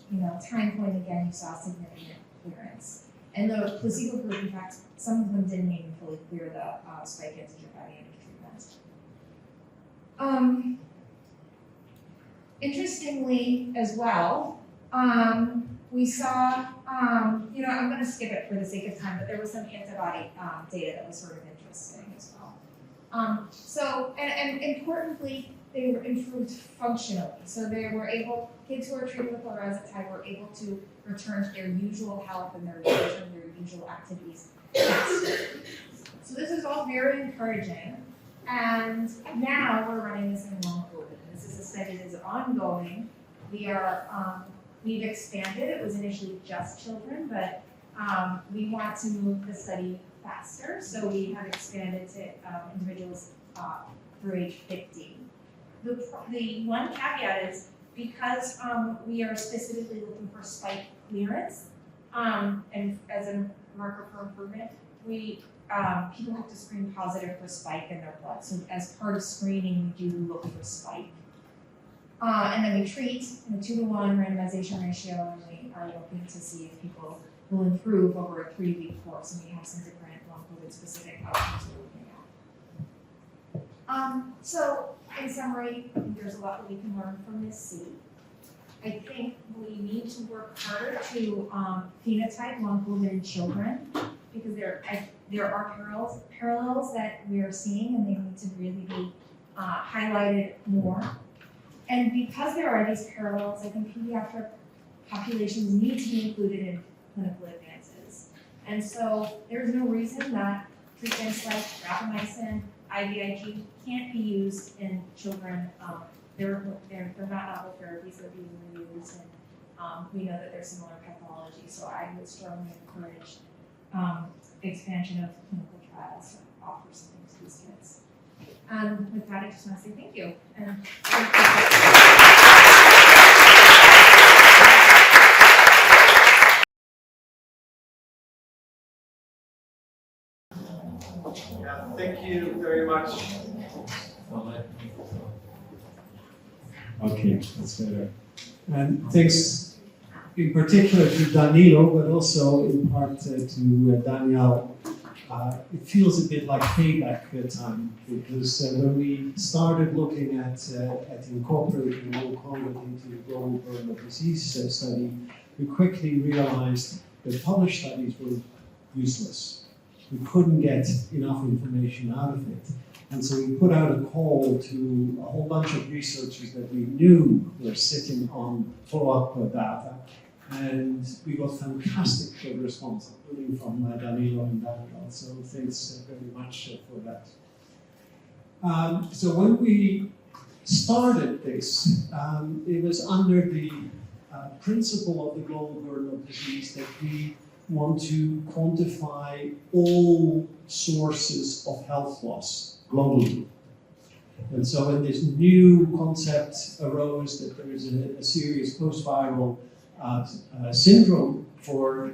time point again, you saw significant clearance. And the placebo group, in fact, some of them didn't even fully clear the spike antigen by the end of treatment. Interestingly as well, we saw, I'm going to skip it for the sake of time, but there was some antibody data that was sort of interesting as well. And importantly, they were improved functionally. So kids who are treated with lorazepam were able to return to their usual health and their usual activities faster. So this is all very encouraging. And now we're running this in long COVID. This is a study that is ongoing. We've expanded. It was initially just children, but we want to move the study faster. So we have expanded to individuals through age 50. The one caveat is because we are specifically looking for spike clearance and as a marker for improvement, people have to screen positive for spike in their blood. So as part of screening, we do look for spike. And then we treat in a 2-to-1 randomization ratio, and we are looking to see if people will improve over a 3-week course. And we have some different long COVID specific outcomes we're looking at. So in summary, I think there's a lot that we can learn from this C. I think we need to work harder to phenotype long COVID in children because there are parallels that we are seeing, and they need to really be highlighted more. And because there are these parallels, I think pediatric populations need to be included in clinical advances. And so there's no reason that treatments like rapamycin, IVIG can't be used in children. They're not novel therapies that are being used, and we know that there's similar pathology. So I would strongly encourage expansion of clinical trials to offer something to these kids. With that, I just want to say thank you. Thank you very much. Okay, that's better. And thanks in particular to Danilo, but also in part to Danielle. It feels a bit like payback time because when we started looking at incorporating long COVID into the global burden of disease study, we quickly realized that published studies were useless. We couldn't get enough information out of it. And so we put out a call to a whole bunch of researchers that we knew were sitting on follow-up data. And we got fantastic response, including from Danilo and Daniel. So thanks very much for that. So when we started this, it was under the principle of the global burden of disease that we want to quantify all sources of health loss globally. And so when this new concept arose that there is a serious post-viral syndrome for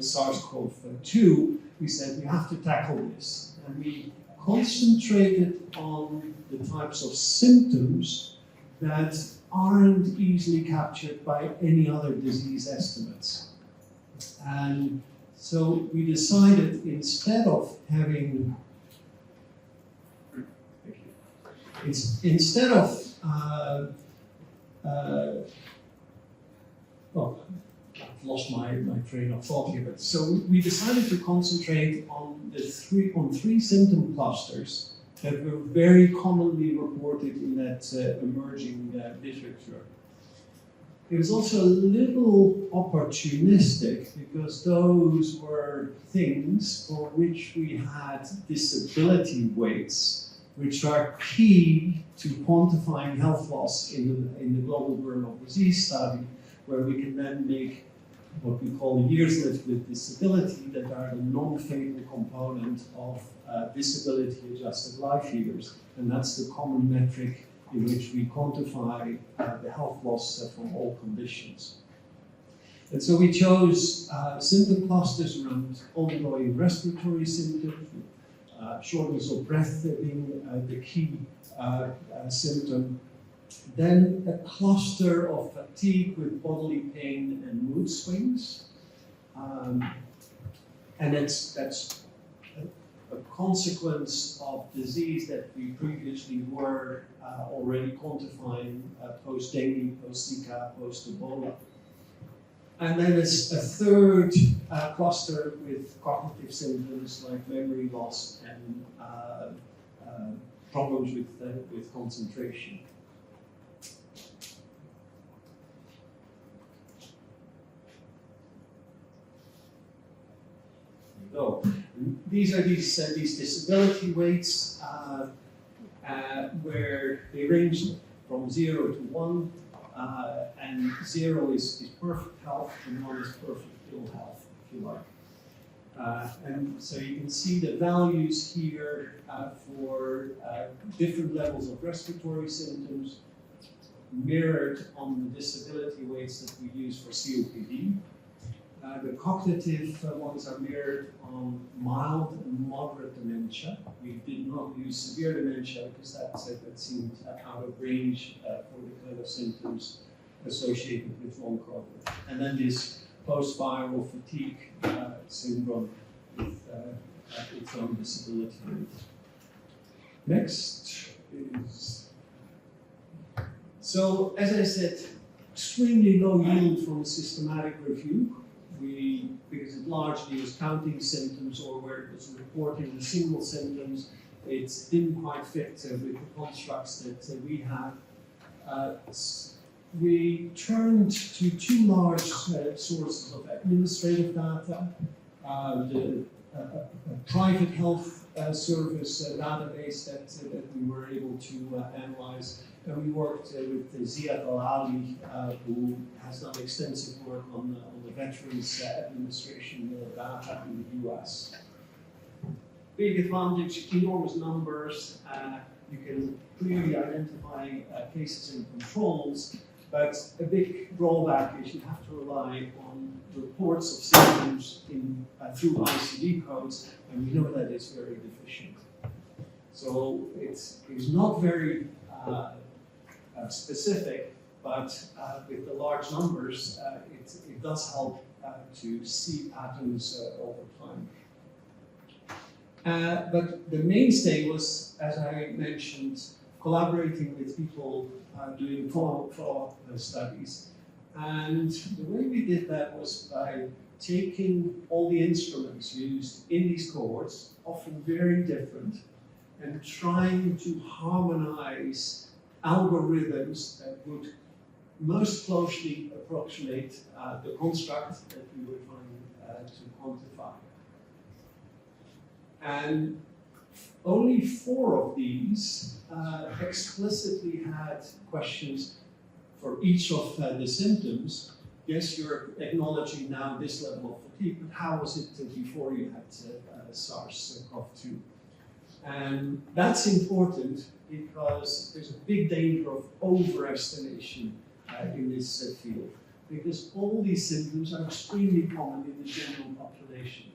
SARS-CoV-2, we said we have to tackle this. And we concentrated on the types of symptoms that aren't easily captured by any other disease estimates. And so we decided instead of having, instead of, well, I've lost my train of thought here, but so we decided to concentrate on three symptom clusters that were very commonly reported in that emerging literature. It was also a little opportunistic because those were things for which we had disability weights, which are key to quantifying health loss in the global burden of disease study, where we can then make what we call years lived with disability that are the non-fatal component of disability-adjusted life years. And that's the common metric in which we quantify the health loss from all conditions. And so we chose symptom clusters around ongoing respiratory symptoms, shortness of breath being the key symptom. Then a cluster of fatigue with bodily pain and mood swings. And that's a consequence of disease that we previously were already quantifying post-Dengue, post-Zika, post-Ebola. And then there's a third cluster with cognitive symptoms like memory loss and problems with concentration. So these are these disability weights where they range from 0 to 1, and 0 is perfect health and 1 is perfect ill health, if you like. And so you can see the values here for different levels of respiratory symptoms mirrored on the disability weights that we use for COPD. The cognitive ones are mirrored on mild and moderate dementia. We did not use severe dementia because that seemed out of range for the kind of symptoms associated with long COVID. And then this post-viral fatigue syndrome with its own disability rate. Next is, so as I said, extremely low yield from a systematic review. Because it largely was counting symptoms or where it was reporting the single symptoms, it didn't quite fit with the constructs that we have. We turned to two large sources of administrative data, the private health service database that we were able to analyze. And we worked with Ziad Al-Ali, who has done extensive work on the Veterans Administration data in the US. Big advantage, enormous numbers. You can clearly identify cases and controls, but a big drawback is you have to rely on reports of symptoms through ICD codes, and we know that it's very deficient. So it's not very specific, but with the large numbers, it does help to see patterns over time. But the mainstay was, as I mentioned, collaborating with people doing follow-up studies. And the way we did that was by taking all the instruments used in these cohorts, often very different, and trying to harmonize algorithms that would most closely approximate the construct that we were trying to quantify. And only 4 of these explicitly had questions for each of the symptoms. Yes, you're acknowledging now this level of fatigue, but how was it before you had SARS-CoV-2? And that's important because there's a big danger of overestimation in this field, because all these symptoms are extremely common in the general population.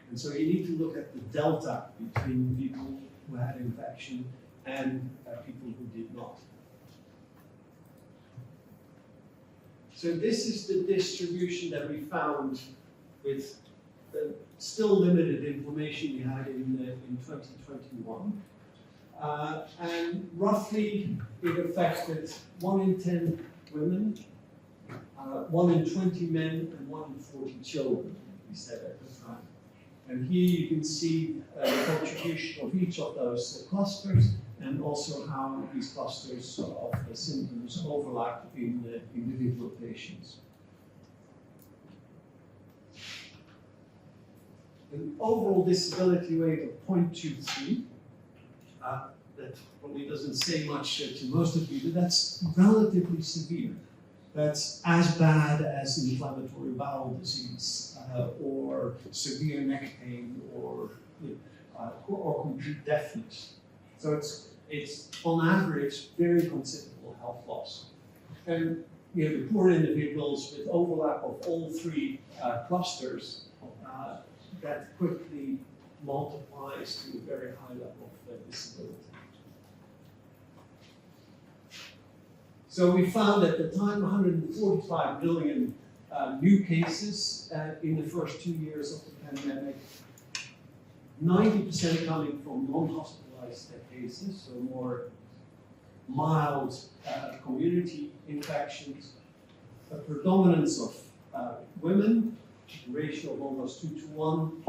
And so you need to look at the delta between people who had infection and people who did not. So this is the distribution that we found with the still limited information we had in 2021. And roughly it affected 1 in 10 women, 1 in 20 men, and 1 in 40 children, we said at the time. And here you can see the contribution of each of those clusters, and also how these clusters of the symptoms overlap in individual patients. An overall disability rate of 0.23. That probably doesn't say much to most of you, but that's relatively severe. That's as bad as inflammatory bowel disease, or severe neck pain, or complete deafness. So it's on average very considerable health loss. And you know, the poor individuals with overlap of all three clusters, that quickly multiplies to a very high level of disability. So we found at the time 145 million new cases in the first 2 years of the pandemic, 90% coming from non-hospitalized cases, so more mild community infections, a predominance of women, a ratio of almost 2 to 1,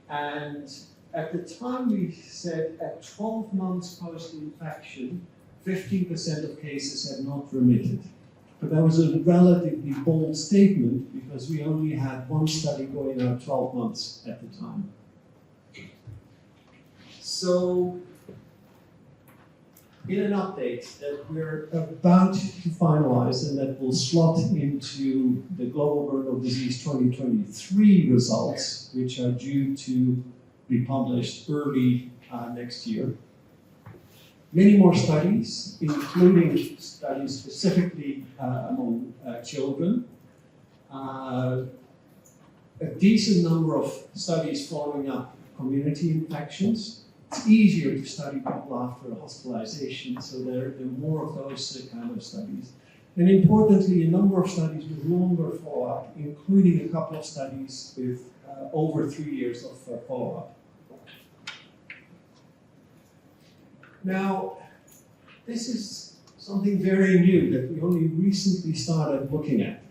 and at the time we said at 12 months post-infection, 15% of cases had not remitted. But that was a relatively bold statement because we only had one study going out 12 months at the time. So, in an update that we're about to finalize and that will slot into the Global Burden of Disease 2023 results, which are due to be published early next year. Many more studies, including studies specifically among children. A decent number of studies following up community infections. It's easier to study people after hospitalization, so there are more of those kind of studies. And importantly, a number of studies with longer follow-up, including a couple of studies with over 3 years of follow-up. Now, this is something very new that we only recently started looking at.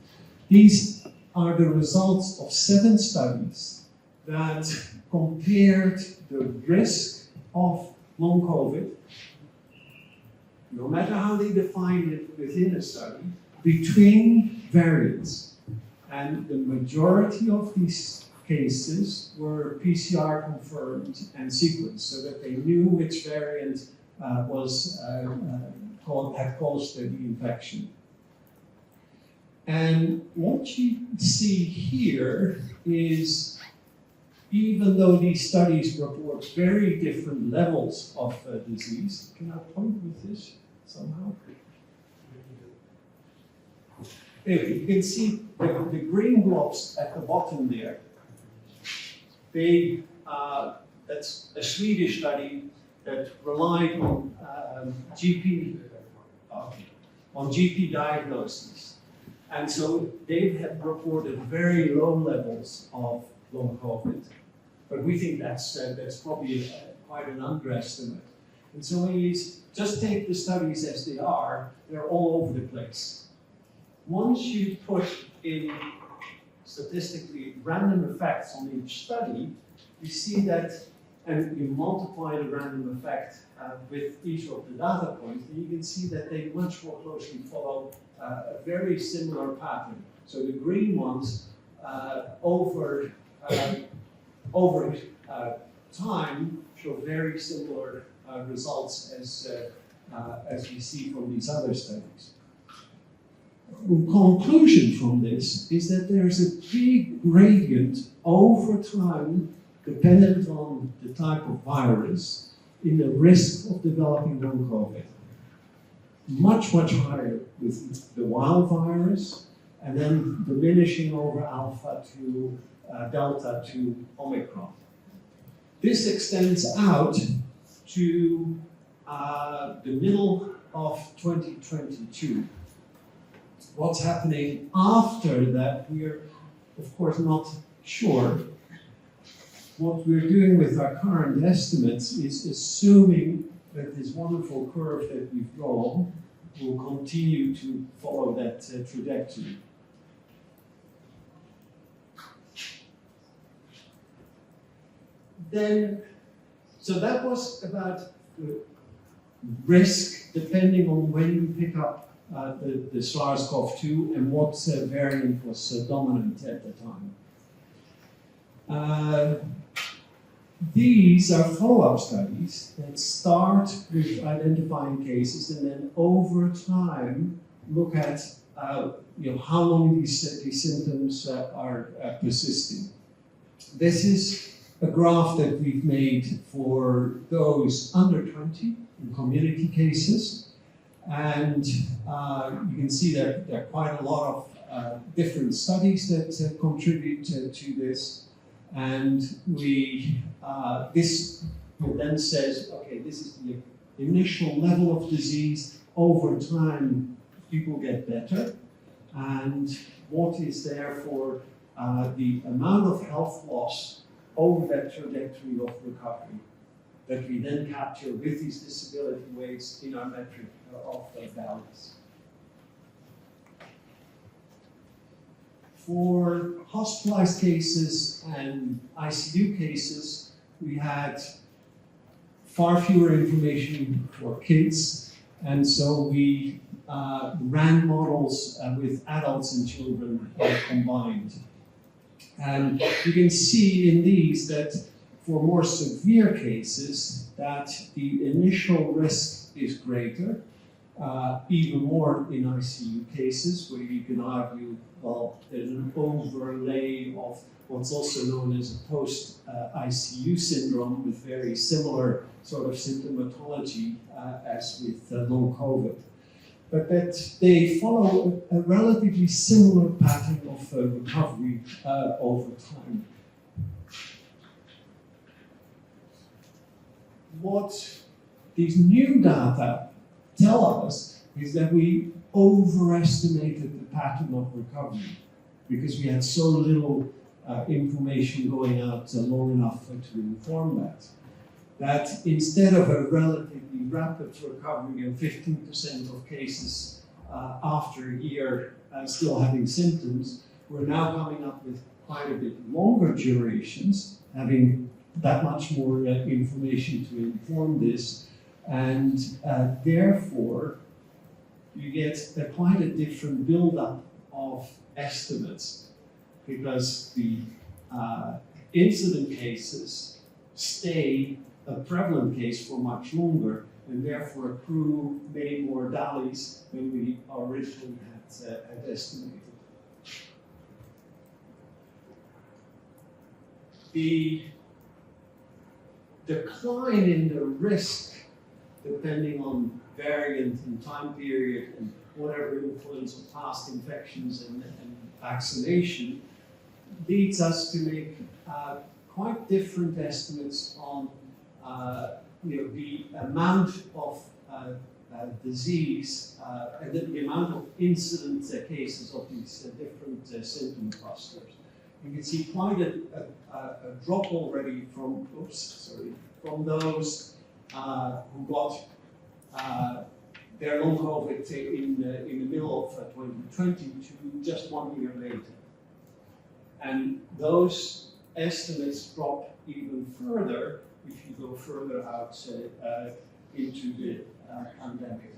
These are the results of 7 studies that compared the risk of long COVID, no matter how they define it within a study, between variants. And the majority of these cases were PCR confirmed and sequenced so that they knew which variant had caused the infection. And what you see here is, even though these studies report very different levels of disease, can I point with this somehow? Anyway, you can see the green blobs at the bottom there. That's a Swedish study that relied on GP diagnoses. And so they have reported very low levels of long COVID. But we think that's probably quite an underestimate. And so when you just take the studies as they are, they're all over the place. Once you put in statistically random effects on each study, you see that, and you multiply the random effect with each of the data points, and you can see that they much more closely follow a very similar pattern. So the green ones over time show very similar results as we see from these other studies. The conclusion from this is that there's a big gradient over time dependent on the type of virus, in the risk of developing long COVID. Much, much higher with the wild virus, and then diminishing over alpha to delta to Omicron. This extends out to the middle of 2022. What's happening after that, we're of course not sure. What we're doing with our current estimates is assuming that this wonderful curve that we've drawn will continue to follow that trajectory. Then, so that was about the risk depending on when you pick up the SARS-CoV-2 and what variant was dominant at the time. These are follow-up studies that start with identifying cases and then over time look at how long these symptoms are persisting. This is a graph that we've made for those under 20 in community cases. And you can see that there are quite a lot of different studies that contribute to this. And this then says, okay, this is the initial level of disease. Over time, people get better. And what is there for the amount of health loss over that trajectory of recovery that we then capture with these disability weights in our metric of values. For hospitalized cases and ICU cases, we had far fewer information for kids, and so we ran models with adults and children combined. And you can see in these that for more severe cases, that the initial risk is greater, even more in ICU cases, where you can argue, well, there's an overlay of what's also known as a post-ICU syndrome with very similar sort of symptomatology as with long COVID. But that they follow a relatively similar pattern of recovery over time. What these new data tell us is that we overestimated the pattern of recovery because we had so little information going out long enough to inform that. That instead of a relatively rapid recovery and 15% of cases after a year still having symptoms, we're now coming up with quite a bit longer durations, having that much more information to inform this, and therefore you get quite a different buildup of estimates because the incident cases stay a prevalent case for much longer and therefore accrue many more DALYs than we originally had estimated. The decline in the risk, depending on variant and time period and whatever influence of past infections and vaccination, leads us to make quite different estimates on the amount of disease and the amount of incident cases of these different symptom clusters. You can see quite a drop already from those who got their long COVID in the middle of 2020 to just 1 year later. And those estimates drop even further if you go further out into the pandemic.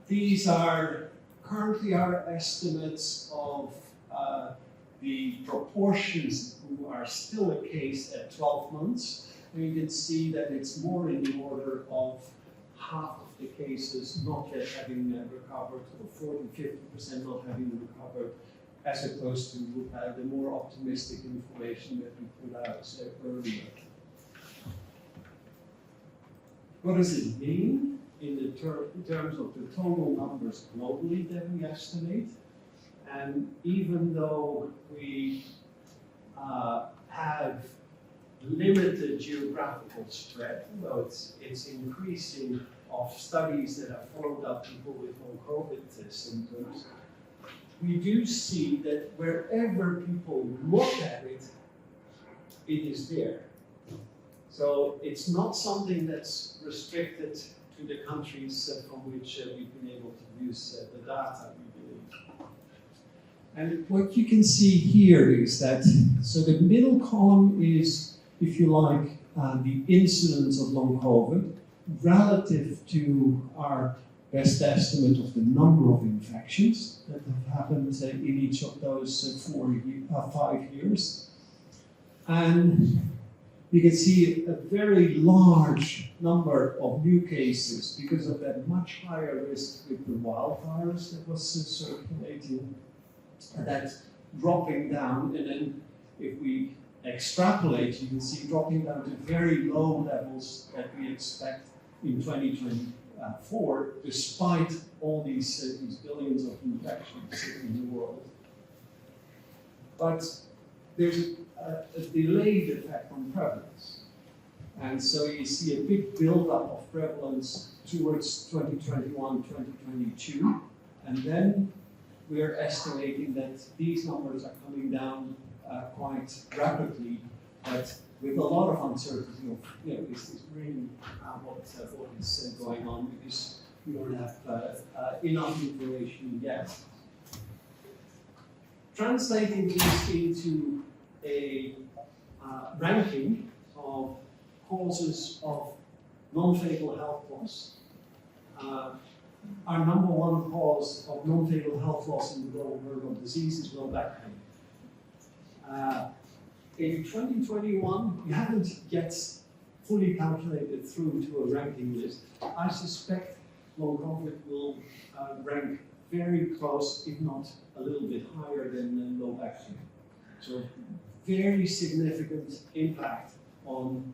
These are currently our estimates of the proportions who are still a case at 12 months. And you can see that it's more in the order of half of the cases not yet having recovered, or 40-50% not having recovered, as opposed to the more optimistic information that we put out earlier. What does it mean in terms of the total numbers globally that we estimate? And even though we have limited geographical spread, well, it's increasing of studies that have followed up people with long COVID symptoms, we do see that wherever people look at it, it is there. So it's not something that's restricted to the countries from which we've been able to use the data, we believe. And what you can see here is that, so the middle column is, if you like, the incidence of long COVID relative to our best estimate of the number of infections that have happened in each of those 5 years. And you can see a very large number of new cases because of that much higher risk with the wild virus that was circulating, and that's dropping down. And then if we extrapolate, you can see dropping down to very low levels that we expect in 2024, despite all these billions of infections in the world. But there's a delayed effect on prevalence. And so you see a big buildup of prevalence towards 2021, 2022. And then we're estimating that these numbers are coming down quite rapidly, but with a lot of uncertainty of, is this really what is going on, because we don't have enough information yet. Translating this into a ranking of causes of non-fatal health loss. Our number one cause of non-fatal health loss in the global burden of disease is low back pain. In 2021, we haven't yet fully calculated through to a ranking list. I suspect long COVID will rank very close, if not a little bit higher than low back pain. So very significant impact on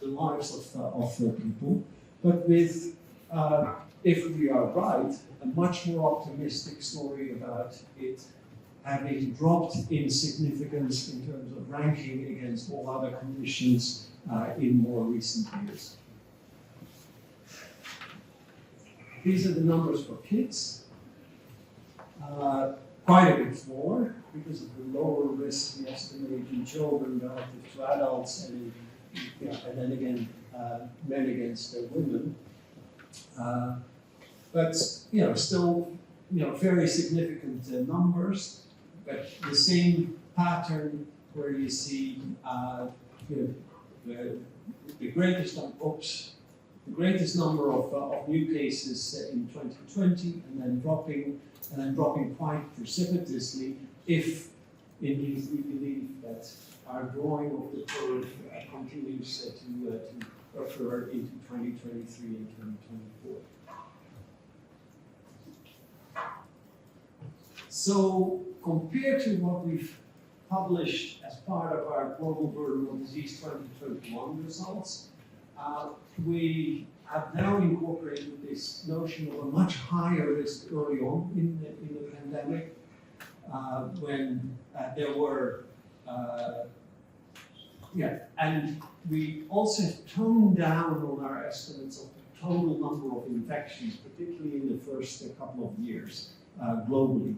the lives of people. But with, if we are right, a much more optimistic story about it having dropped in significance in terms of ranking against all other conditions in more recent years. These are the numbers for kids. Quite a bit smaller because of the lower risk we estimate in children relative to adults, and then again, men against women. But still, very significant numbers. But the same pattern where you see the greatest number of new cases in 2020, and then dropping quite precipitously if indeed we believe that our drawing of the curve continues to occur into 2023 and 2024. So compared to what we've published as part of our Global Burden of Disease 2021 results, we have now incorporated this notion of a much higher risk early on in the pandemic, when there were, and we also toned down on our estimates of the total number of infections, particularly in the first couple of years globally.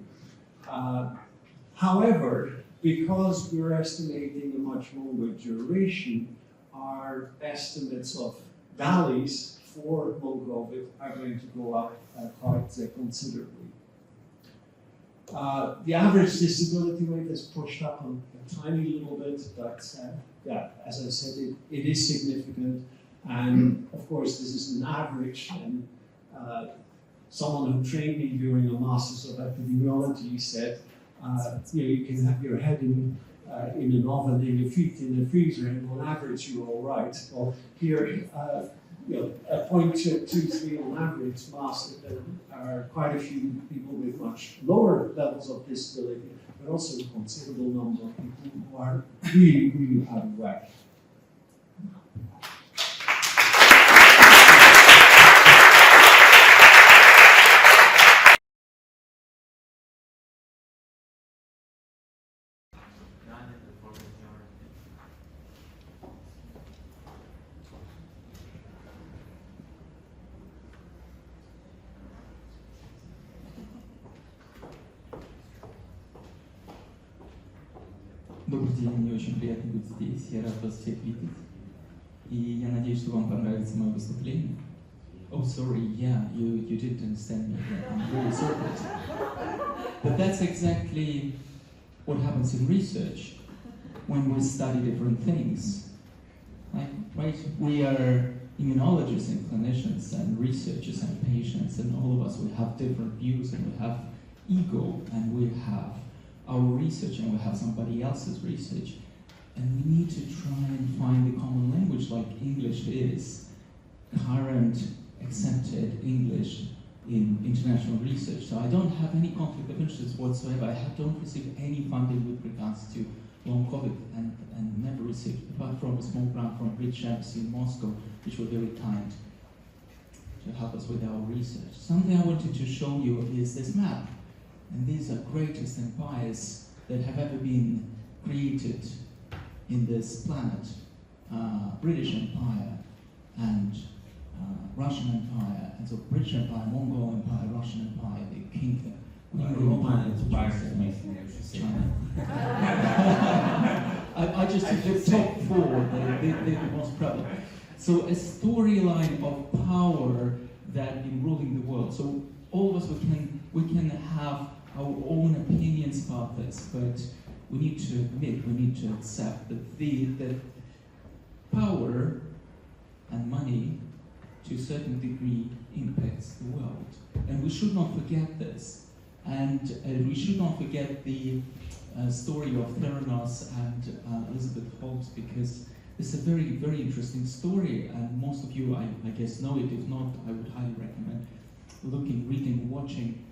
However, because we're estimating a much longer duration, our estimates of valleys for long COVID are going to go up quite considerably. The average disability rate is pushed up a tiny little bit, but as I said, it is significant. And of course, this is an average, and someone who trained me during a Masters of Epidemiology said, you can have your head in an oven and your feet in the freezer, and on average you're all right. Well, here 0.23 on average master, there are quite a few people with much lower levels of disability, but also a considerable number of people who are really, really out of whack. Добрый день, мне очень приятно быть здесь, я рад вас всех видеть. И я надеюсь, что вам понравится мое выступление. Oh, sorry, yeah, you didn't understand me. I'm really sorry. But that's exactly what happens in research when we study different things. Like, right, we are immunologists and clinicians and researchers and patients, and all of us, we have different views, and we have ego, and we have our research, and we have somebody else's research, and we need to try and find the common language, like English is current accepted English in international research. So I don't have any conflict of interest whatsoever. I don't receive any funding with regards to long COVID, and never received, apart from a small grant from British Embassy in Moscow, which were very kind to help us with our research. Something I wanted to show you is this map. And these are greatest empires that have ever been created in this planet. British Empire and Russian Empire, and so British Empire, Mongol Empire, Russian Empire, the kingdom. Roman inspires me. China. I just took the top four, the most prevalent. So a storyline of power that been ruling the world. So all of us, we can have our own opinions about this, but we need to admit, we need to accept that the power and money to a certain degree impacts the world. And we should not forget this. And we should not forget the story of Theranos and Elizabeth Holmes, because it's a very, very interesting story, and most of you, I guess, know it. If not, I would highly recommend looking, reading, watching.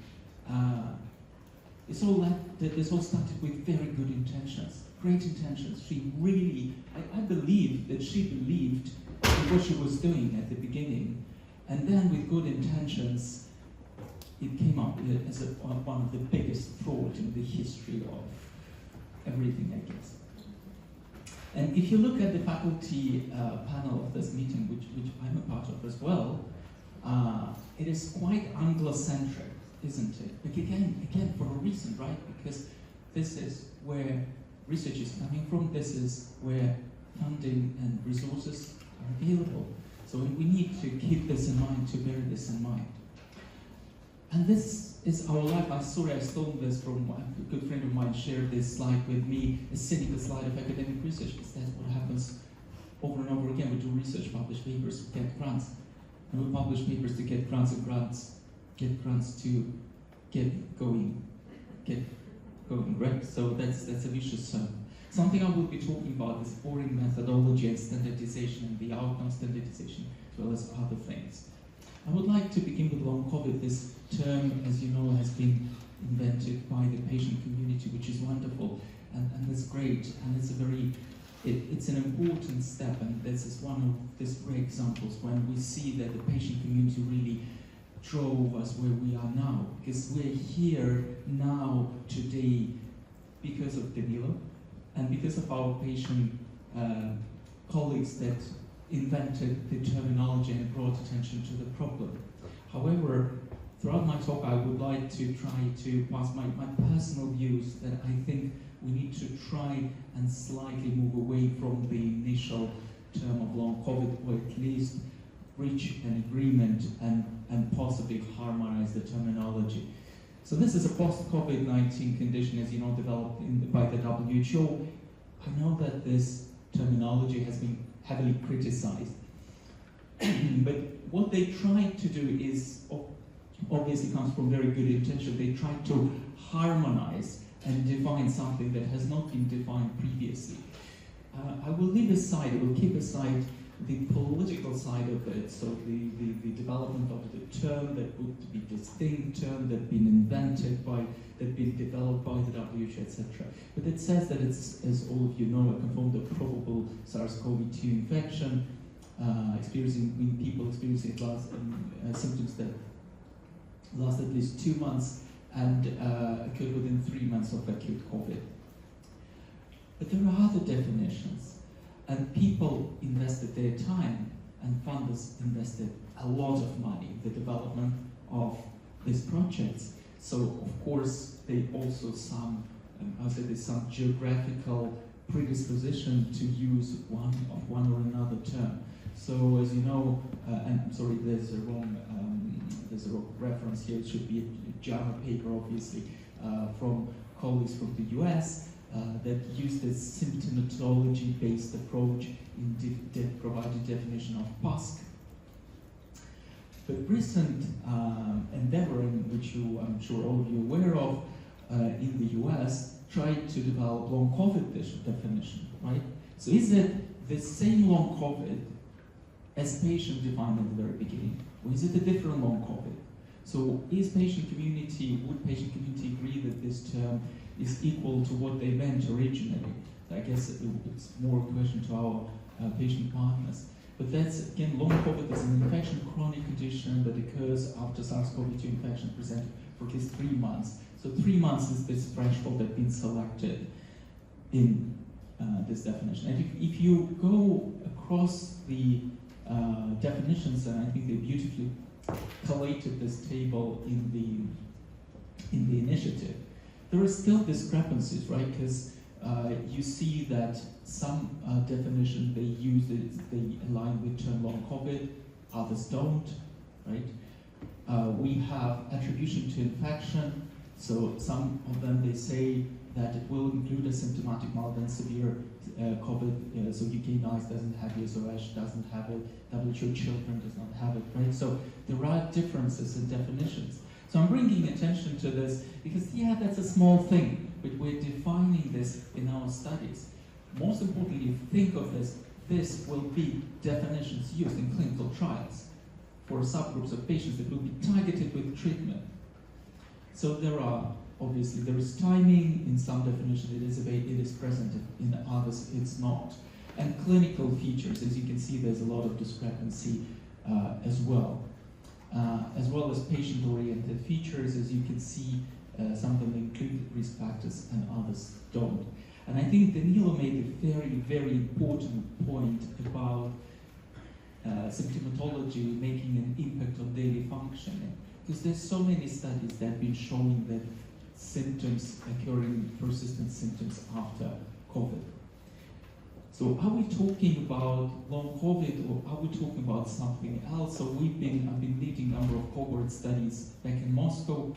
It's all started with very good intentions, great intentions. She really, I believe that she believed in what she was doing at the beginning, and then with good intentions, it came up as one of the biggest fraud in the history of everything, I guess. And if you look at the faculty panel of this meeting, which I'm a part of as well, it is quite Anglo-centric, isn't it? But again, for a reason, right? Because this is where research is coming from, this is where funding and resources are available. So we need to keep this in mind, to bear this in mind. And this is our life. I'm sorry I stole this from a good friend of mine, shared this slide with me, a cynical slide of academic research, because that's what happens over and over again. We do research, publish papers, get grants. And we publish papers to get grants and grants, get grants to get going, right? So that's a vicious circle. Something I will be talking about is boring methodology and standardization, and the outcome standardization, as well as other things. I would like to begin with long COVID. This term, as you know, has been invented by the patient community, which is wonderful, and that's great, and it's an important step, and this is one of these great examples when we see that the patient community really drove us where we are now, because we're here now today because of Danilo and because of our patient colleagues that invented the terminology and brought attention to the problem. However, throughout my talk, I would like to try to pass my personal views that I think we need to try and slightly move away from the initial term of long COVID, or at least reach an agreement and possibly harmonize the terminology. So this is a post-COVID-19 condition, as you know, developed by the WHO. I know that this terminology has been heavily criticized, but what they tried to do is, obviously comes from very good intention, they tried to harmonize and define something that has not been defined previously. I will leave aside, I will keep aside the political side of it, so the development of the term that would be distinct, term that had been invented by, that been developed by the WHO, etc. But it says that it's, as all of you know, a confirmed probable SARS-CoV-2 infection, in people experiencing symptoms that last at least 2 months and occurred within 3 months of acute COVID. But there are other definitions, and people invested their time, and funders invested a lot of money in the development of these projects. So, of course, they also there's some geographical predisposition to use one or another term. So, as you know, and I'm sorry, there's a wrong reference here. It should be a JAMA paper, obviously, from colleagues from the US that used this symptomatology-based approach in providing definition of PUSC. But recent endeavor, in which I'm sure all of you are aware of, in the US, tried to develop long COVID definition, right? So is it the same long COVID as patient defined at the very beginning, or is it a different long COVID? So would patient community agree that this term is equal to what they meant originally? I guess it's more a question to our patient partners. But that's, again, long COVID is an infection, chronic condition that occurs after SARS-CoV-2 infection presented for at least 3 months. So 3 months is this threshold that's been selected in this definition. And if you go across the definitions, and I think they beautifully collated this table in the initiative, there are still discrepancies, right? Because you see that some definition they use they align with term long COVID, others don't, right? We have attribution to infection, so some of them they say that it will include a symptomatic mild and severe COVID, so UK NICE doesn't have it, SOH doesn't have it, WHO children does not have it, right? So there are differences in definitions. So I'm bringing attention to this because, yeah, that's a small thing, but we're defining this in our studies. Most importantly, think of this will be definitions used in clinical trials for subgroups of patients that will be targeted with treatment. So there is timing, in some definitions it is present, in others it's not. And clinical features, as you can see, there's a lot of discrepancy as well as patient-oriented features, as you can see, some of them include risk factors and others don't. And I think Danilo made a very, very important point about symptomatology making an impact on daily functioning. Because there's so many studies that have been showing that symptoms occurring, persistent symptoms after COVID. So are we talking about long COVID, or are we talking about something else? So I've been leading a number of cohort studies back in Moscow,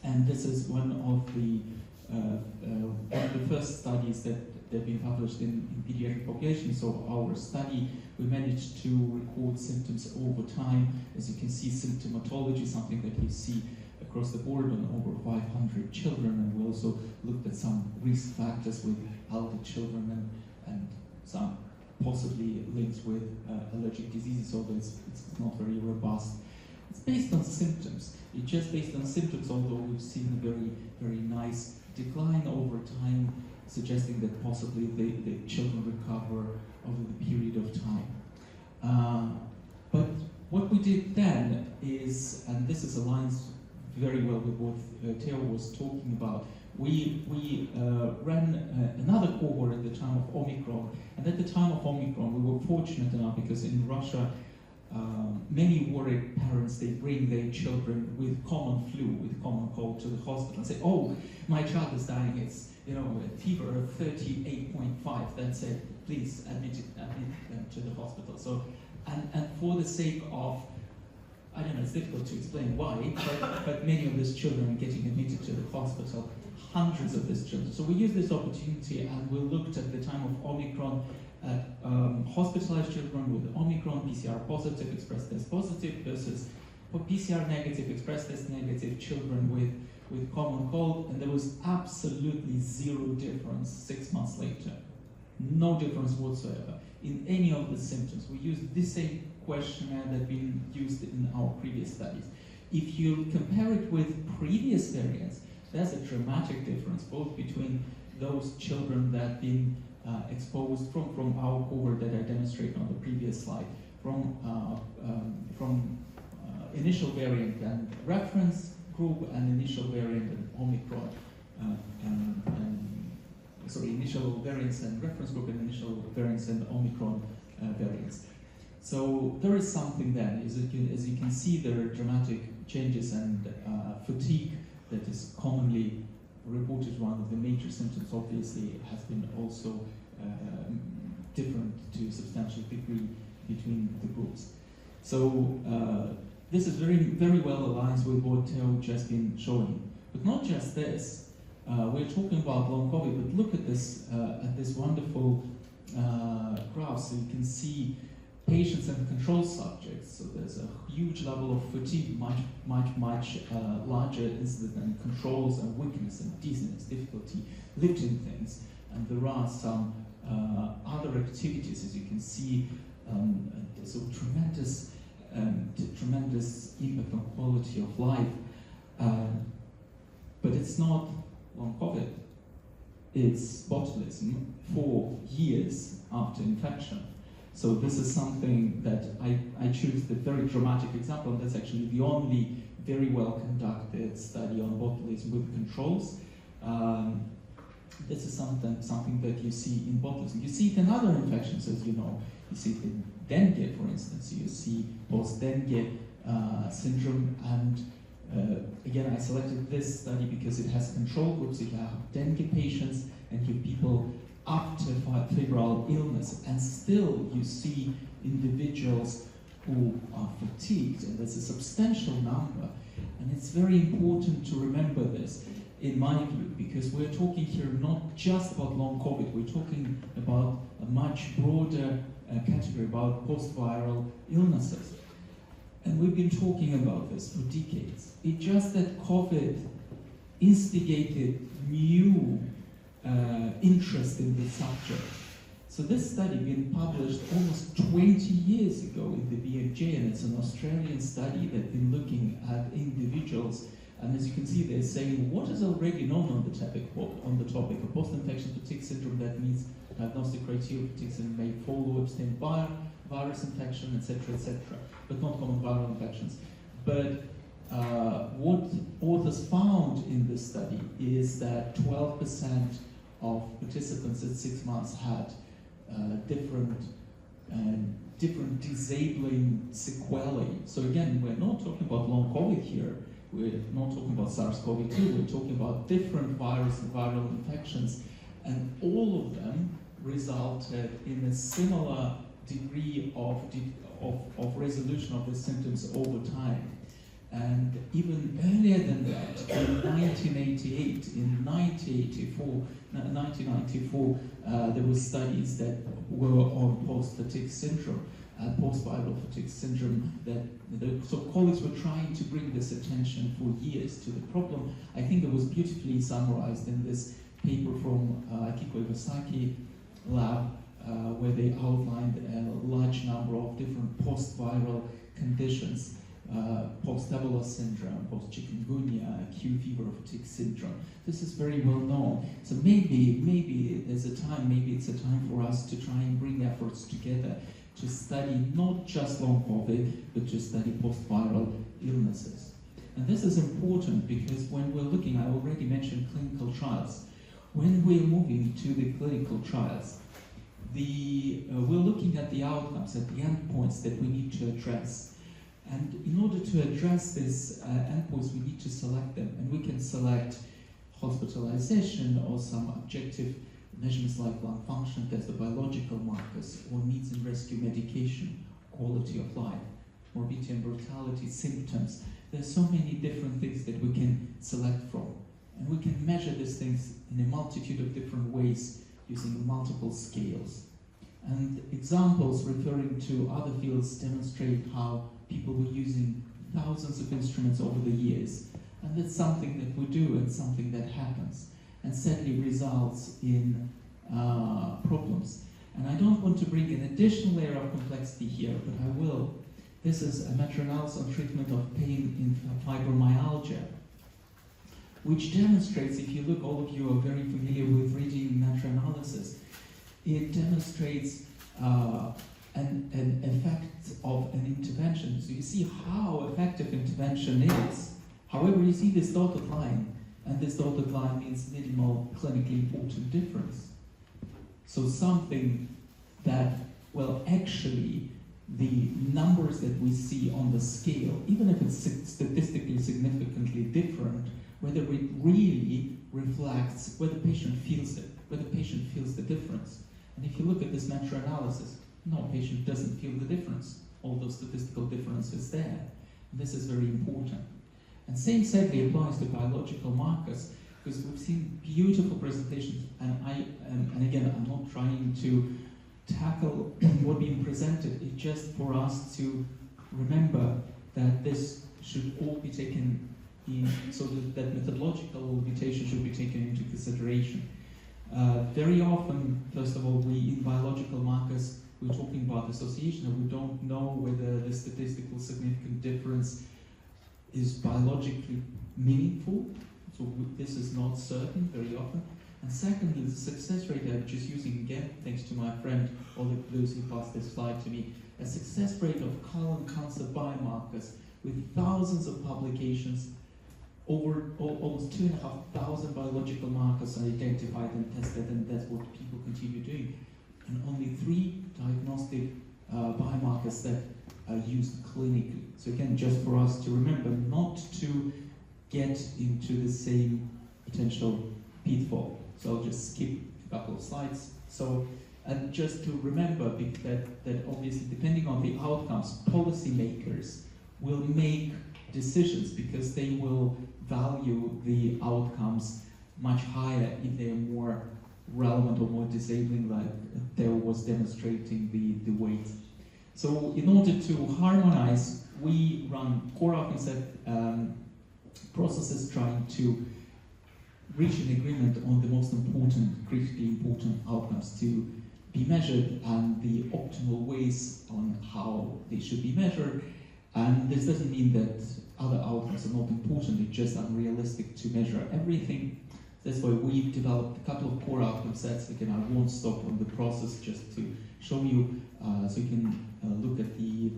and this is one of the first studies that have been published in pediatric populations. So our study, we managed to record symptoms over time. As you can see, symptomatology, something that we see across the board on over 500 children, and we also looked at some risk factors with elder children and some possibly links with allergic diseases, although it's not very robust. It's based on symptoms. It's just based on symptoms, although we've seen a very, very nice decline over time, suggesting that possibly the children recover over the period of time. But what we did then is, and this is aligns very well with what Theo was talking about, we ran another cohort at the time of Omicron, and at the time of Omicron we were fortunate enough because in Russia many worried parents, they bring their children with common flu, with common cold to the hospital and say, oh, my child is dying, it's a fever of 38.5, that's it, please admit them to the hospital. So, and for the sake of, I don't know, it's difficult to explain why, but many of these children are getting admitted to the hospital, hundreds of these children. So we used this opportunity and we looked at the time of Omicron at hospitalized children with Omicron, PCR positive, express test positive, versus PCR negative, express test negative children with common cold, and there was absolutely zero difference 6 months later. no difference whatsoever in any of the symptoms. We use the same questionnaire that been used in our previous studies. If you compare it with previous variants, there's a dramatic difference both between those children that have been exposed from our cohort that I demonstrated on the previous slide, from initial variant and reference group and initial variant and Omicron, initial variants and reference group and initial variants and Omicron variants. So there is something there. As you can see, there are dramatic changes, and fatigue that is commonly reported as one of the major symptoms, obviously, has been also different to a substantial degree between the groups. So this is very well aligned with what Theo just been showing. But not just this. We're talking about long COVID, but look at this wonderful graph. So you can see patients and control subjects. So there's a huge level of fatigue, much larger incidence than controls, and weakness and dizziness, difficulty lifting things. And there are some other activities, as you can see, so tremendous impact on quality of life. But it's not long COVID, it's botulism 4 years after infection. So this is something that I choose the very dramatic example, and that's actually the only very well conducted study on botulism with controls. This is something that you see in botulism. You see it in other infections, as you know. You see it in dengue, for instance. You see post-dengue syndrome, and again, I selected this study because it has control groups. You have dengue patients and you have people up to febrile illness, and still you see individuals who are fatigued, and that's a substantial number. And it's very important to remember this, in my view, because we're talking here not just about long COVID, we're talking about a much broader category, about post-viral illnesses. And we've been talking about this for decades. It's just that COVID instigated new interest in the subject. So this study been published almost 20 years ago in the BMJ, and it's an Australian study that's been looking at individuals. And as you can see, they're saying what is already known on the topic of post-infection fatigue syndrome. That means diagnostic criteria fatigue syndrome may follow abstain virus infection, etc., but not common viral infections. But what authors found in this study is that 12% of participants at 6 months had different disabling sequelae. So again, we're not talking about long COVID here. We're not talking about SARS-CoV-2. We're talking about different virus and viral infections, and all of them resulted in a similar degree of resolution of the symptoms over time. And even earlier than that, in 1988, in 1994, there were studies that were on post-fatigue syndrome, post-viral fatigue syndrome, so colleagues were trying to bring this attention for years to the problem. I think it was beautifully summarized in this paper from Akiko Iwasaki lab, where they outlined a large number of different post-viral conditions, post-Ebola syndrome, post-chikungunya, acute fever fatigue syndrome. This is very well known. So maybe there's a time, maybe it's a time for us to try and bring efforts together to study not just long COVID, but to study post-viral illnesses. And this is important because when we're looking, I already mentioned clinical trials. When we're moving to the clinical trials, we're looking at the outcomes, at the endpoints that we need to address. And in order to address these endpoints, we need to select them. And we can select hospitalization or some objective measurements like lung function test, the biological markers, or needs and rescue medication, quality of life, morbidity and mortality, symptoms. There's so many different things that we can select from. And we can measure these things in a multitude of different ways using multiple scales. And examples referring to other fields demonstrate how people were using thousands of instruments over the years. And that's something that we do and something that happens, and sadly results in problems. And I don't want to bring an additional layer of complexity here, but I will. This is a meta-analysis on treatment of pain in fibromyalgia, which demonstrates, if you look, all of you are very familiar with reading meta-analysis, it demonstrates an effect of an intervention. So you see how effective intervention is. However, you see this dotted line, and this dotted line means minimal clinically important difference. So something that, well, actually, the numbers that we see on the scale, even if it's statistically significantly different, whether it really reflects whether the patient feels it, whether the patient feels the difference. And if you look at this meta-analysis, no, patient doesn't feel the difference. Although statistical difference is there. And this is very important. And same sadly applies to biological markers, because we've seen beautiful presentations, and again, I'm not trying to tackle what being presented, it's just for us to remember that this should all be taken in, so that methodological mutation should be taken into consideration. Very often, first of all, in biological markers, we're talking about association, and we don't know whether the statistical significant difference is biologically meaningful. So this is not certain very often. And secondly, the success rate, I'm just using again, thanks to my friend, all of those who passed this slide to me, a success rate of colon cancer biomarkers with thousands of publications, over almost 2,500 biological markers are identified and tested, and that's what people continue doing. And only 3 diagnostic biomarkers that are used clinically. So again, just for us to remember not to get into the same potential pitfall. So I'll just skip a couple of slides. So, and just to remember that obviously depending on the outcomes, policymakers will make decisions because they will value the outcomes much higher if they are more relevant or more disabling, like there was demonstrating the weight. So in order to harmonize, we run core outcome set processes trying to reach an agreement on the most important, critically important outcomes to be measured and the optimal ways on how they should be measured. And this doesn't mean that other outcomes are not important, it's just unrealistic to measure everything. That's why we've developed a couple of core outcome sets. Again, I won't stop on the process just to show you, so you can look at the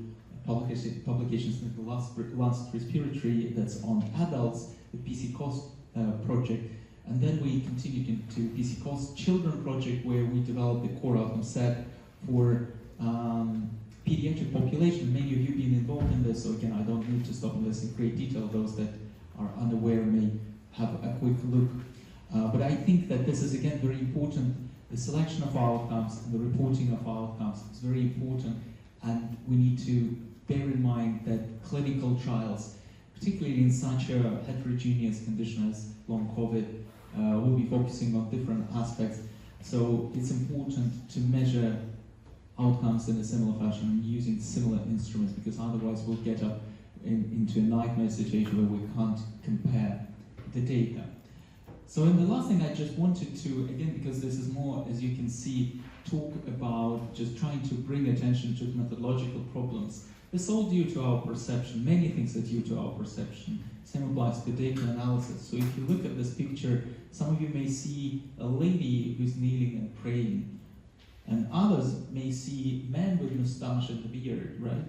publications in the Lancet Respiratory that's on adults, the PCCOS project, and then we continued into PCCOS Children project where we developed the core outcome set for pediatric population. Many of you have been involved in this, so again, I don't need to stop on this in great detail. Those that are unaware may have a quick look. But I think that this is again very important. The selection of outcomes and the reporting of outcomes is very important, and we need to bear in mind that clinical trials, particularly in such a heterogeneous condition as long COVID, will be focusing on different aspects. So it's important to measure outcomes in a similar fashion using similar instruments, because otherwise we'll get up into a nightmare situation where we can't compare the data. So in the last thing I just wanted to, again, because this is more, as you can see, talk about just trying to bring attention to methodological problems. It's all due to our perception. Many things are due to our perception. Same applies to data analysis. So if you look at this picture, some of you may see a lady who's kneeling and praying, and others may see men with mustache and beard, right?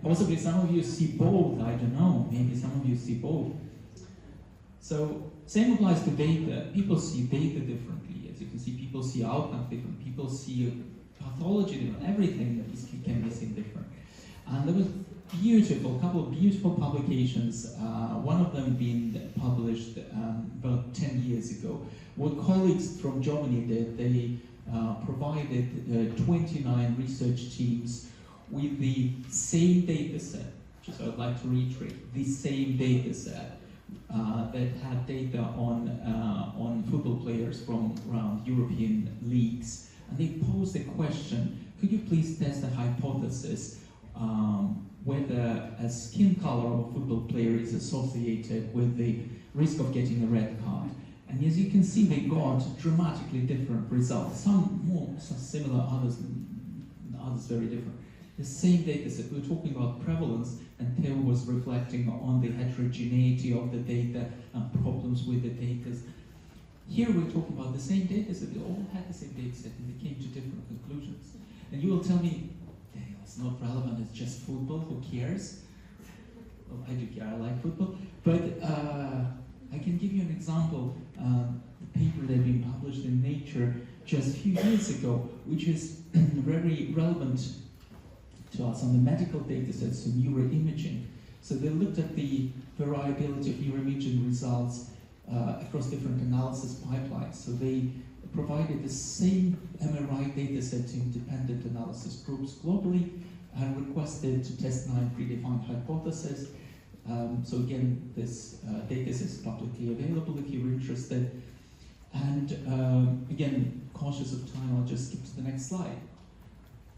Possibly some of you see both, I don't know, maybe some of you see both. So same applies to data. People see data differently. As you can see, people see outcomes different. People see pathology different. Everything can be seen different. And there was a couple of beautiful publications, one of them being published about 10 years ago. What colleagues from Germany did, they provided 29 research teams with the same data set, just I'd like to reiterate, the same data set that had data on football players from around European leagues. And they posed a question, could you please test a hypothesis whether a skin color of a football player is associated with the risk of getting a red card? And as you can see, they got dramatically different results. Some more similar, others very different. The same data set, we're talking about prevalence, and Theo was reflecting on the heterogeneity of the data and problems with the data. Here we're talking about the same data set, they all had the same data set and they came to different conclusions. And you will tell me, Daniel, it's not relevant, it's just football, who cares? Well, I do care, I like football. But I can give you an example. The paper that had been published in Nature just a few years ago, which is very relevant to us on the medical data sets of neuroimaging. So they looked at the variability of neuroimaging results across different analysis pipelines. So they provided the same MRI data set to independent analysis groups globally and requested to test 9 predefined hypotheses. So again, this data set is publicly available if you're interested. And again, cautious of time, I'll just skip to the next slide.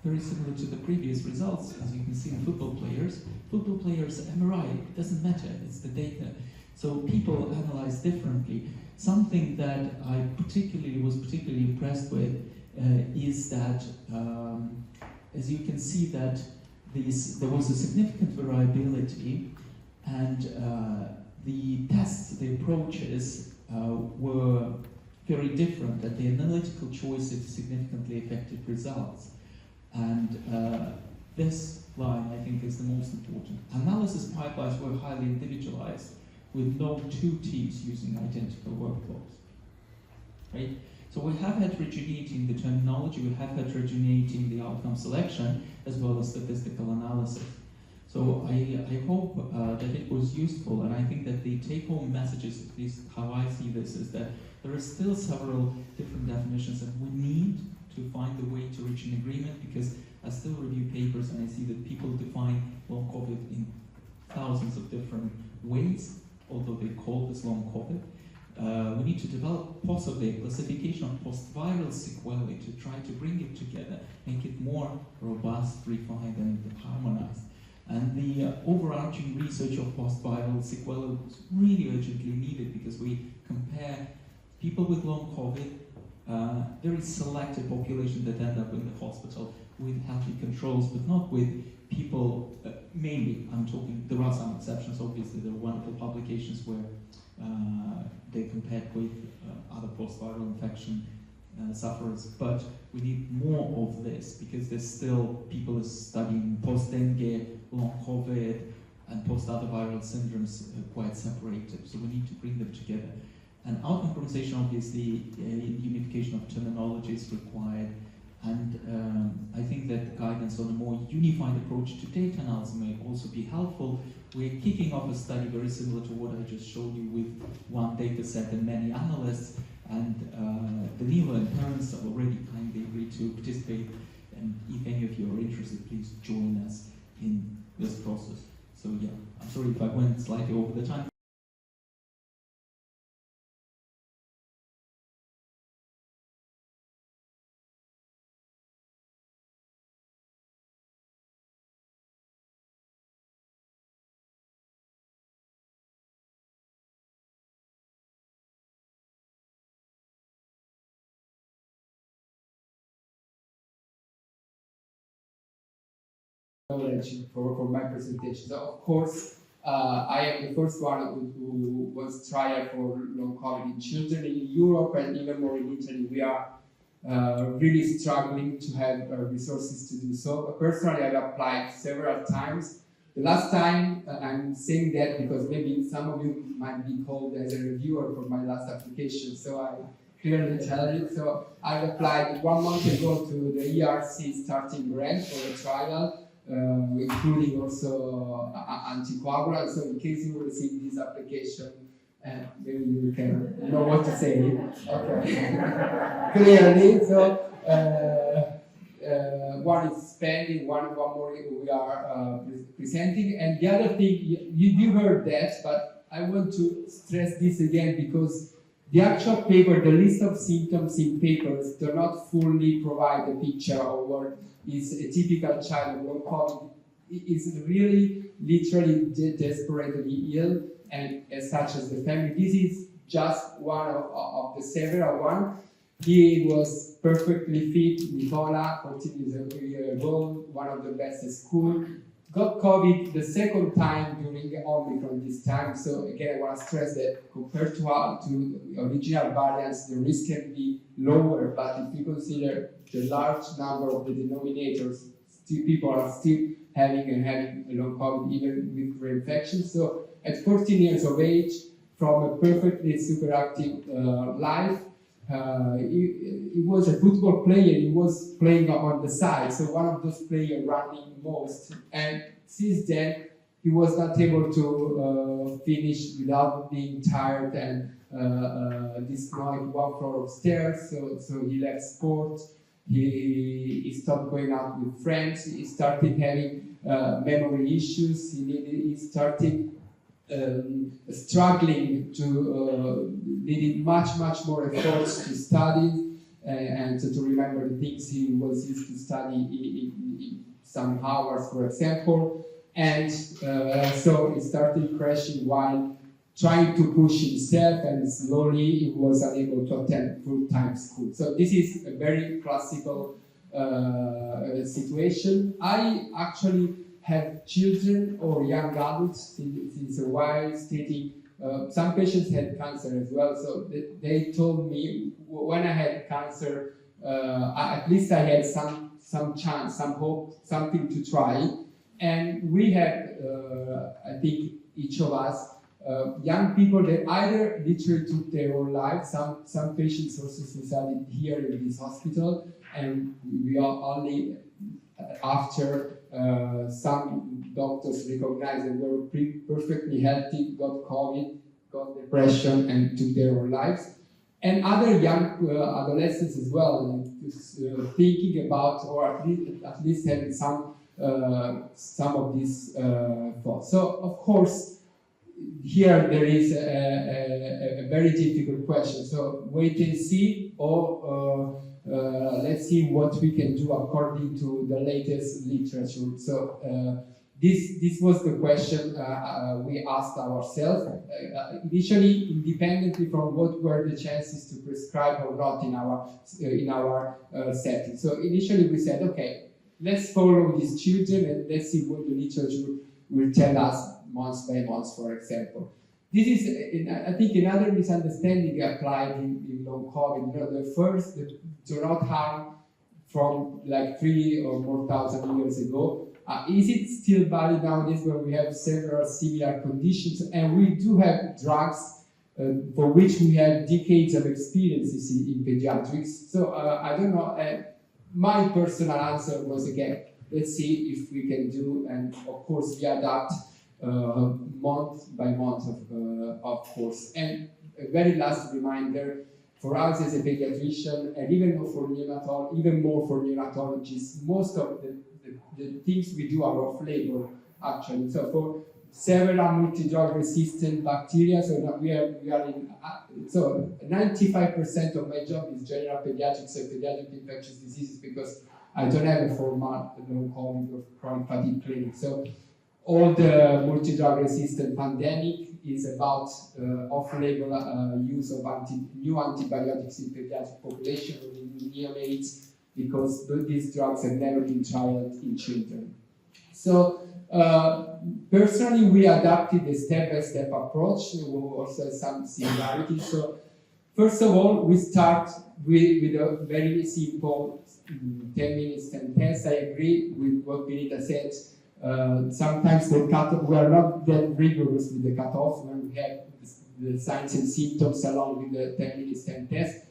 Very similar to the previous results, as you can see in football players. Football players, MRI, it doesn't matter, it's the data. So people analyze differently. Something that I was particularly impressed with is that, as you can see, that there was a significant variability, and the tests, the approaches were very different, that the analytical choices significantly affected results. And this line, I think, is the most important. Analysis pipelines were highly individualized, with no two teams using identical workflows. Right? So we have heterogeneity in the terminology, we have heterogeneity in the outcome selection, as well as statistical analysis. So I hope that it was useful, and I think that the take-home messages, at least how I see this, is that there are still several different definitions that we need to find a way to reach an agreement, because I still review papers and I see that people define long COVID in thousands of different ways, although they call this long COVID. We need to develop possibly a classification of post-viral sequelae to try to bring it together, make it more robust, refined, and harmonized. And the overarching research of post-viral sequelae is really urgently needed, because we compare people with long COVID, very selected population that end up in the hospital with healthy controls, but not with people, mainly, I'm talking, there are some exceptions, obviously, there are wonderful publications where they compared with other post-viral infection sufferers, but we need more of this, because there's still people studying post-dengue, long COVID, and post-other viral syndromes quite separated, so we need to bring them together. And outcome conversation, obviously, unification of terminology is required, and I think that guidance on a more unified approach to data analysis may also be helpful. We're kicking off a study very similar to what I just showed you, with one data set and many analysts, and Danilo and parents have already kindly agreed to participate, and if any of you are interested, please join us in this process. So yeah, I'm sorry if I went slightly over the time. Knowledge for my presentation. So of course, I am the first one who was trial for long COVID in children in Europe, and even more in Italy. We are really struggling to have resources to do so. Personally, I've applied several times. The last time, I'm saying that because maybe some of you might be called as a reviewer for my last application, so I clearly tell you. So I applied 1 month ago to the ERC starting grant for a trial, including also anticoagulants. So in case you receive this application, maybe you can know what to say. Okay. Clearly, so one is spending, one more we are presenting, and the other thing, you heard that, but I want to stress this again, because the actual paper, the list of symptoms in papers, do not fully provide a picture of what is a typical child with long COVID. Is really, literally desperately ill, and as such as the family. This is just one of the several one. He was perfectly fit, Nicola, 14 years old, one of the best at school. Got COVID the second time during Omicron this time. So again, I want to stress that compared to original variants, the risk can be lower. But if you consider the large number of the denominators, still people are still having a long COVID, even with reinfection. So at 14 years of age, from a perfectly super active life, he was a football player. He was playing on the side, so one of those players running most. And since then, he was not able to finish without being tired and destroying one floor of stairs. So he left sport. He stopped going out with friends. He started having memory issues. He started struggling to needing much more efforts to study and to remember the things he was used to study in some hours, for example. And so he started crashing while trying to push himself, and slowly he was unable to attend full-time school. So this is a very classical situation. I actually have children or young adults since a while stating some patients had cancer as well. So they told me when I had cancer, at least I had some chance, some hope, something to try. And we had, I think each of us, young people that either literally took their own life. Some patients also suicided here in this hospital, and we are only after some doctors recognized that were perfectly healthy, got COVID, got depression, and took their own lives. And other young adolescents as well, thinking about, or at least having some of these thoughts. So, of course, here there is a very difficult question. So, wait and see, or let's see what we can do according to the latest literature. So, this was the question we asked ourselves, initially independently from what were the chances to prescribe or not in our setting. So initially we said, okay, let's follow these children and let's see what the literature will tell us month by month, for example. This is, I think, another misunderstanding applied in long COVID. You know, the do not harm from like 3,000 or more years ago. Is it still valid nowadays when we have several similar conditions and we do have drugs for which we have decades of experiences in pediatrics? So I don't know. My personal answer was, again, let's see if we can do, and of course we adapt month by month, of course. And a very last reminder, for us as a pediatrician, and even more for neonatologists, most of the things we do are off-label, actually. So for several multi-drug resistant bacteria, so we are in, so 95% of my job is general pediatrics and pediatric infectious diseases, because I don't have a formal long COVID or chronic fatigue clinic. So all the multi-drug resistant pandemic is about off-label use of new antibiotics in pediatric population or in neonates, because these drugs have never been trialed in children. So personally, we adapted a step-by-step approach. We also have some similarities. So first of all, we start with a very simple 10 minutes 10 tests. I agree with what Benita said. Sometimes we are not that rigorous with the cutoff when we have the signs and symptoms along with the 10 minutes 10 test.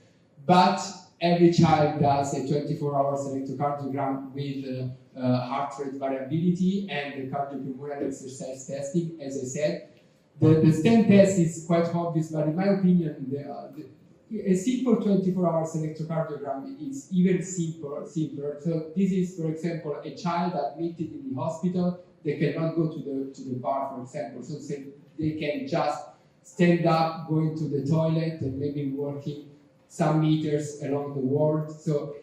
But every child does a 24-hour electrocardiogram with heart rate variability and the cardiopulmonary exercise testing, as I said. The stent test is quite obvious, but in my opinion, a simple 24-hour electrocardiogram is even simpler. So this is, for example, a child admitted in the hospital. They cannot go to the bar, for example. So they can just stand up, go into the toilet, and maybe walking some meters along the ward. So,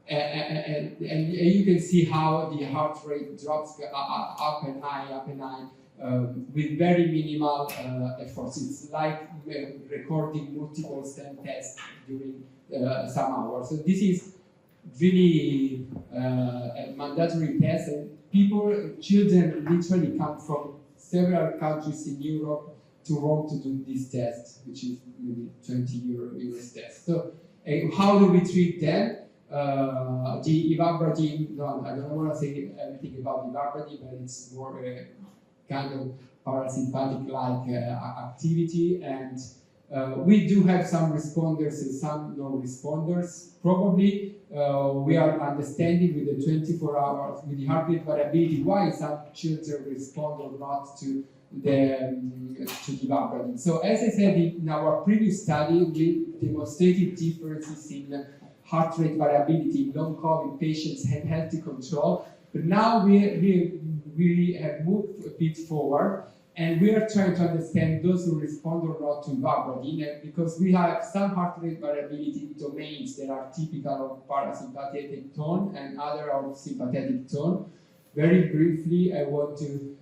and you can see how the heart rate drops up and high, with very minimal efforts. It's like recording multiple stem tests during some hours. So this is really a mandatory test, and children literally come from several countries in Europe to Rome to do this test, which is maybe 20 euros test. So how do we treat them? The ivabradine, no, I don't want to say anything about ivabradine, but it's more a kind of parasympathetic-like activity, and we do have some responders and some non-responders. Probably we are understanding with the 24 hours, with the heart rate variability, why some children respond or not to the ivabradine. So as I said in our previous study, we demonstrated differences in heart rate variability in long-COVID patients and healthy control. But now we have moved a bit forward, and we are trying to understand those who respond or not to ivabradine, because we have some heart rate variability domains that are typical of parasympathetic tone and other of sympathetic tone. Very briefly, I want to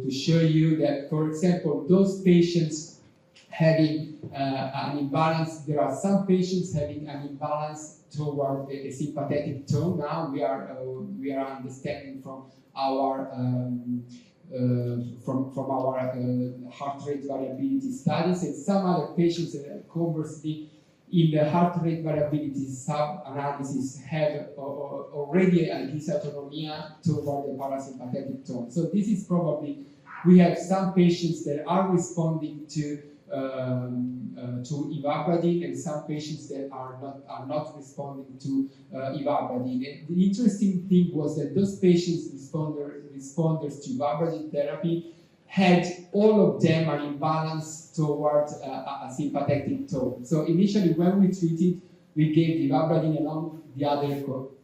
show you that, for example, those patients having an imbalance, there are some patients having an imbalance toward a sympathetic tone. Now we are understanding from our heart rate variability studies, and some other patients that conversely in the heart rate variability sub-analysis have already a dysautonomia toward the parasympathetic tone. So this is probably, we have some patients that are responding to ivabradine, and some patients that are not responding to ivabradine. And the interesting thing was that those patients responders to ivabradine therapy had all of them an imbalance towards a sympathetic tone. So initially, when we treated, we gave ivabradine along the other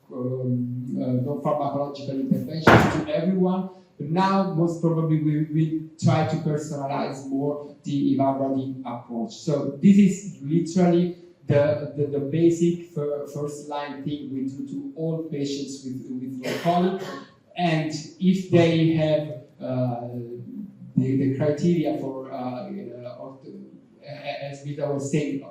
non-pharmacological interventions to everyone. But now, most probably, we will try to personalize more the ivabradine approach. So this is literally the basic first line thing we do to all patients with low colic. And if they have the criteria for, as we were saying,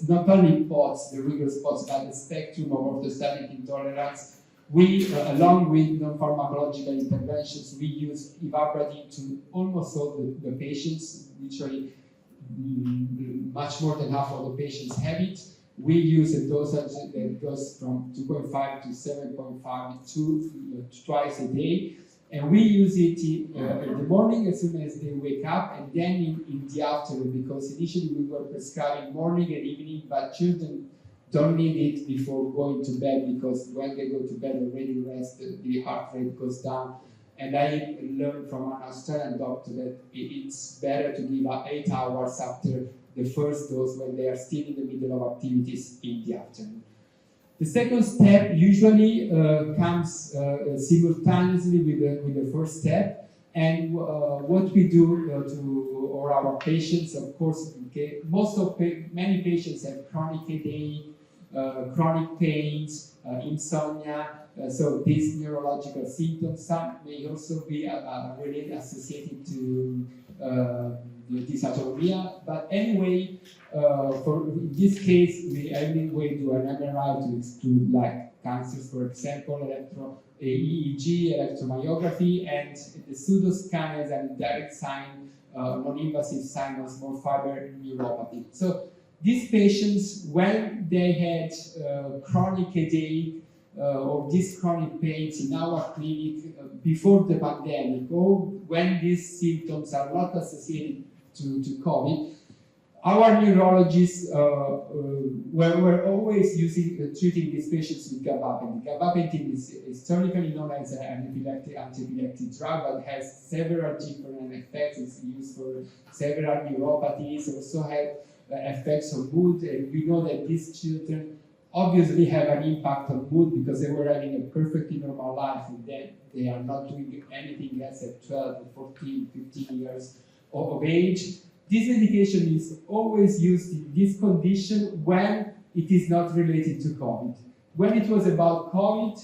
not only POTS, the rigorous POTS, but the spectrum of orthostatic intolerance. We, along with non-pharmacological interventions, we use ivabradine to almost all the patients. Literally, much more than half of the patients have it. We use a dosage that goes from 2.5 to 7.5 twice a day. And we use it in the morning as soon as they wake up, and then in the afternoon, because initially we were prescribing morning and evening, but children don't need it before going to bed, because when they go to bed already rest, the heart rate goes down. And I learned from an Australian doctor that it's better to give 8 hours after the first dose when they are still in the middle of activities in the afternoon. The second step usually comes simultaneously with the first step, and what we do to all our patients, of course, okay, many patients have chronic headache, chronic pains, insomnia, so these neurological symptoms. Some may also be related, associated to dysautonomia, but anyway, in this case, we anyway do an MRI to exclude like cancers, for example, EEG, electromyography, and the pseudoscan as an indirect sign, non-invasive sign of small fiber neuropathy. So these patients, when they had chronic headache or these chronic pains in our clinic before the pandemic, or when these symptoms are not associated to COVID, our neurologists were always treating these patients with gabapentin. Gabapentin is historically known as an anti-epileptic drug, but has several different effects. It's used for several neuropathies, also have effects on mood, and we know that these children obviously have an impact on mood because they were having a perfectly normal life, and then they are not doing anything else at 12, 14, 15 years of age. This medication is always used in this condition when it is not related to COVID. When it was about COVID,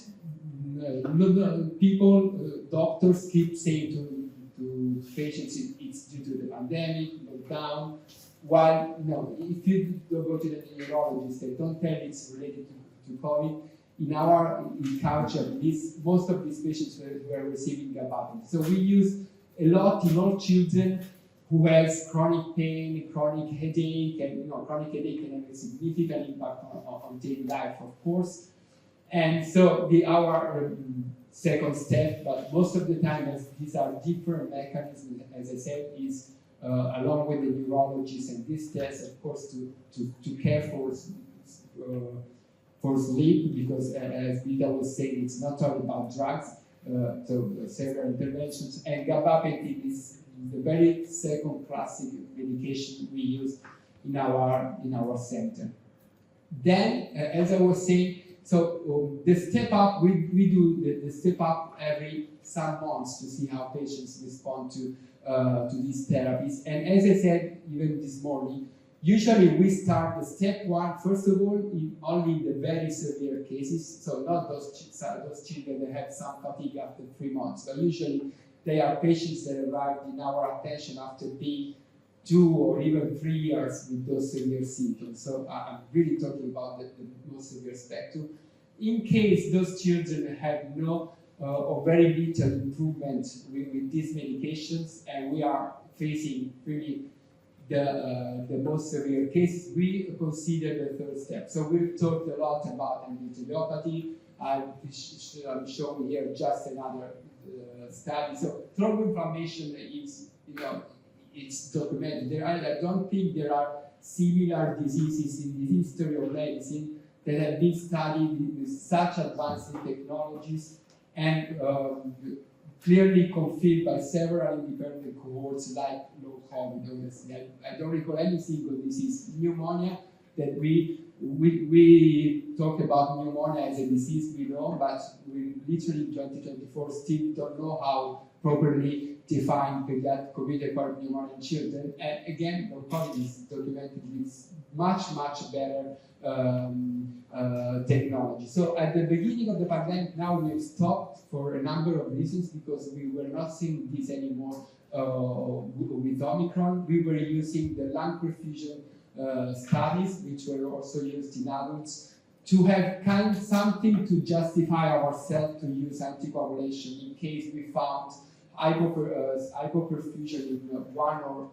doctors keep saying to patients it's due to the pandemic, lockdown, while if you go to the neurologist, they don't tell it's related to COVID. In our culture, most of these patients were receiving gabapentin. So we use a lot in all children who has chronic pain, chronic headache, and chronic headache can have a significant impact on daily life, of course. And so our second step, but most of the time, as these are different mechanisms, as I said, is along with the neurologists and this test, of course, to care for sleep, because as Vita was saying, it's not all about drugs. So several interventions, and gabapentin is the very second classic medication we use in our center. Then, as I was saying, so the step up, we do the step up every some months to see how patients respond to these therapies. And as I said, even this morning, usually we start the step one, first of all, only in the very severe cases, so not those children that have some fatigue after 3 months, but usually they are patients that arrived in our attention after being 2 or even 3 years with those severe symptoms. So I'm really talking about the most severe spectrum. In case those children have no or very little improvement with these medications, and we are facing really the most severe cases, we consider the third step. So we've talked a lot about endotheliopathy. I'm showing here just another study. So thromboinflammation is, it's documented. I don't think there are similar diseases in the history of medicine that have been studied with such advanced technologies and clearly confirmed by several independent cohorts like low COVID. Honestly, I don't recall any single disease. Pneumonia, that we talk about pneumonia as a disease, we know, but we literally in 2024 still don't know how properly define COVID-acquired pneumonia in children. And again, low COVID is documented with much better technology. So at the beginning of the pandemic, now we've stopped for a number of reasons, because we were not seeing this anymore with Omicron. We were using the lung perfusion studies, which were also used in adults, to have something to justify ourselves to use anticoagulation in case we found hypoperfusion in one or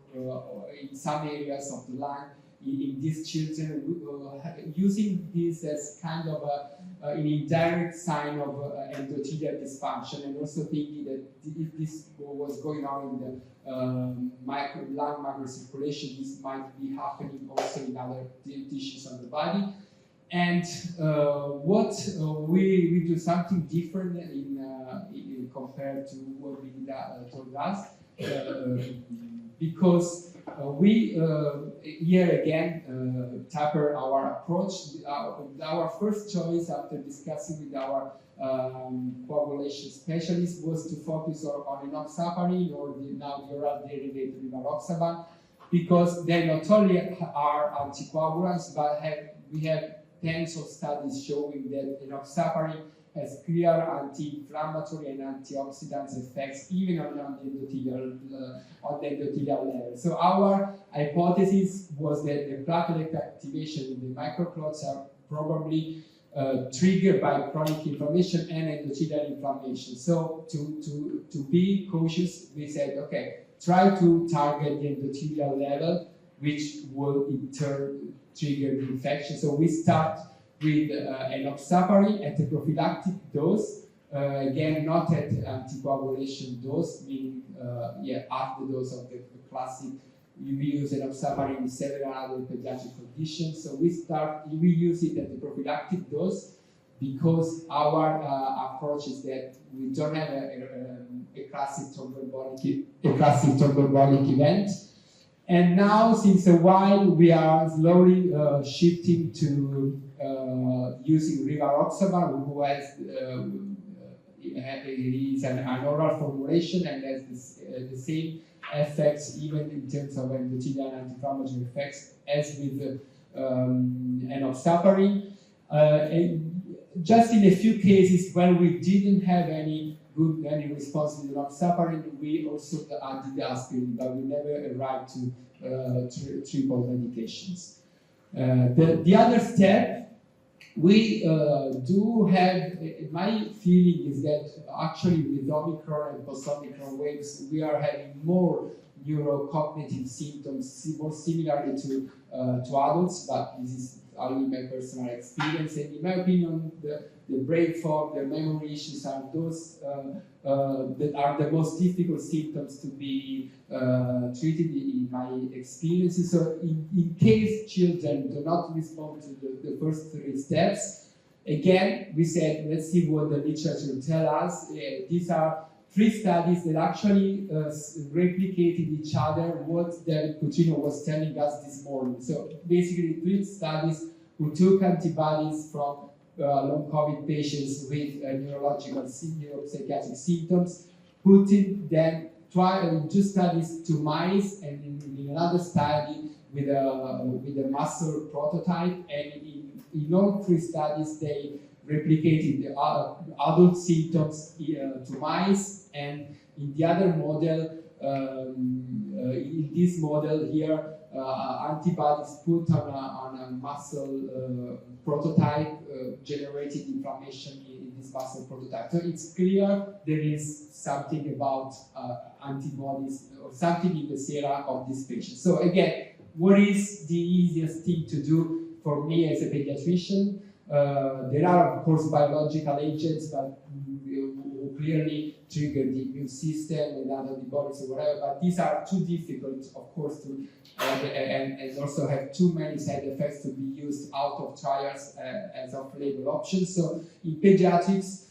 in some areas of the lung in these children, using this as kind of an indirect sign of endothelial dysfunction, and also thinking that if this was going on in the lung microcirculation, this might be happening also in other tissues on the body. And what we do something different in compared to what Vida told us, because we here again taper our approach. Our first choice after discussing with our coagulation specialist was to focus on enoxaparin, or the now oral derivative rivaroxaban, because they not only are anticoagulants, but we have tens of studies showing that enoxaparin has clear anti-inflammatory and antioxidant effects even on the endothelial level. So our hypothesis was that the platelet activation in the microclots are probably triggered by chronic inflammation and endothelial inflammation. So to be cautious, we said, okay, try to target the endothelial level, which will in turn trigger the infection. So we start with enoxaparin at a prophylactic dose, again not at anticoagulation dose, meaning half the dose of the classic. We use enoxaparin in several other pediatric conditions. So we use it at the prophylactic dose because our approach is that we don't have a classic thromboembolic event. And now, since a while, we are slowly shifting to using rivaroxaban, who has is an oral formulation and has the same effects, even in terms of endothelial and anti-inflammatory effects, as with enoxaparin. just in a few cases when we didn't have any response to the enoxaparin, we also added the aspirin, but we never arrived to triple medications. The other step, we do have, my feeling is that actually with Omicron and post-Omicron waves, we are having more neurocognitive symptoms, more similarly to adults, but this is only my personal experience. And in my opinion, the brain fog, the memory issues are those that are the most difficult symptoms to be treated in my experiences. So in case children do not respond to the first 3 steps, again, we said, let's see what the literature tells us. These are 3 studies that actually replicated each other, what David Putrino was telling us this morning. So basically 3 studies who took antibodies from long COVID patients with neurological, neuropsychiatric symptoms, putting them 2 studies to mice, and in another study with a muscle prototype, and in all 3 studies they replicated the adult symptoms to mice, and in the other model, in this model here, antibodies put on a muscle prototype generated inflammation in this muscle prototype. So it's clear there is something about antibodies or something in the sera of this patient. So again, what is the easiest thing to do for me as a pediatrician? There are, of course, biological agents that who clearly trigger the immune system and antibodies or whatever, but these are too difficult, of course, to and also have too many side effects to be used out of trials as off-label options. So in pediatrics,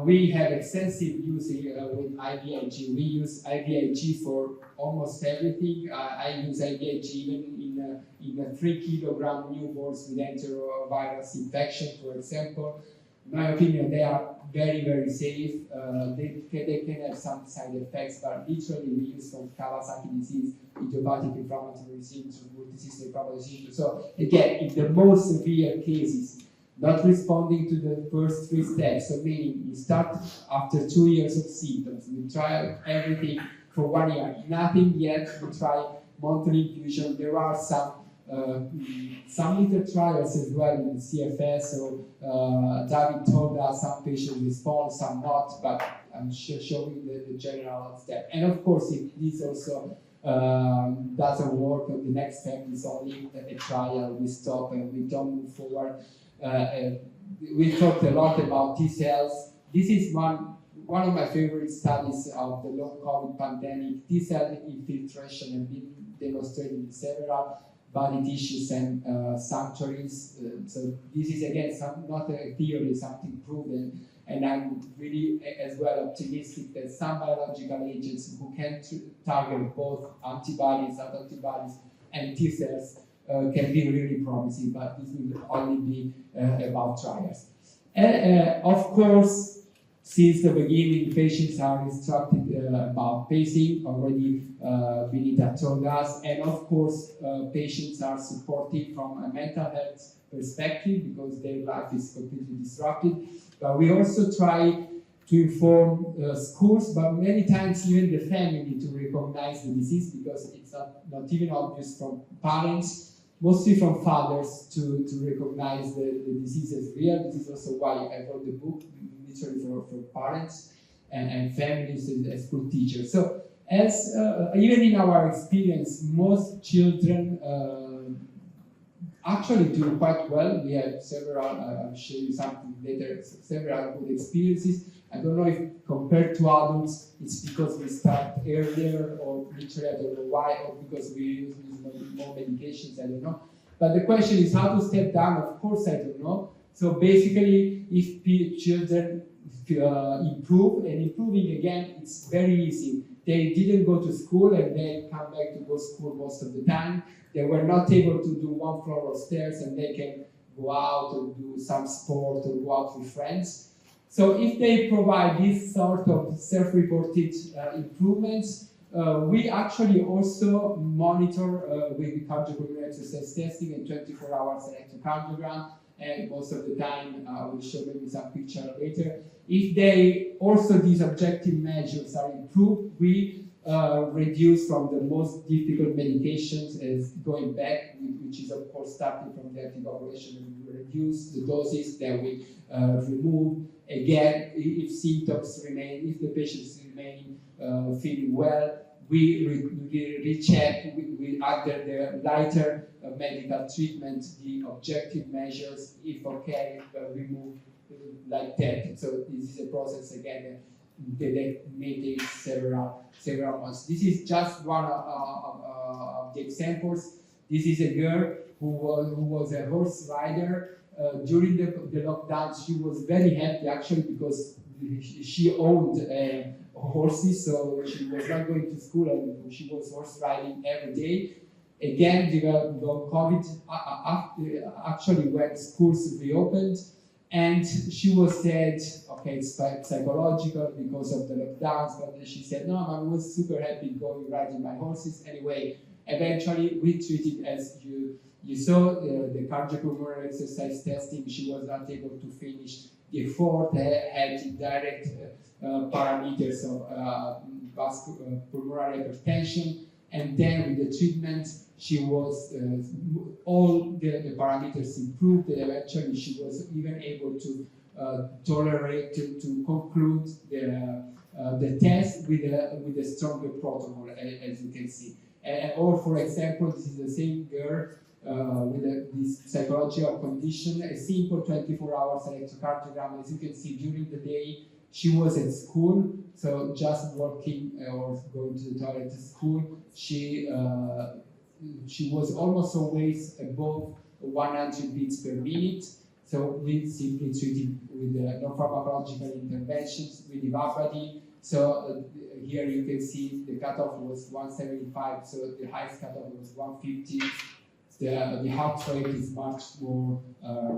we have extensive use with IVIG. We use IVIG for almost everything. I use IVIG even in a 3-kilogram newborns with enterovirus infection, for example. In my opinion, they are very, very safe. They can have some side effects, but literally we use from Kawasaki disease, idiopathic inflammatory syndrome, multisystem inflammatory syndrome. So again, in the most severe cases, not responding to the first 3 steps, so meaning you start after 2 years of symptoms, we try everything for 1 year, nothing yet, we try monthly infusion. There are some little trials as well in the CFS, so David told us some patients respond, some not, but I'm showing the general step. And of course, if this also doesn't work, the next step is only a trial, we stop and we don't move forward. We talked a lot about T cells. This is one of my favorite studies of the long COVID pandemic. T cell infiltration has been demonstrated in several body tissues and sanctuaries. So this is again not a theory, something proven. And I'm really as well optimistic that some biological agents who can target both antibodies, antibodies, and T cells can be really promising, but this will only be about trials. Of course, since the beginning, patients are instructed about pacing, already Vinita told us, and of course, patients are supported from a mental health perspective because their life is completely disrupted. But we also try to inform schools, but many times even the family to recognize the disease because it's not even obvious from parents, mostly from fathers to recognize the disease as real. This is also why I wrote the book, literally for parents and families and school teachers. So as even in our experience, most children actually do quite well. We have several, I'll show you something later, several good experiences. I don't know if compared to adults, it's because we start earlier or literally I don't know why, or because we use more medications, I don't know. But the question is how to step down, of course I don't know. So basically, if children improve, and improving again, it's very easy. They didn't go to school and they come back to go to school most of the time. They were not able to do 1 floor of stairs and they can go out or do some sport or go out with friends. So if they provide this sort of self-reported improvements, we actually also monitor with cardioverter exercise testing and 24 hours electrocardiogram. and most of the time, I will show maybe some picture later. If they also these objective measures are improved, we reduce from the most difficult medications as going back, which is of course starting from the anticoagulation, and we reduce the doses, then we remove. Again, if symptoms remain, if the patients remain feeling well, we recheck we under the lighter medical treatment, the objective measures, if okay, remove like that. So this is a process again that may take several months. This is just one of the examples. This is a girl who was a horse rider. During the lockdown, she was very happy actually because she owned horses, so she was not going to school and she was horse riding every day. Again, developed COVID actually when schools reopened, and she was said, okay, it's psychological because of the lockdowns, but she said, no, I was super happy going riding my horses. Anyway, eventually we treated, as you saw, the cardiopulmonary exercise testing. She was not able to finish the effort, had indirect parameters of pulmonary hypertension, and then with the treatment, she was all the parameters improved, and eventually she was even able to tolerate to conclude the test with a stronger protocol, as you can see. Or for example, this is the same girl with this psychological condition, a simple 24 hours electrocardiogram. As you can see, during the day she was at school, so just walking or going to the toilet at school, she was almost always above 100 beats per minute. So we simply treated with non-pharmacological interventions with Brodin. So here you can see the cutoff was 175, so the highest cutoff was 150. The heart rate is much more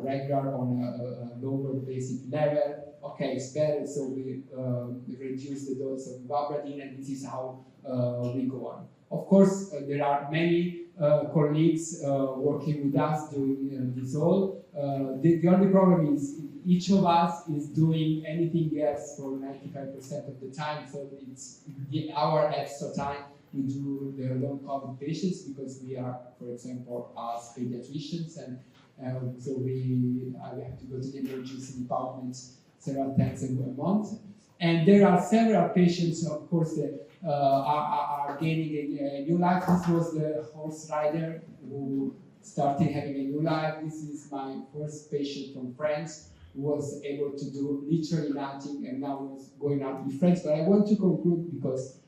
regular on a lower basic level. Okay, it's better, so we reduce the dose of Brodin, and this is how we go on. Of course, there are many colleagues working with us doing this all. The only problem is each of us is doing anything else for 95% of the time, so it's our extra time. We do the long COVID patients because we are, for example, as pediatricians, and so we have to go to the emergency department several times a month. And there are several patients, of course, that are gaining a new life. This was the horse rider who started having a new life. This is my first patient from France who was able to do literally nothing and now was going out with friends. But I want to conclude because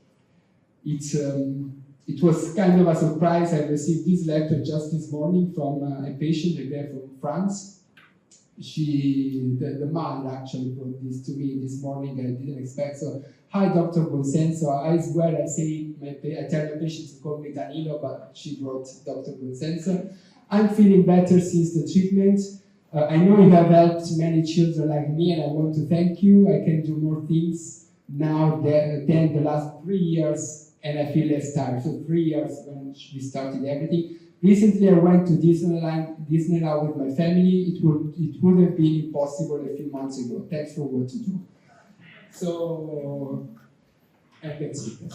it was kind of a surprise. I received this letter just this morning from a patient again from France. The mother actually brought this to me this morning. I didn't expect. So, hi, Dr. Buonsenso. I swear I tell my patients to call me Danilo, but she wrote Dr. Buonsenso. I'm feeling better since the treatment. I know you have helped many children like me, and I want to thank you. I can do more things now than the last 3 years. And I feel less tired. So 3 years when we started everything. Recently I went to Disneyland with my family. It would have been impossible a few months ago. Thanks for what you do. So, and that's it.